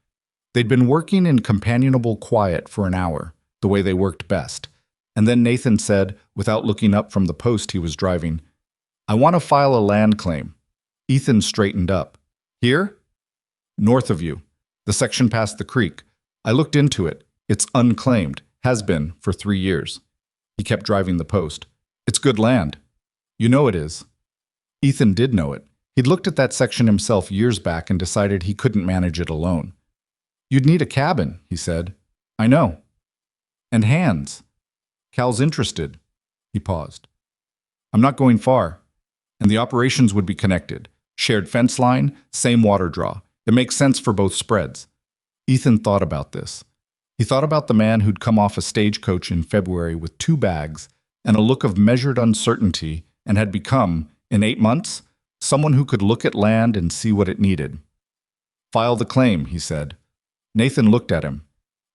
They'd been working in companionable quiet for an hour, the way they worked best, and then Nathan said, without looking up from the post he was driving, "I want to file a land claim." Ethan straightened up. "Here?" "North of you. The section past the creek. I looked into it. It's unclaimed. Has been for 3 years." He kept driving the post. "It's good land." "You know it is." Ethan did know it. He'd looked at that section himself years back and decided he couldn't manage it alone. "You'd need a cabin," he said. "I know." "And hands." "Cal's interested." He paused. "I'm not going far. And the operations would be connected. Shared fence line, same water draw. It makes sense for both spreads." Ethan thought about this. He thought about the man who'd come off a stagecoach in February with 2 bags and a look of measured uncertainty and had become, in 8 months, someone who could look at land and see what it needed. "File the claim," he said. Nathan looked at him.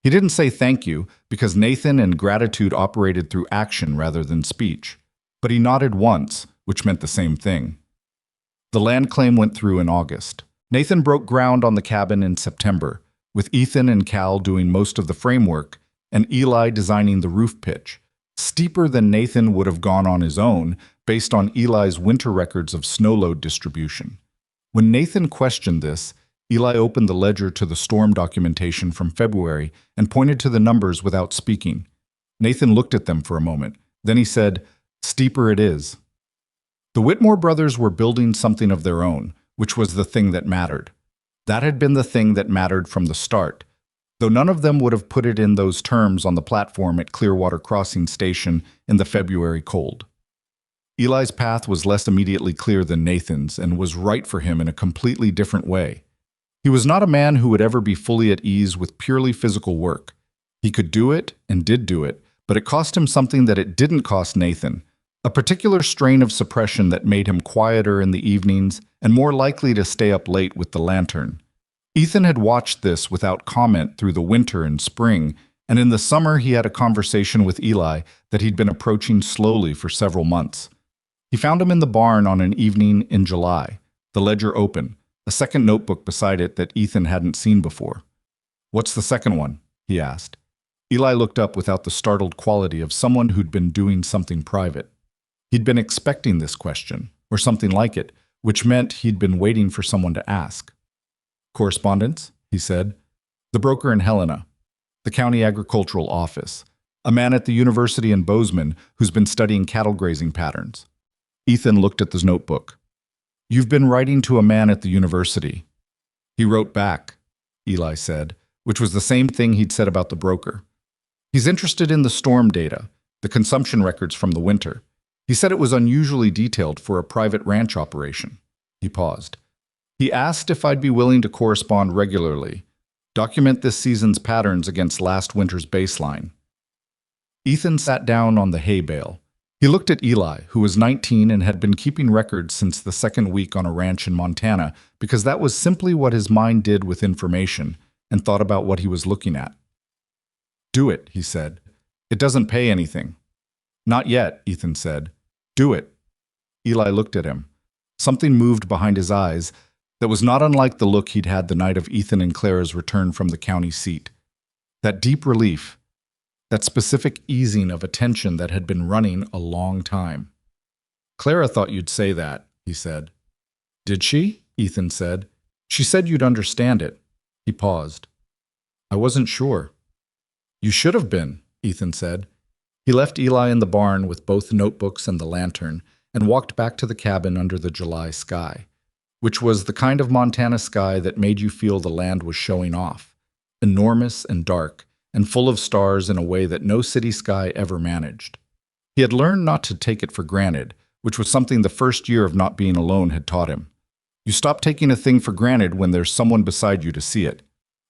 He didn't say thank you, because Nathan and gratitude operated through action rather than speech. But he nodded once, which meant the same thing. The land claim went through in August. Nathan broke ground on the cabin in September, with Ethan and Cal doing most of the framework and Eli designing the roof pitch, steeper than Nathan would have gone on his own, based on Eli's winter records of snow load distribution. When Nathan questioned this, Eli opened the ledger to the storm documentation from February and pointed to the numbers without speaking. Nathan looked at them for a moment. Then he said, "Steeper it is." The Whitmore brothers were building something of their own, which was the thing that mattered. That had been the thing that mattered from the start, though none of them would have put it in those terms on the platform at Clearwater Crossing Station in the February cold. Eli's path was less immediately clear than Nathan's and was right for him in a completely different way. He was not a man who would ever be fully at ease with purely physical work. He could do it and did do it, but it cost him something that it didn't cost Nathan, a particular strain of suppression that made him quieter in the evenings and more likely to stay up late with the lantern. Ethan had watched this without comment through the winter and spring, and in the summer he had a conversation with Eli that he'd been approaching slowly for several months. He found him in the barn on an evening in July, the ledger open, a second notebook beside it that Ethan hadn't seen before. "What's the second one?" he asked. Eli looked up without the startled quality of someone who'd been doing something private. He'd been expecting this question, or something like it, which meant he'd been waiting for someone to ask. "Correspondence," he said. "The broker in Helena, the county agricultural office, a man at the university in Bozeman who's been studying cattle grazing patterns." Ethan looked at the notebook. "You've been writing to a man at the university." "He wrote back," Eli said, which was the same thing he'd said about the broker. "He's interested in the storm data, the consumption records from the winter. He said it was unusually detailed for a private ranch operation." He paused. "He asked if I'd be willing to correspond regularly, document this season's patterns against last winter's baseline." Ethan sat down on the hay bale. He looked at Eli, who was 19 and had been keeping records since the second week on a ranch in Montana, because that was simply what his mind did with information, and thought about what he was looking at. "Do it," he said. "It doesn't pay anything." "Not yet," Ethan said. "Do it." Eli looked at him. Something moved behind his eyes that was not unlike the look he'd had the night of Ethan and Clara's return from the county seat. That deep relief, that specific easing of a tension that had been running a long time. "Clara thought you'd say that," he said. "Did she?" Ethan said. "She said you'd understand it." He paused. "I wasn't sure." You should have been, Ethan said. He left Eli in the barn with both notebooks and the lantern and walked back to the cabin under the July sky, which was the kind of Montana sky that made you feel the land was showing off, enormous and dark, and full of stars in a way that no city sky ever managed. He had learned not to take it for granted, which was something the first year of not being alone had taught him. You stop taking a thing for granted when there's someone beside you to see it.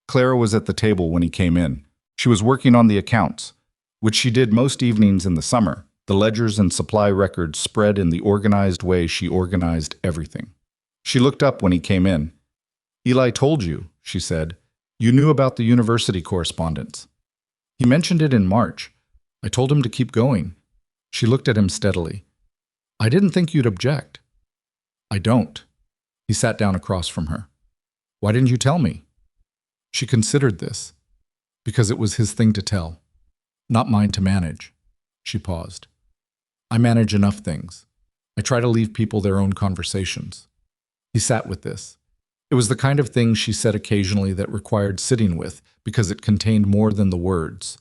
Clara was at the table when he came in. She was working on the accounts, which she did most evenings in the summer. The ledgers and supply records spread in the organized way she organized everything. She looked up when he came in. Eli told you, she said. You knew about the university correspondence. He mentioned it in March. I told him to keep going. She looked at him steadily. I didn't think you'd object. I don't. He sat down across from her. Why didn't you tell me? She considered this. Because it was his thing to tell. Not mine to manage. She paused. I manage enough things. I try to leave people their own conversations. He sat with this. It was the kind of thing she said occasionally that required sitting with because it contained more than the words.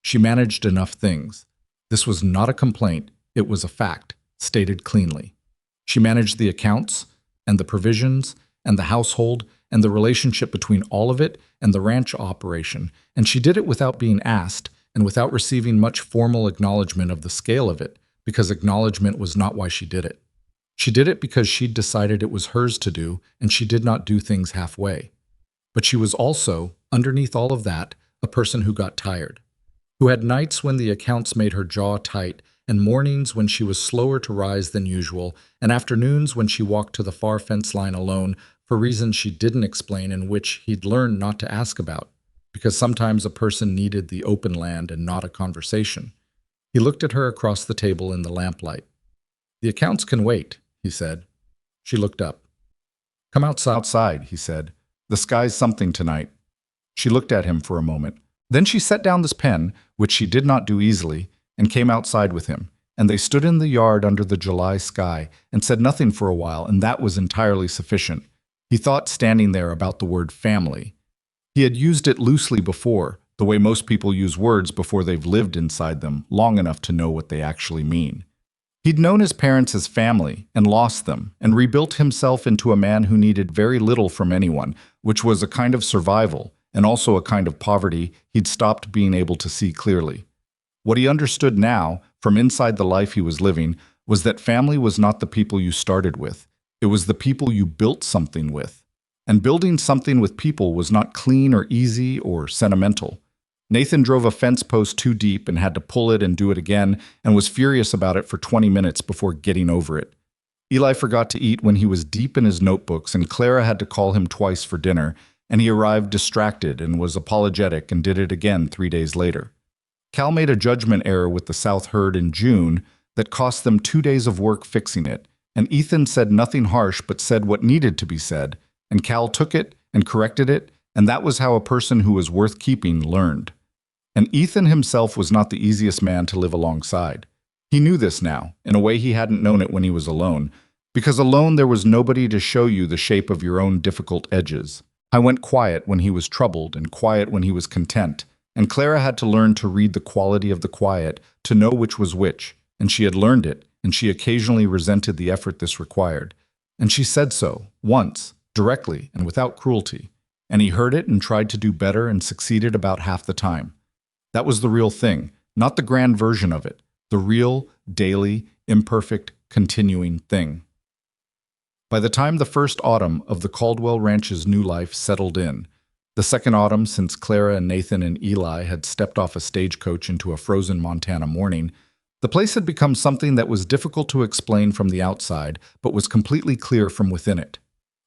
She managed enough things. This was not a complaint, it was a fact, stated cleanly. She managed the accounts, and the provisions, and the household, and the relationship between all of it and the ranch operation, and she did it without being asked and without receiving much formal acknowledgement of the scale of it, because acknowledgement was not why she did it. She did it because she'd decided it was hers to do, and she did not do things halfway. But she was also, underneath all of that, a person who got tired, who had nights when the accounts made her jaw tight, and mornings when she was slower to rise than usual, and afternoons when she walked to the far fence line alone for reasons she didn't explain and which he'd learned not to ask about, because sometimes a person needed the open land and not a conversation. He looked at her across the table in the lamplight. The accounts can wait, he said. She looked up. Come outside, he said. The sky's something tonight. She looked at him for a moment. Then she set down this pen, which she did not do easily, and came outside with him, and they stood in the yard under the July sky and said nothing for a while, and that was entirely sufficient. He thought standing there about the word family. He had used it loosely before, the way most people use words before they've lived inside them long enough to know what they actually mean. He'd known his parents as family and lost them and rebuilt himself into a man who needed very little from anyone, which was a kind of survival and also a kind of poverty he'd stopped being able to see clearly. What he understood now, from inside the life he was living, was that family was not the people you started with. It was the people you built something with. And building something with people was not clean or easy or sentimental. Nathan drove a fence post too deep and had to pull it and do it again and was furious about it for 20 minutes before getting over it. Eli forgot to eat when he was deep in his notebooks, and Clara had to call him twice for dinner, and he arrived distracted and was apologetic and did it again 3 days later. Cal made a judgment error with the South herd in June that cost them 2 days of work fixing it, and Ethan said nothing harsh but said what needed to be said, and Cal took it and corrected it, and that was how a person who was worth keeping learned. And Ethan himself was not the easiest man to live alongside. He knew this now, in a way he hadn't known it when he was alone, because alone there was nobody to show you the shape of your own difficult edges. I went quiet when he was troubled and quiet when he was content, and Clara had to learn to read the quality of the quiet, to know which was which, and she had learned it, and she occasionally resented the effort this required. And she said so, once, directly and without cruelty, and he heard it and tried to do better and succeeded about half the time. That was the real thing, not the grand version of it, the real, daily, imperfect, continuing thing. By the time the first autumn of the Caldwell Ranch's new life settled in, the second autumn since Clara and Nathan and Eli had stepped off a stagecoach into a frozen Montana morning, the place had become something that was difficult to explain from the outside, but was completely clear from within it.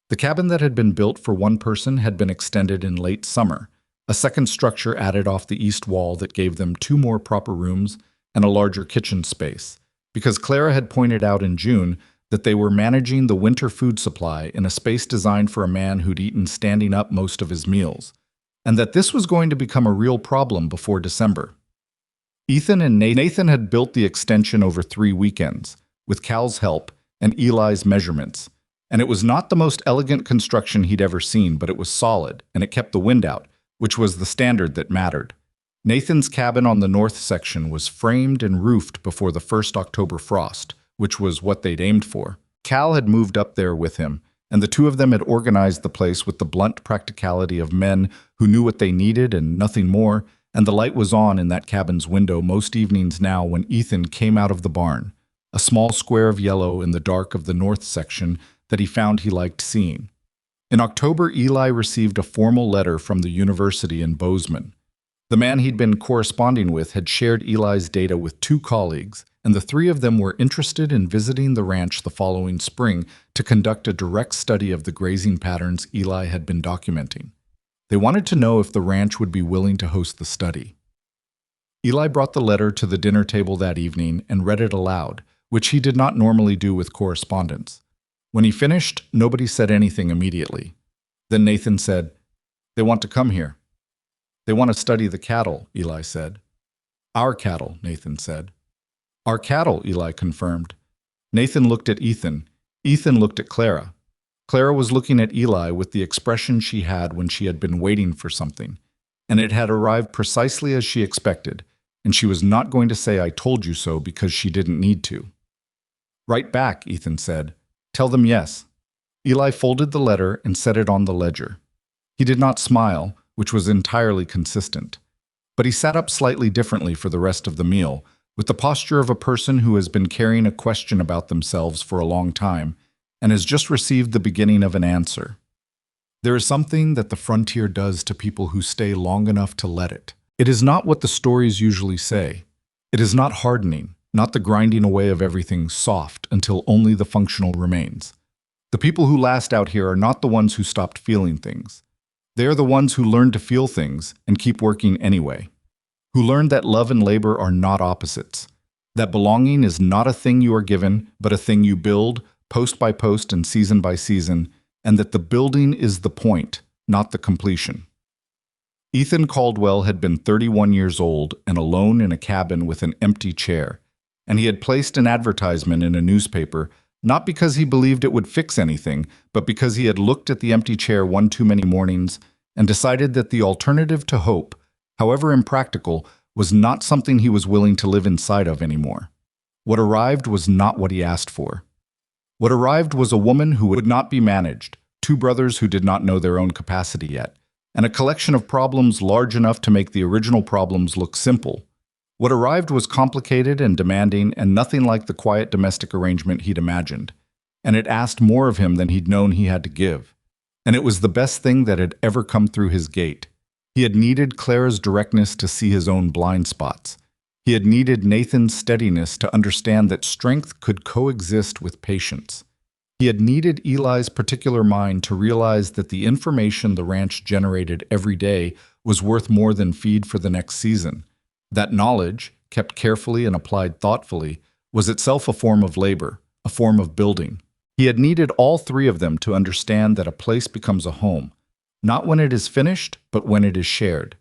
The cabin that had been built for one person had been extended in late summer, a second structure added off the east wall that gave them 2 more proper rooms and a larger kitchen space, because Clara had pointed out in June that they were managing the winter food supply in a space designed for a man who'd eaten standing up most of his meals, and that this was going to become a real problem before December. Ethan and Nathan had built the extension over 3 weekends, with Cal's help and Eli's measurements, and it was not the most elegant construction he'd ever seen, but it was solid, and it kept the wind out, which was the standard that mattered. Nathan's cabin on the north section was framed and roofed before the first October frost, which was what they'd aimed for. Cal had moved up there with him, and the two of them had organized the place with the blunt practicality of men who knew what they needed and nothing more, and the light was on in that cabin's window most evenings now when Ethan came out of the barn, a small square of yellow in the dark of the north section that he found he liked seeing. In October, Eli received a formal letter from the university in Bozeman. The man he'd been corresponding with had shared Eli's data with two colleagues, and the three of them were interested in visiting the ranch the following spring to conduct a direct study of the grazing patterns Eli had been documenting. They wanted to know if the ranch would be willing to host the study. Eli brought the letter to the dinner table that evening and read it aloud, which he did not normally do with correspondence. When he finished, nobody said anything immediately. Then Nathan said, "They want to come here." "They want to study the cattle," Eli said. "Our cattle," Nathan said. "Our cattle," Eli confirmed. Nathan looked at Ethan. Ethan looked at Clara. Clara was looking at Eli with the expression she had when she had been waiting for something, and it had arrived precisely as she expected, and she was not going to say "I told you so" because she didn't need to. "Write back," Ethan said. "Tell them yes." Eli folded the letter and set it on the ledger. He did not smile, which was entirely consistent, but he sat up slightly differently for the rest of the meal, with the posture of a person who has been carrying a question about themselves for a long time and has just received the beginning of an answer. There is something that the frontier does to people who stay long enough to let it. It is not what the stories usually say. It is not hardening, not the grinding away of everything soft until only the functional remains. The people who last out here are not the ones who stopped feeling things. They are the ones who learned to feel things and keep working anyway, who learned that love and labor are not opposites, that belonging is not a thing you are given, but a thing you build, post by post and season by season, and that the building is the point, not the completion. Ethan Caldwell had been 31 years old and alone in a cabin with an empty chair, and he had placed an advertisement in a newspaper not because he believed it would fix anything, but because he had looked at the empty chair one too many mornings and decided that the alternative to hope, however impractical, was not something he was willing to live inside of anymore. What arrived was not what he asked for. What arrived was a woman who would not be managed, two brothers who did not know their own capacity yet, and a collection of problems large enough to make the original problems look simple. What arrived was complicated and demanding and nothing like the quiet domestic arrangement he'd imagined, and it asked more of him than he'd known he had to give. And it was the best thing that had ever come through his gate. He had needed Clara's directness to see his own blind spots. He had needed Nathan's steadiness to understand that strength could coexist with patience. He had needed Eli's particular mind to realize that the information the ranch generated every day was worth more than feed for the next season. That knowledge, kept carefully and applied thoughtfully, was itself a form of labor, a form of building. He had needed all three of them to understand that a place becomes a home, not when it is finished, but when it is shared.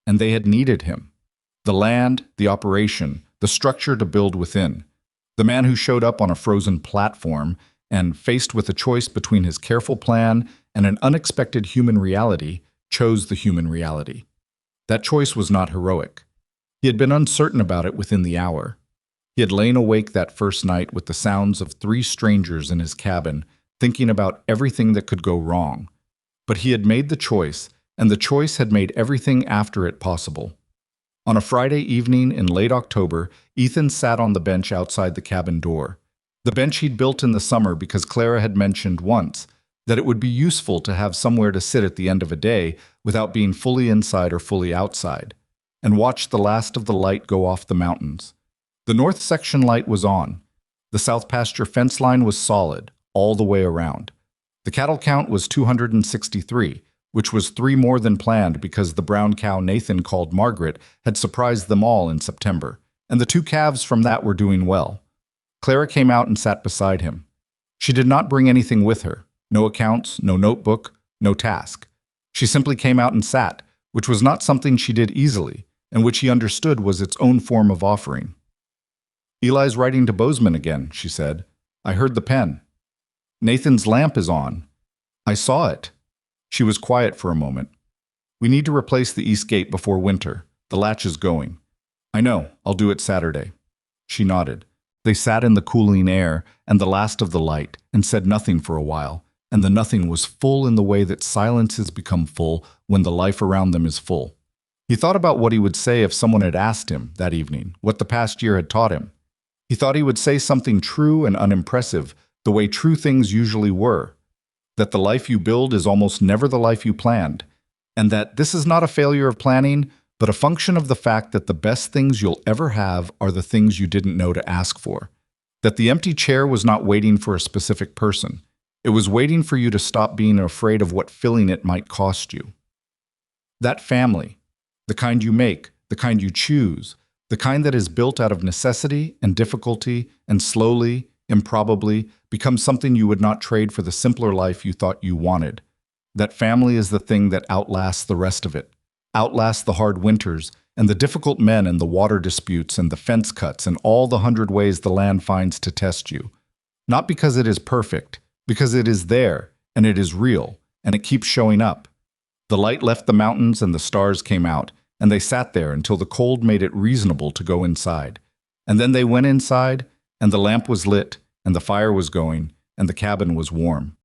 And they had needed him. The land, the operation, the structure to build within. The man who showed up on a frozen platform and, faced with a choice between his careful plan and an unexpected human reality, chose the human reality. That choice was not heroic. He had been uncertain about it within the hour. He had lain awake that first night with the sounds of three strangers in his cabin, thinking about everything that could go wrong. But he had made the choice, and the choice had made everything after it possible. On a Friday evening in late October, Ethan sat on the bench outside the cabin door. The bench he'd built in the summer because Clara had mentioned once that it would be useful to have somewhere to sit at the end of a day without being fully inside or fully outside, and watch the last of the light go off the mountains. The north section light was on. The south pasture fence line was solid, all the way around. The cattle count was 263, which was 3 more than planned because the brown cow Nathan called Margaret had surprised them all in September, and the 2 calves from that were doing well. Clara came out and sat beside him. She did not bring anything with her, no accounts, no notebook, no task. She simply came out and sat, which was not something she did easily, and which he understood was its own form of offering. "Eli's writing to Bozeman again," she said. "I heard the pen. Nathan's lamp is on. I saw it." She was quiet for a moment. "We need to replace the east gate before winter. The latch is going. I know, I'll do it Saturday. She nodded. They sat in the cooling air and the last of the light and said nothing for a while, and the nothing was full in the way that silences become full when the life around them is full. He thought about what he would say if someone had asked him that evening what the past year had taught him. He thought he would say something true and unimpressive, the way true things usually were. That the life you build is almost never the life you planned, and that this is not a failure of planning, but a function of the fact that the best things you'll ever have are the things you didn't know to ask for. That the empty chair was not waiting for a specific person. It was waiting for you to stop being afraid of what filling it might cost you. That family, the kind you make, the kind you choose, the kind that is built out of necessity and difficulty and slowly, improbably, becomes something you would not trade for the simpler life you thought you wanted. That family is the thing that outlasts the rest of it, outlasts the hard winters and the difficult men and the water disputes and the fence cuts and all the 100 ways the land finds to test you. Not because it is perfect, because it is there and it is real and it keeps showing up. The light left the mountains and the stars came out, and they sat there until the cold made it reasonable to go inside. And then they went inside, and the lamp was lit, and the fire was going, and the cabin was warm.